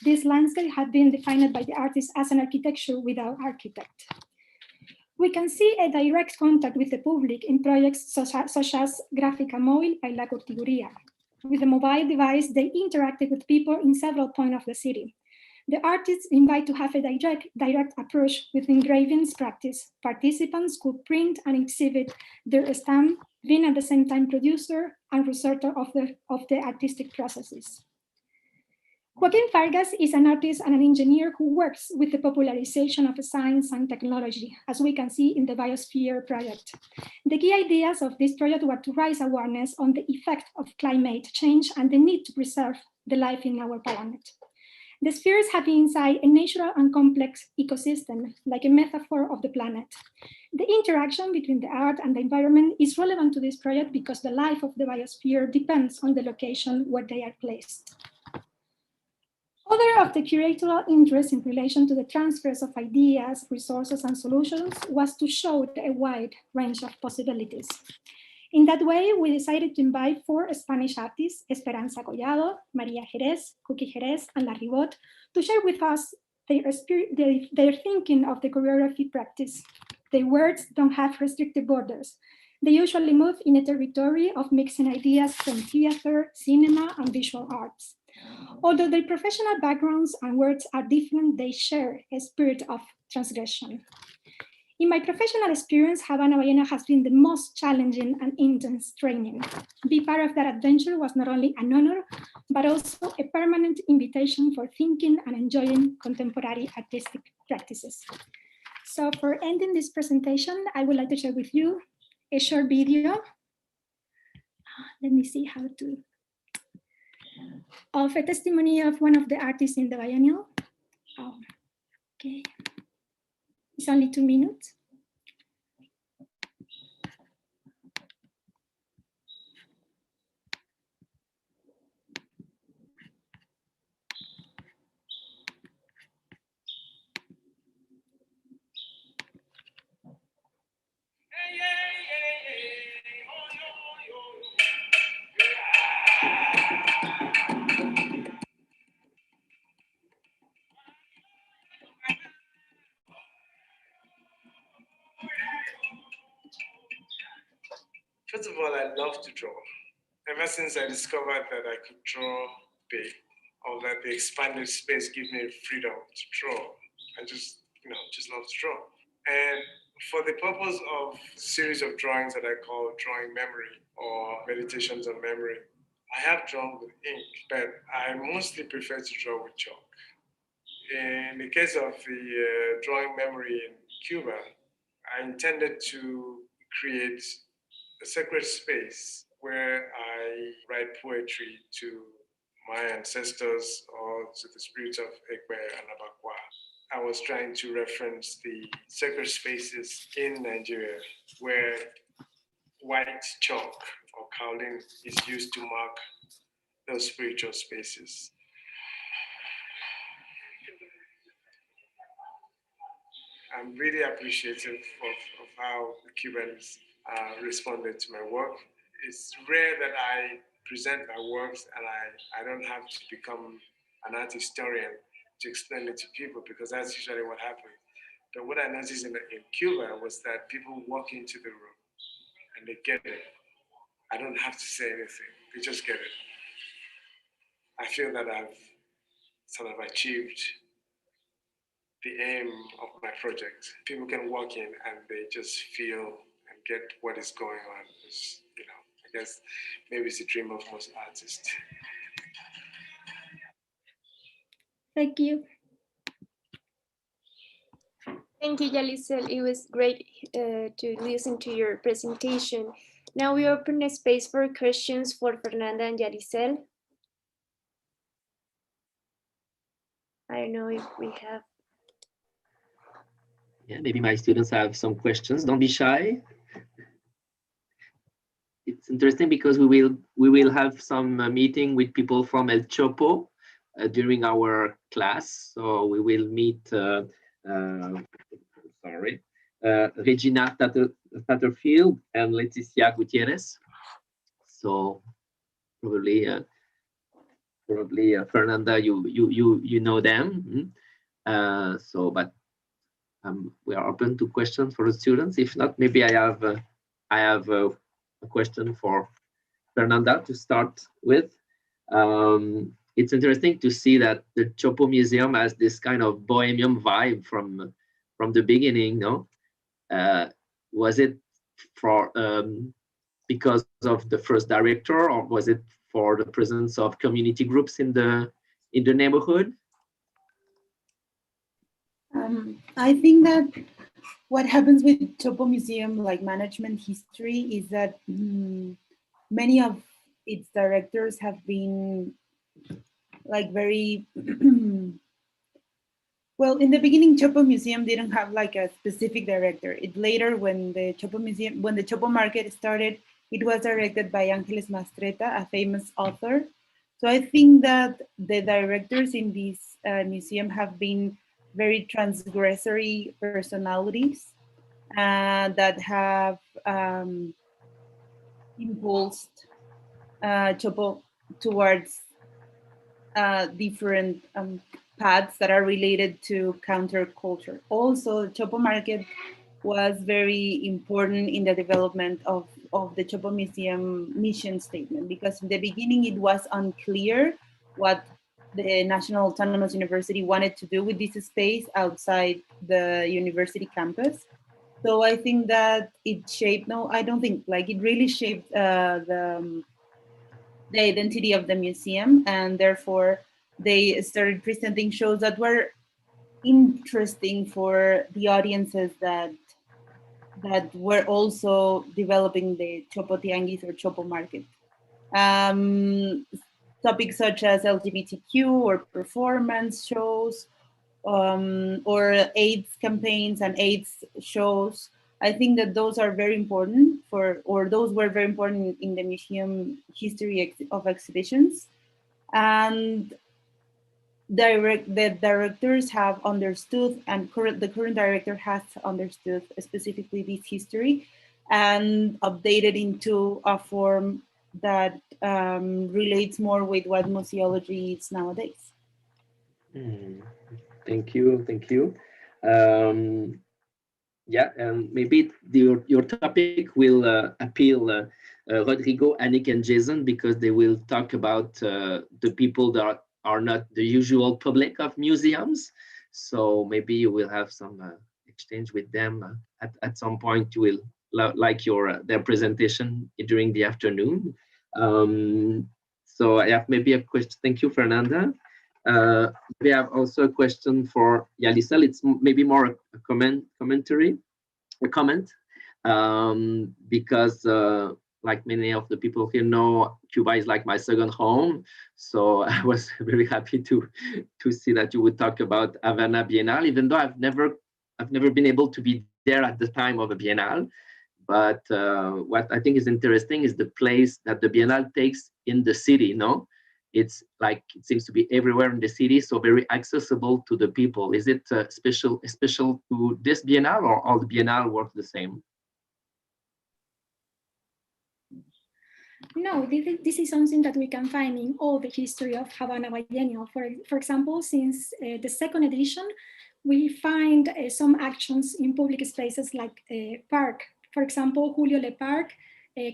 This landscape had been defined by the artist as an architecture without architect. We can see a direct contact with the public in projects such as Gráfica Móvil by La Curtiduría. With the mobile device, they interacted with people in several points of the city. The artists invite to have a direct approach with engravings practice. Participants could print and exhibit their stamp, being at the same time producer and researcher of the artistic processes. Joaquin Fargas is an artist and an engineer who works with the popularization of science and technology, as we can see in the Biosphere project. The key ideas of this project were to raise awareness on the effect of climate change and the need to preserve the life in our planet. The spheres have inside a natural and complex ecosystem, like a metaphor of the planet. The interaction between the art and the environment is relevant to this project because the life of the biosphere depends on the location where they are placed. Other of the curatorial interest in relation to the transfers of ideas, resources, and solutions was to show a wide range of possibilities. In that way, we decided to invite 4 Spanish artists, Esperanza Collado, Maria Jerez, Cookie Jerez, and La Ribot, to share with us their thinking of the choreography practice. Their words don't have restricted borders. They usually move in a territory of mixing ideas from theater, cinema, and visual arts. Although their professional backgrounds and words are different, they share a spirit of transgression. In my professional experience, Havana Ballena has been the most challenging and intense training. Be part of that adventure was not only an honor, but also a permanent invitation for thinking and enjoying contemporary artistic practices. So for ending this presentation, I would like to share with you a short video. Let me see how to, of a testimony of one of the artists in the biennial. Oh, okay. It's only 2 minutes. First of all, I love to draw. Ever since I discovered that I could draw big, or that the expanded space gives me freedom to draw, I just love to draw. And for the purpose of a series of drawings that I call drawing memory or meditations on memory, I have drawn with ink, but I mostly prefer to draw with chalk. In the case of the drawing memory in Cuba, I intended to create a sacred space where I write poetry to my ancestors or to the spirits of Ekwe and Abakwa. I was trying to reference the sacred spaces in Nigeria where white chalk or kaolin is used to mark those spiritual spaces. I'm really appreciative of how the Cubans responded to my work. It's rare that I present my works and I don't have to become an art historian to explain it to people, because that's usually what happens. But what I noticed in Cuba was that people walk into the room and they get it. I don't have to say anything, they just get it. I feel that I've sort of achieved the aim of my project. People can walk in and they just feel and get what is going on. It's, I guess maybe it's the dream of most artists. Thank you. Thank you, Yalisel. It was great to listen to your presentation. Now we open a space for questions for Fernanda and Yalisel. I don't know if we have. Yeah, maybe my students have some questions. Don't be shy. It's interesting because we will have some meeting with people from El Chopo during our class. So we will meet. Regina Tatterfield and Leticia Gutierrez. So probably Fernanda, you know them. But we are open to questions for the students. If not, maybe I have a question for Fernanda to start with. It's interesting to see that the Chopo Museum has this kind of bohemian vibe from the beginning, no? Was it for because of the first director, or was it for the presence of community groups in the neighborhood? I think that what happens with Chopo Museum, like management history, is that many of its directors have been like very well, in the beginning, Chopo Museum didn't have like a specific director. It later, when the Chopo Market started, it was directed by Ángeles Mastreta, a famous author. So I think that the directors in this museum have been very transgressive personalities that have impulsed Chopo towards different paths that are related to counterculture. Also, the Chopo Market was very important in the development of the Chopo Museum mission statement, because in the beginning it was unclear what the National Autonomous University wanted to do with this space outside the university campus. So I think that it shaped, it really shaped the identity of the museum, and therefore they started presenting shows that were interesting for the audiences that were also developing the Chopo Tianguis or Chopo Market. Topics such as LGBTQ or performance shows, or AIDS campaigns and AIDS shows. I think that those are very important those were very important in the museum history of exhibitions. And the directors have understood, and the current director has understood specifically this history and updated into a form that relates more with what museology is nowadays. Thank you. Yeah, and maybe your topic will appeal Rodrigo, Annick, and Jason, because they will talk about the people that are not the usual public of museums. So maybe you will have some exchange with them at some point. You will like their presentation during the afternoon. So I have maybe a question. Thank you, Fernanda. We have also a question for Yalisel. It's maybe more a comment, because like many of the people here know, Cuba is like my second home. So I was very happy to see that you would talk about Havana Biennale, even though I've never been able to be there at the time of a Biennale. But what I think is interesting is the place that the Biennale takes in the city, no? It's like, it seems to be everywhere in the city, so very accessible to the people. Is it special to this Biennale, or all the Biennale work the same? No, this is something that we can find in all the history of Havana Biennial. For example, since the second edition, we find some actions in public spaces like park. For example, Julio Le Parc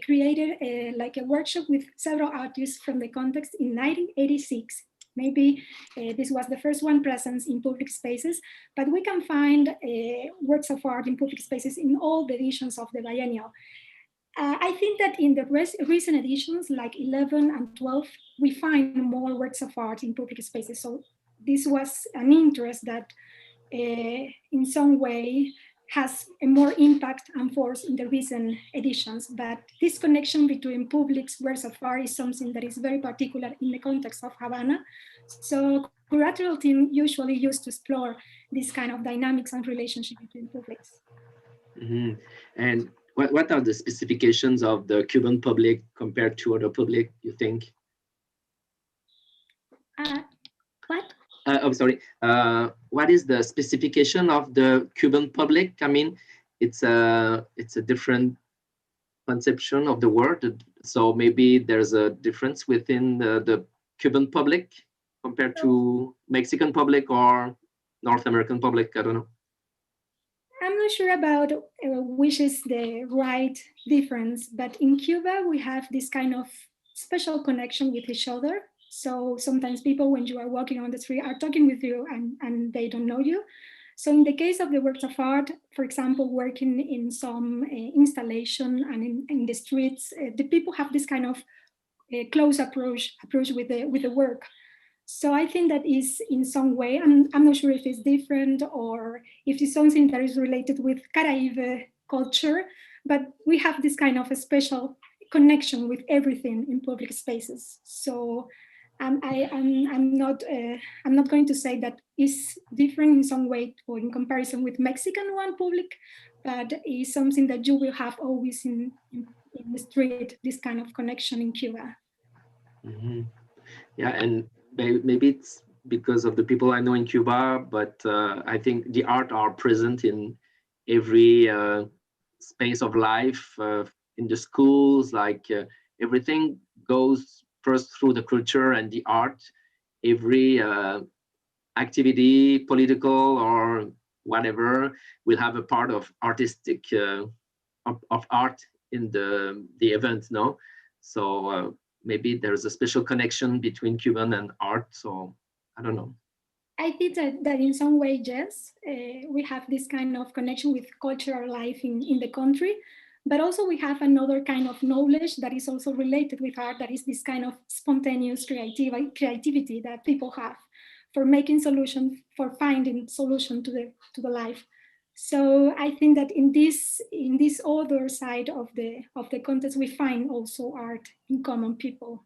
created like a workshop with several artists from the context in 1986. Maybe this was the first one present in public spaces, but we can find works of art in public spaces in all the editions of the biennial. I think that in the recent editions, like 11 and 12, we find more works of art in public spaces. So this was an interest that in some way has a more impact and force in the recent editions. But this connection between public's works of art is something that is very particular in the context of Havana. So curatorial team usually used to explore this kind of dynamics and relationship between publics. Mm-hmm. And what are the specifications of the Cuban public compared to other public, you think? What? I'm sorry. What is the specification of the Cuban public? I mean, it's a different conception of the word. So maybe there's a difference within the Cuban public compared to Mexican public or North American public. I don't know. I'm not sure about which is the right difference, but in Cuba, we have this kind of special connection with each other. So sometimes people, when you are walking on the street, are talking with you and they don't know you. So in the case of the works of art, for example, working in some installation and in the streets, the people have this kind of close approach with the work. So I think that is in some way, I'm not sure if it's different or if it's something that is related with Caraíbe culture, but we have this kind of a special connection with everything in public spaces. So I'm not going to say that it's different in some way or in comparison with Mexican one public, but it's something that you will have always in the street, this kind of connection in Cuba. Mm-hmm. Yeah, and maybe it's because of the people I know in Cuba, but I think the art are present in every space of life, in the schools, like everything goes first through the culture and the art. Every activity, political or whatever, will have a part of artistic, of art in the event, no? So maybe there's a special connection between Cuban and art, so I don't know. I think that in some way, yes, we have this kind of connection with cultural life in the country, but also we have another kind of knowledge that is also related with art, that is this kind of spontaneous creativity that people have for making solutions, for finding solution to the life. So I think that in this other side of the context, we find also art in common people.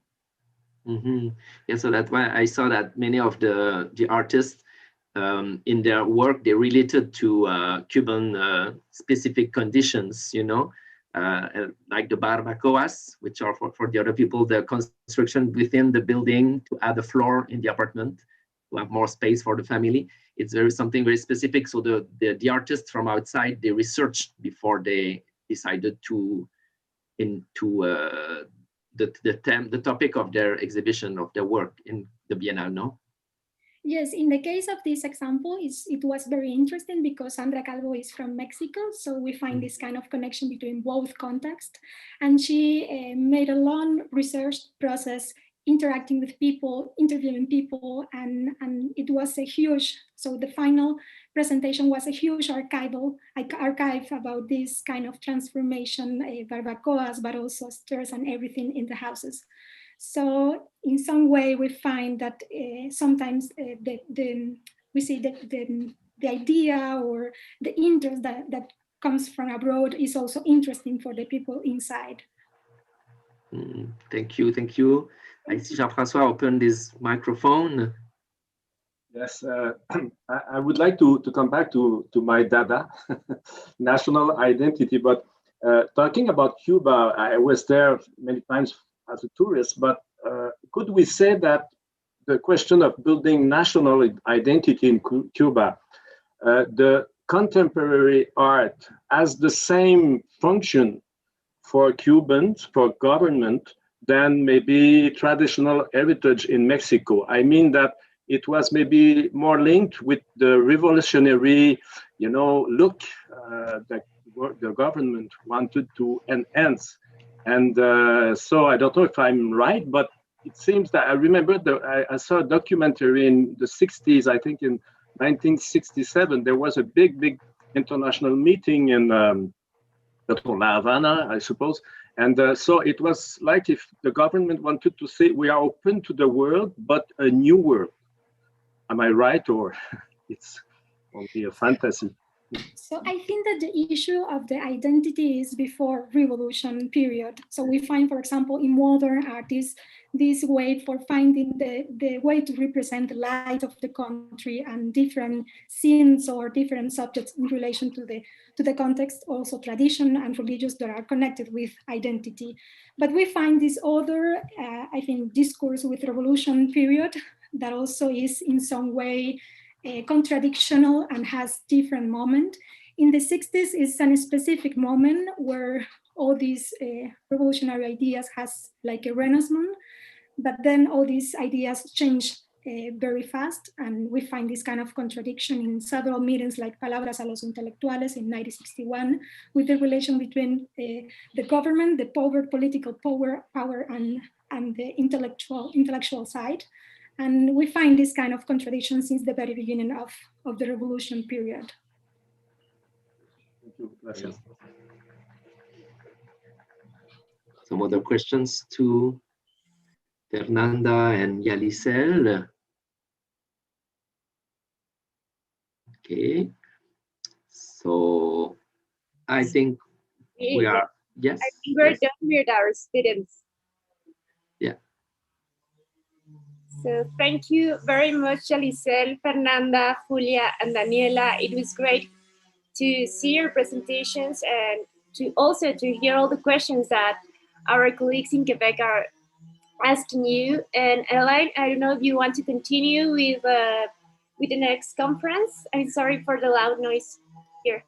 Mm-hmm. Yeah, so that's why I saw that many of the artists in their work, they related to Cuban specific conditions, you know, like the barbacoas, which are for the other people, the construction within the building to add a floor in the apartment to have more space for the family. It's something very specific. So the artists from outside, they researched before they decided to the topic of their exhibition, of their work in the Biennale, no? Yes, in the case of this example, it was very interesting because Sandra Caldwell is from Mexico, so we find this kind of connection between both contexts. And she made a long research process, interacting with people, interviewing people, and it was a huge, so the final presentation was a huge archive about this kind of transformation, barbacoas, but also stairs and everything in the houses. So in some way we find that sometimes we see that the idea or the interest that comes from abroad is also interesting for the people inside. Thank you. I see Jean-François open this microphone. Yes, I would like to come back to my dada, national identity, but talking about Cuba, I was there many times as a tourist, but could we say that the question of building national identity in Cuba, the contemporary art has the same function for Cubans, for government, than maybe traditional heritage in Mexico? I mean that it was maybe more linked with the revolutionary, look that the government wanted to enhance. And so I don't know if I'm right, but it seems that I remember I saw a documentary in the 60s, I think in 1967, there was a big international meeting in La Havana, I suppose. And so it was like if the government wanted to say, we are open to the world, but a new world. Am I right? Or it's only a fantasy. So I think that the issue of the identity is before revolution period. So we find, for example, in modern artists, this way for finding the way to represent the light of the country and different scenes or different subjects in relation to the context, also tradition and religious that are connected with identity. But we find this other, I think, discourse with revolution period that also is in some way contradictional and has different moment. In the 60s is a specific moment where all these revolutionary ideas has like a renaissance, but then all these ideas change very fast, and we find this kind of contradiction in several meetings like Palabras a los Intelectuales in 1961, with the relation between the government, the political power and the intellectual side. And we find this kind of contradiction since the very beginning of the revolution period. Thank you. Gracias. Some other questions to Fernanda and Yalisel? Okay, so I think we are, yes? I think we're yes. done with our students. Yeah. So thank you very much, Yalisel, Fernanda, Julia, and Daniela. It was great to see your presentations and to also to hear all the questions that our colleagues in Quebec are asking you. And Elaine, I don't know if you want to continue with the next conference. I'm sorry for the loud noise here.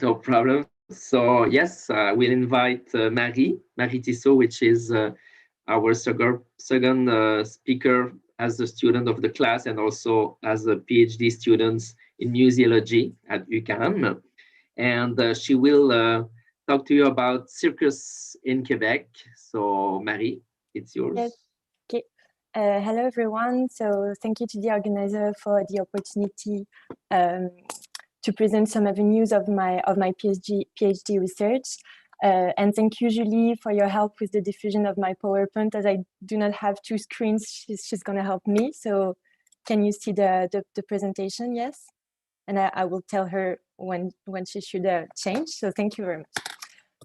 No problem. So yes, we'll invite Marie Tissot, which is our second speaker as a student of the class and also as a PhD student in museology at UQAM. And she will talk to you about Circus in Quebec. So Marie, it's yours. Yes. Okay. Hello, everyone. So thank you to the organizer for the opportunity to present some avenues of my PhD research. And thank you, Julie, for your help with the diffusion of my PowerPoint. As I do not have two screens, she's going to help me. So can you see the presentation? Yes. And I will tell her when she should change. So thank you very much.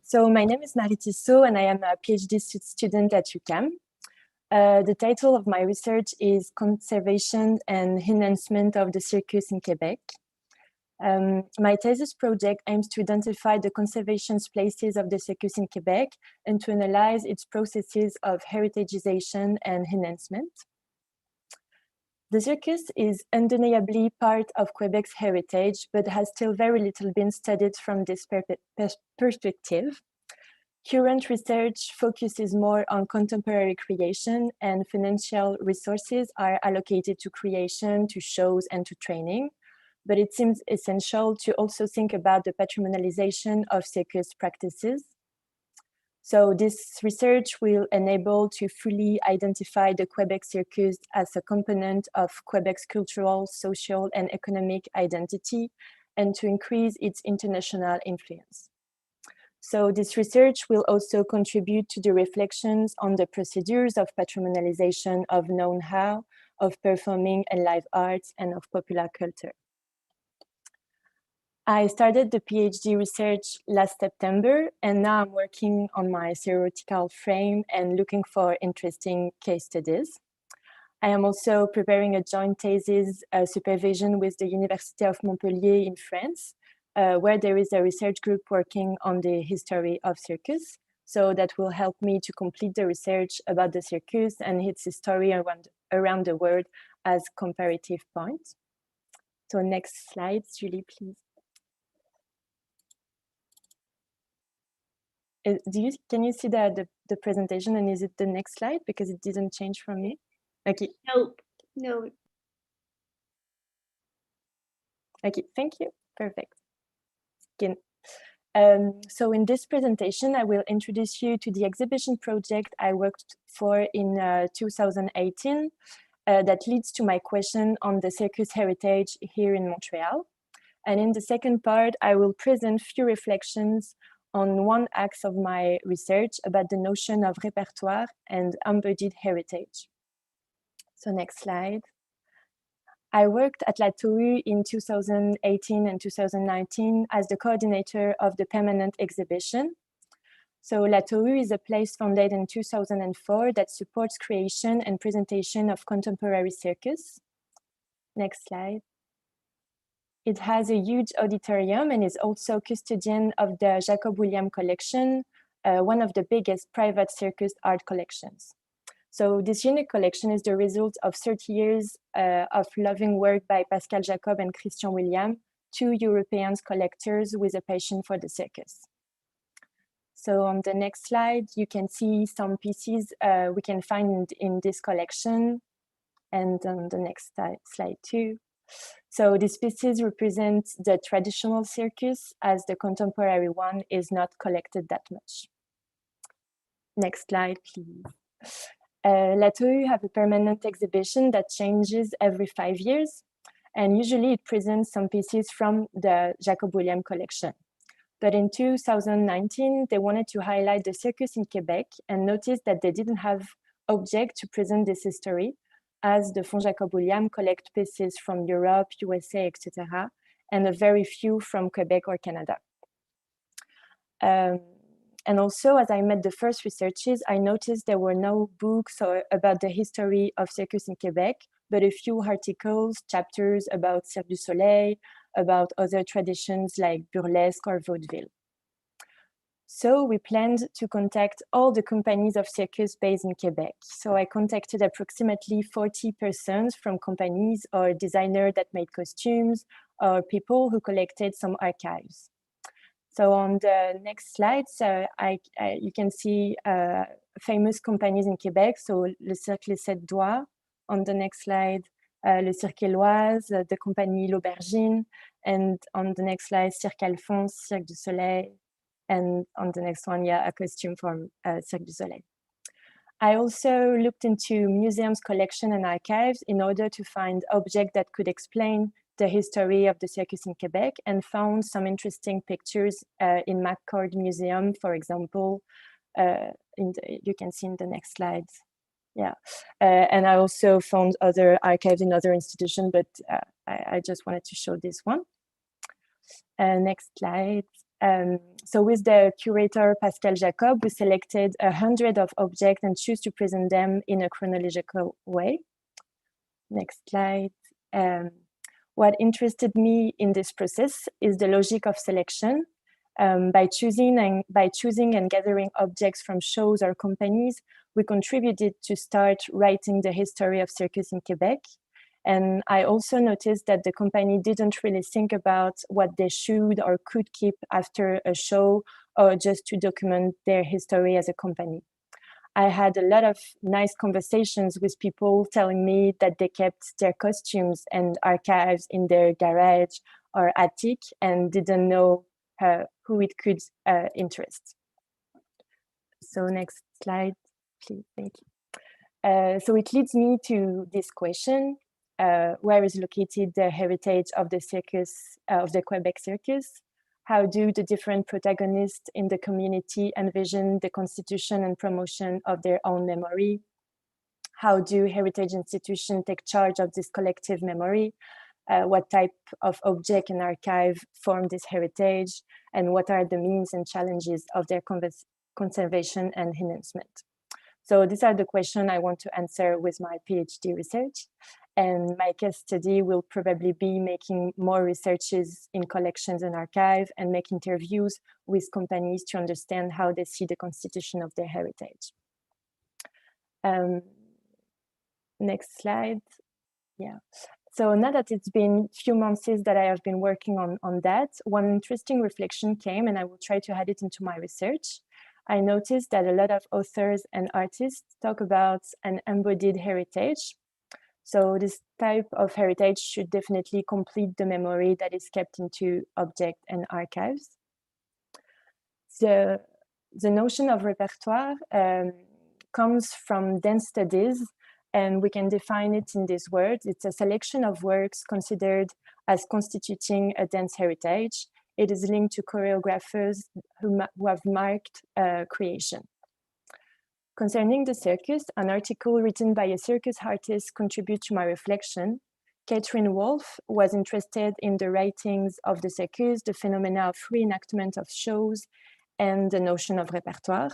So my name is Marie Tissot, and I am a PhD student at UQAM. The title of my research is Conservation and Enhancement of the Circus in Quebec. My thesis project aims to identify the conservation places of the circus in Quebec and to analyze its processes of heritagization and enhancement. The circus is undeniably part of Quebec's heritage, but has still very little been studied from this perspective. Current research focuses more on contemporary creation, and financial resources are allocated to creation, to shows, and to training. But it seems essential to also think about the patrimonialization of circus practices. So this research will enable to fully identify the Quebec circus as a component of Quebec's cultural, social, and economic identity, and to increase its international influence. So this research will also contribute to the reflections on the procedures of patrimonialization of know-how, of performing and live arts, and of popular culture. I started the PhD research last September, and now I'm working on my theoretical frame and looking for interesting case studies. I am also preparing a joint thesis supervision with the University of Montpellier in France, where there is a research group working on the history of circus. So that will help me to complete the research about the circus and its history around the world as comparative points. So next slide, Julie, please. Can you see the presentation, and is it the next slide because it didn't change from me? Okay. No. Okay, thank you. Perfect. Again. So in this presentation, I will introduce you to the exhibition project I worked for in 2018 that leads to my question on the circus heritage here in Montreal. And in the second part, I will present few reflections on one axe of my research about the notion of repertoire and embodied heritage. So next slide. I worked at La Tour in 2018 and 2019 as the coordinator of the permanent exhibition. So La Tour is a place founded in 2004 that supports creation and presentation of contemporary circus. Next slide. It has a huge auditorium and is also custodian of the Jacob William collection, one of the biggest private circus art collections. So this unique collection is the result of 30 years of loving work by Pascal Jacob and Christian William, two European collectors with a passion for the circus. So on the next slide, you can see some pieces we can find in this collection. And on the next slide too. So these pieces represent the traditional circus, as the contemporary one is not collected that much. Next slide, please. La Tour have a permanent exhibition that changes every 5 years, and usually it presents some pieces from the Jacob William collection. But in 2019, they wanted to highlight the circus in Quebec and noticed that they didn't have object to present this history, as the Fonds Jacob William collect pieces from Europe, USA, etc., and a very few from Quebec or Canada. And also, as I met the first researchers, I noticed there were no books about the history of circus in Quebec, but a few articles, chapters about Cirque du Soleil, about other traditions like burlesque or vaudeville. So we planned to contact all the companies of circus based in Quebec. So I contacted approximately 40 persons from companies or designers that made costumes or people who collected some archives. So on the next slide, you can see famous companies in Quebec. So le Cirque Les Sept Doigts. On the next slide, le Cirque Éloise, the compagnie L'Aubergine. And on the next slide, Cirque Alphonse, Cirque du Soleil. And on the next one, yeah, a costume from Cirque du Soleil. I also looked into museums, collection and archives in order to find objects that could explain the history of the circus in Quebec, and found some interesting pictures in McCord Museum, for example. You can see in the next slide. Yeah, and I also found other archives in other institutions, but I just wanted to show this one. Next slide. So with the curator Pascal Jacob, we selected 100 of objects and choose to present them in a chronological way. Next slide. What interested me in this process is the logic of selection. By choosing and gathering objects from shows or companies, we contributed to start writing the history of circus in Quebec. And I also noticed that the company didn't really think about what they should or could keep after a show, or just to document their history as a company. I had a lot of nice conversations with people telling me that they kept their costumes and archives in their garage or attic and didn't know who it could interest. So next slide, please, thank you. So it leads me to this question. Where is located the heritage of the circus, of the Quebec circus? How do the different protagonists in the community envision the constitution and promotion of their own memory? How do heritage institutions take charge of this collective memory? What type of object and archive form this heritage? And what are the means and challenges of their conservation and enhancement? So these are the questions I want to answer with my PhD research. And my case study will probably be making more researches in collections and archive, and make interviews with companies to understand how they see the constitution of their heritage. Next slide. Yeah. So now that it's been a few months that I have been working on that, one interesting reflection came, and I will try to add it into my research. I noticed that a lot of authors and artists talk about an embodied heritage. So this type of heritage should definitely complete the memory that is kept into objects and archives. The notion of repertoire comes from dance studies, and we can define it in these words. It's a selection of works considered as constituting a dance heritage. It is linked to choreographers who have marked creation. Concerning the circus, an article written by a circus artist contributes to my reflection. Catherine Wolfe was interested in the writings of the circus, the phenomena of reenactment of shows, and the notion of repertoire.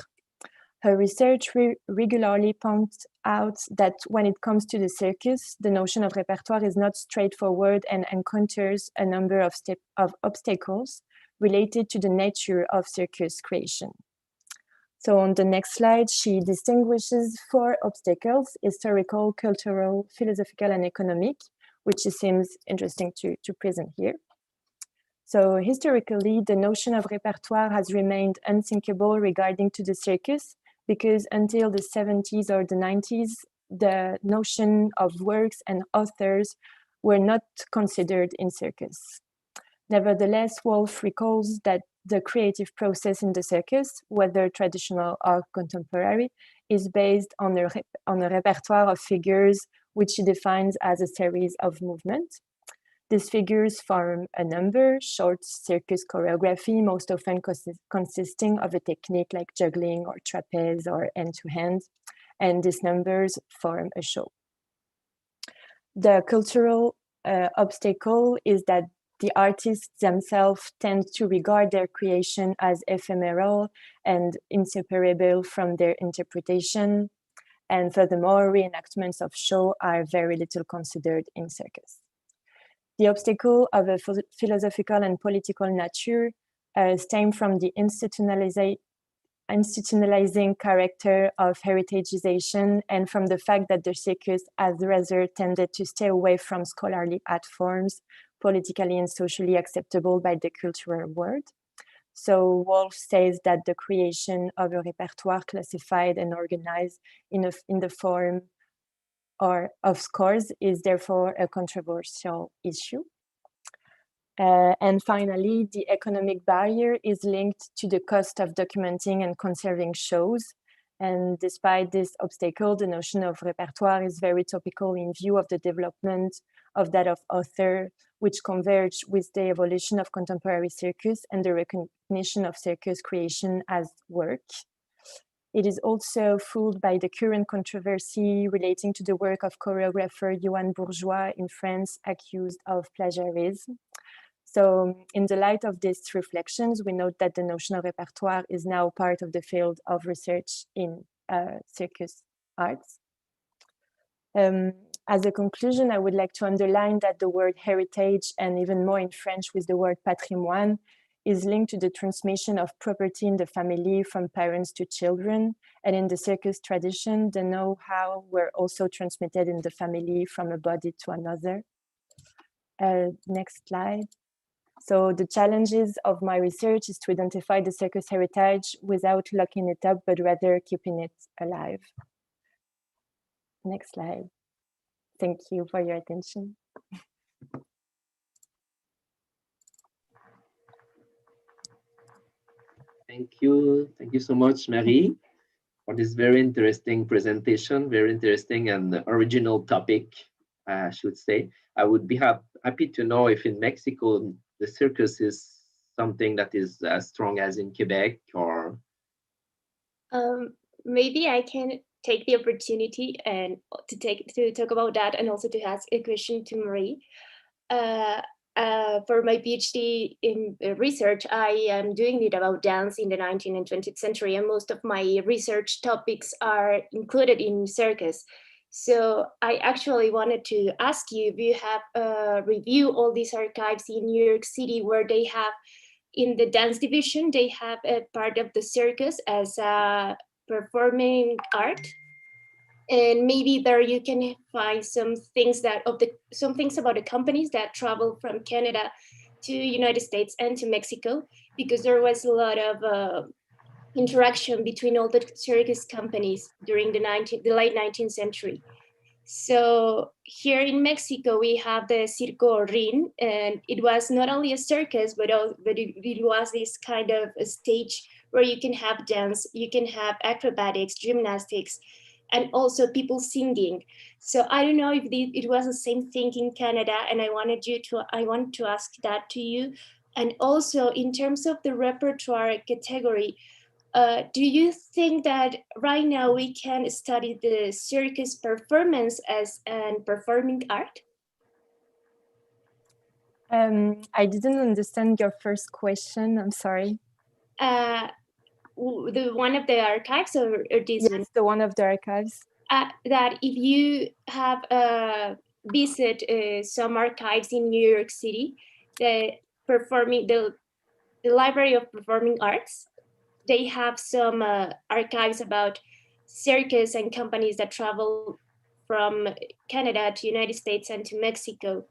Her research regularly points out that when it comes to the circus, the notion of repertoire is not straightforward and encounters a number of obstacles related to the nature of circus creation. So on the next slide, she distinguishes 4 obstacles: historical, cultural, philosophical, and economic, which seems interesting to present here. So historically, the notion of repertoire has remained unthinkable regarding to the circus, because until the 70s or the 90s, the notion of works and authors were not considered in circus. Nevertheless, Wolfe recalls that the creative process in the circus, whether traditional or contemporary, is based on a repertoire of figures, which she defines as a series of movements. These figures form a number, short circus choreography, most often consisting of a technique like juggling or trapeze or hand-to-hand, and these numbers form a show. The cultural obstacle is that the artists themselves tend to regard their creation as ephemeral and inseparable from their interpretation, and furthermore, reenactments of show are very little considered in circus. The obstacle of a philosophical and political nature stem from the institutionalizing character of heritagization and from the fact that the circus has rather tended to stay away from scholarly art forms, politically and socially acceptable by the cultural world. So Wolfe says that the creation of a repertoire classified and organized in the form or of scores is therefore a controversial issue. And finally, the economic barrier is linked to the cost of documenting and conserving shows. And despite this obstacle, the notion of repertoire is very topical in view of the development of that of author, which converge with the evolution of contemporary circus and the recognition of circus creation as work. It is also fueled by the current controversy relating to the work of choreographer Johan Bourgeois in France, accused of plagiarism. So in the light of these reflections, we note that the notion of repertoire is now part of the field of research in circus arts. As a conclusion, I would like to underline that the word heritage, and even more in French with the word patrimoine, is linked to the transmission of property in the family from parents to children. And in the circus tradition, the know-how were also transmitted in the family from a body to another. Next slide. So the challenges of my research is to identify the circus heritage without locking it up, but rather keeping it alive. Next slide. Thank you for your attention. Thank you so much, Marie, for this very interesting presentation, very interesting and original topic, I should say. I would be happy to know if in Mexico, the circus is something that is as strong as in Quebec, or? Maybe I can take the opportunity and to talk about that, and also to ask a question to Marie. For my PhD in research, I am doing it about dance in the 19th and 20th century, and most of my research topics are included in circus. So I actually wanted to ask you if you have reviewed all these archives in New York City, where they have, in the dance division, they have a part of the circus as a performing art. And maybe there you can find some things about the companies that travel from Canada to United States and to Mexico, because there was a lot of interaction between all the circus companies during the late 19th century. So here in Mexico, we have the Circo Rin, and it was not only a circus, but it was this kind of a stage where you can have dance, you can have acrobatics, gymnastics, and also people singing. So I don't know if it was the same thing in Canada, and I want to ask that to you. And also in terms of the repertoire category, do you think that right now we can study the circus performance as an performing art? I didn't understand your first question. I'm sorry. The one of the archives or this yes, one? The one of the archives. That if you have visit some archives in New York City, the Library of Performing Arts, they have some archives about circus and companies that travel from Canada to United States and to Mexico.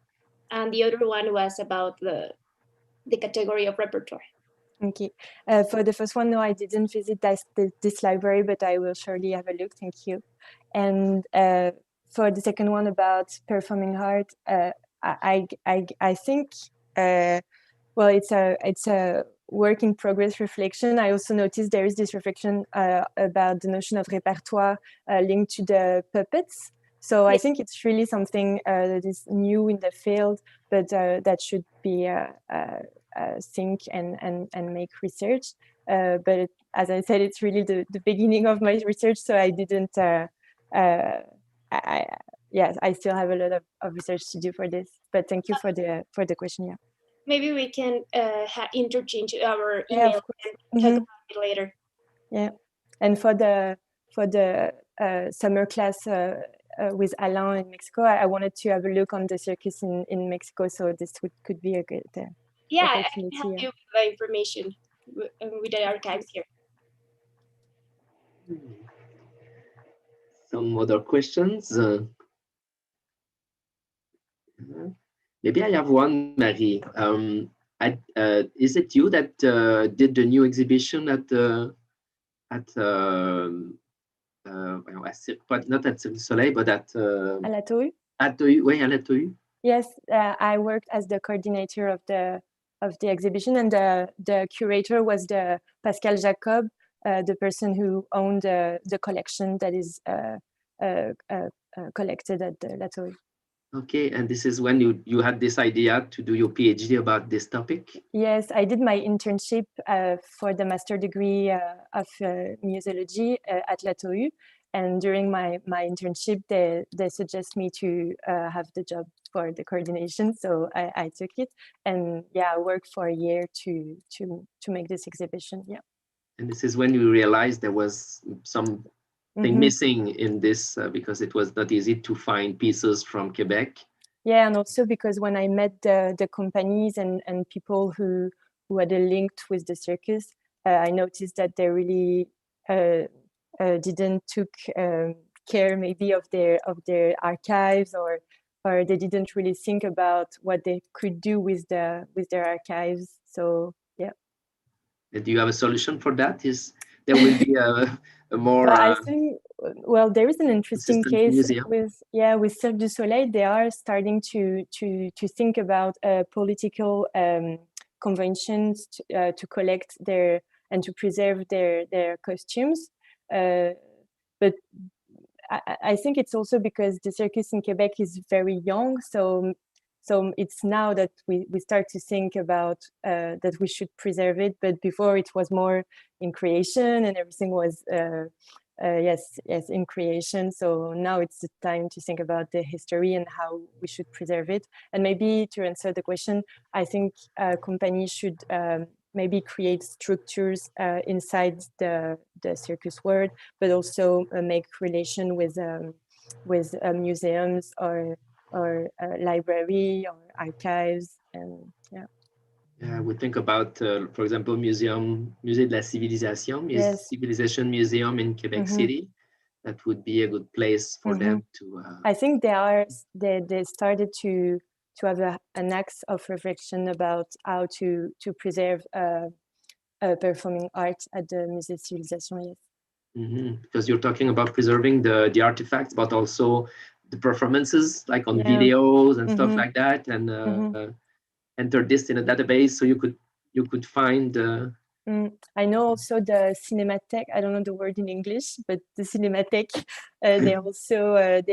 And the other one was about the category of repertoire. Okay. For the first one, no, I didn't visit this library, but I will surely have a look. Thank you. And for the second one about performing art, I think, well, it's a work in progress reflection. I also noticed there is this reflection about the notion of repertoire linked to the puppets. So yes. I think it's really something that is new in the field, but that should be think and make research. But as I said, it's really the beginning of my research, so I didn't. Yes, I still have a lot of research to do for this. But thank you for the question. Yeah. Maybe we can interchange our email and talk about it later. Yeah, and for the summer class with Alain in Mexico, I wanted to have a look on the circus in Mexico, so this could be a good yeah, I can help you with the information with the archives here. Some other questions? Maybe I have one, Marie. Is it you that did the new exhibition at not at Cirque du Soleil, but at à la Tohu? At Tohu, oui, à la Tohu. Yes, I worked as the coordinator of the exhibition, and the curator was the Pascal Jacob, the person who owned the collection that is collected at the La Tohu. Okay, and this is when you had this idea to do your PhD about this topic? Yes, I did my internship for the master degree of Museology at La Tohu, and during my internship, they suggest me to have the job for the coordination, so I took it, and yeah, I worked for a year to make this exhibition. Yeah. And this is when you realized there was something missing in this because it was not easy to find pieces from Quebec. Yeah, and also because when I met the companies and people who had a link with the circus, I noticed that they really didn't took care maybe of their archives, or they didn't really think about what they could do with their archives. So yeah. Do you have a solution for that? There will be a more. I think, well, there is an interesting case with Cirque du Soleil. They are starting to think about political conventions to collect and to preserve their costumes. But I think it's also because the circus in Quebec is very young, so it's now that we start to think about that we should preserve it. But before it was more in creation, and everything was yes in creation. So now it's the time to think about the history and how we should preserve it. And maybe to answer the question, I think companies should maybe create structures inside the circus world, but also make relation with museums or library or archives, and yeah. Yeah, we think about, for example, Musée de la Civilisation, Civilization Museum in Quebec City. That would be a good place for them to. I think they started to have an axe of reflection about how to preserve performing art at the Musée de Civilisation. Yes. Because you're talking about preserving the artifacts, but also the performances, like on videos and stuff like that, and enter this in a database so you could find. I know also the Cinémathèque. I don't know the word in English, but the Cinémathèque. They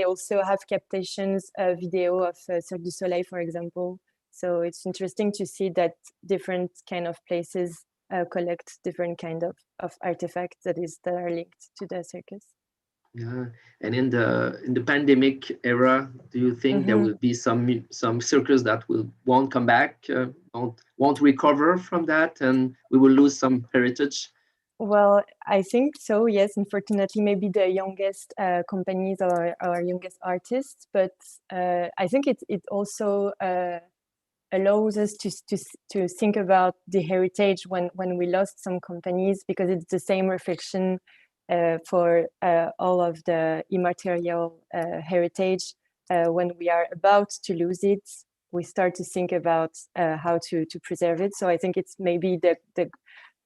also have captations video of Cirque du Soleil, for example. So it's interesting to see that different kind of places collect different kind of artifacts that are linked to the circus. Yeah, and in the pandemic era, do you think there will be some circus that won't come back, won't recover from that, and we will lose some heritage? Well, I think so, yes. Unfortunately, maybe the youngest companies or youngest artists, but I think it also allows us to think about the heritage when we lost some companies, because it's the same reflection for all of the immaterial heritage. When we are about to lose it, we start to think about how to preserve it. So I think it's maybe the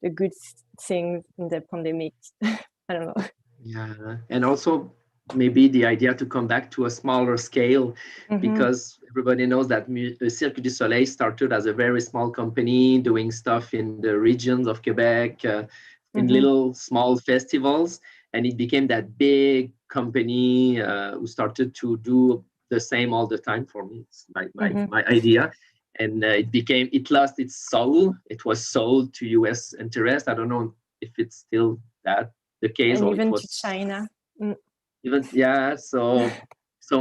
good thing in the pandemic. I don't know. Yeah, and also maybe the idea to come back to a smaller scale, because everybody knows that Cirque du Soleil started as a very small company doing stuff in the regions of Quebec, in little small festivals, and it became that big company who started to do the same all the time. For me, it's my idea. And it lost its soul. It was sold to US interest. I don't know if it's still the case, and or even it was to China. Even, yeah, so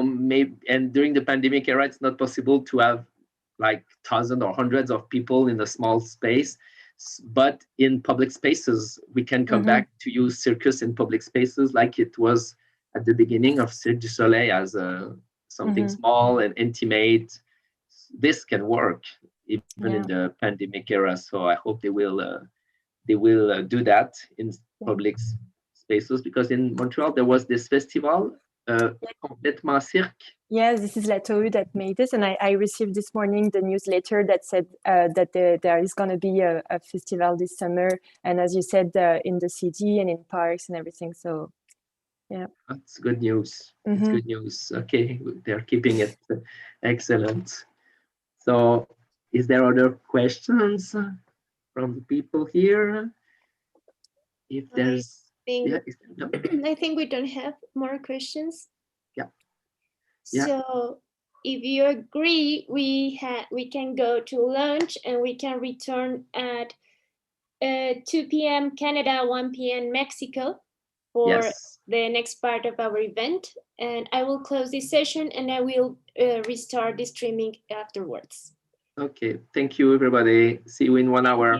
maybe, and during the pandemic era, it's not possible to have like thousands or hundreds of people in a small space, but in public spaces we can come back to use circus in public spaces like it was at the beginning of Cirque du Soleil, as something small and intimate. This can work even in the pandemic era, so I hope they will do that in public spaces, because in Montreal there was this festival, Complètement Cirque. Yes, this is Latour that made this, and I received this morning the newsletter that said that there is going to be a festival this summer, and as you said, in the city and in parks and everything. So, yeah, that's good news. It's good news. Okay, they're keeping it. Excellent. So, is there other questions from the people here? If there's, I think we don't have more questions. Yeah. So if you agree, we can go to lunch and we can return at 2 p.m. Canada, 1 p.m. Mexico for the next part of our event. And I will close this session and I will restart the streaming afterwards. Okay, thank you everybody. See you in 1 hour.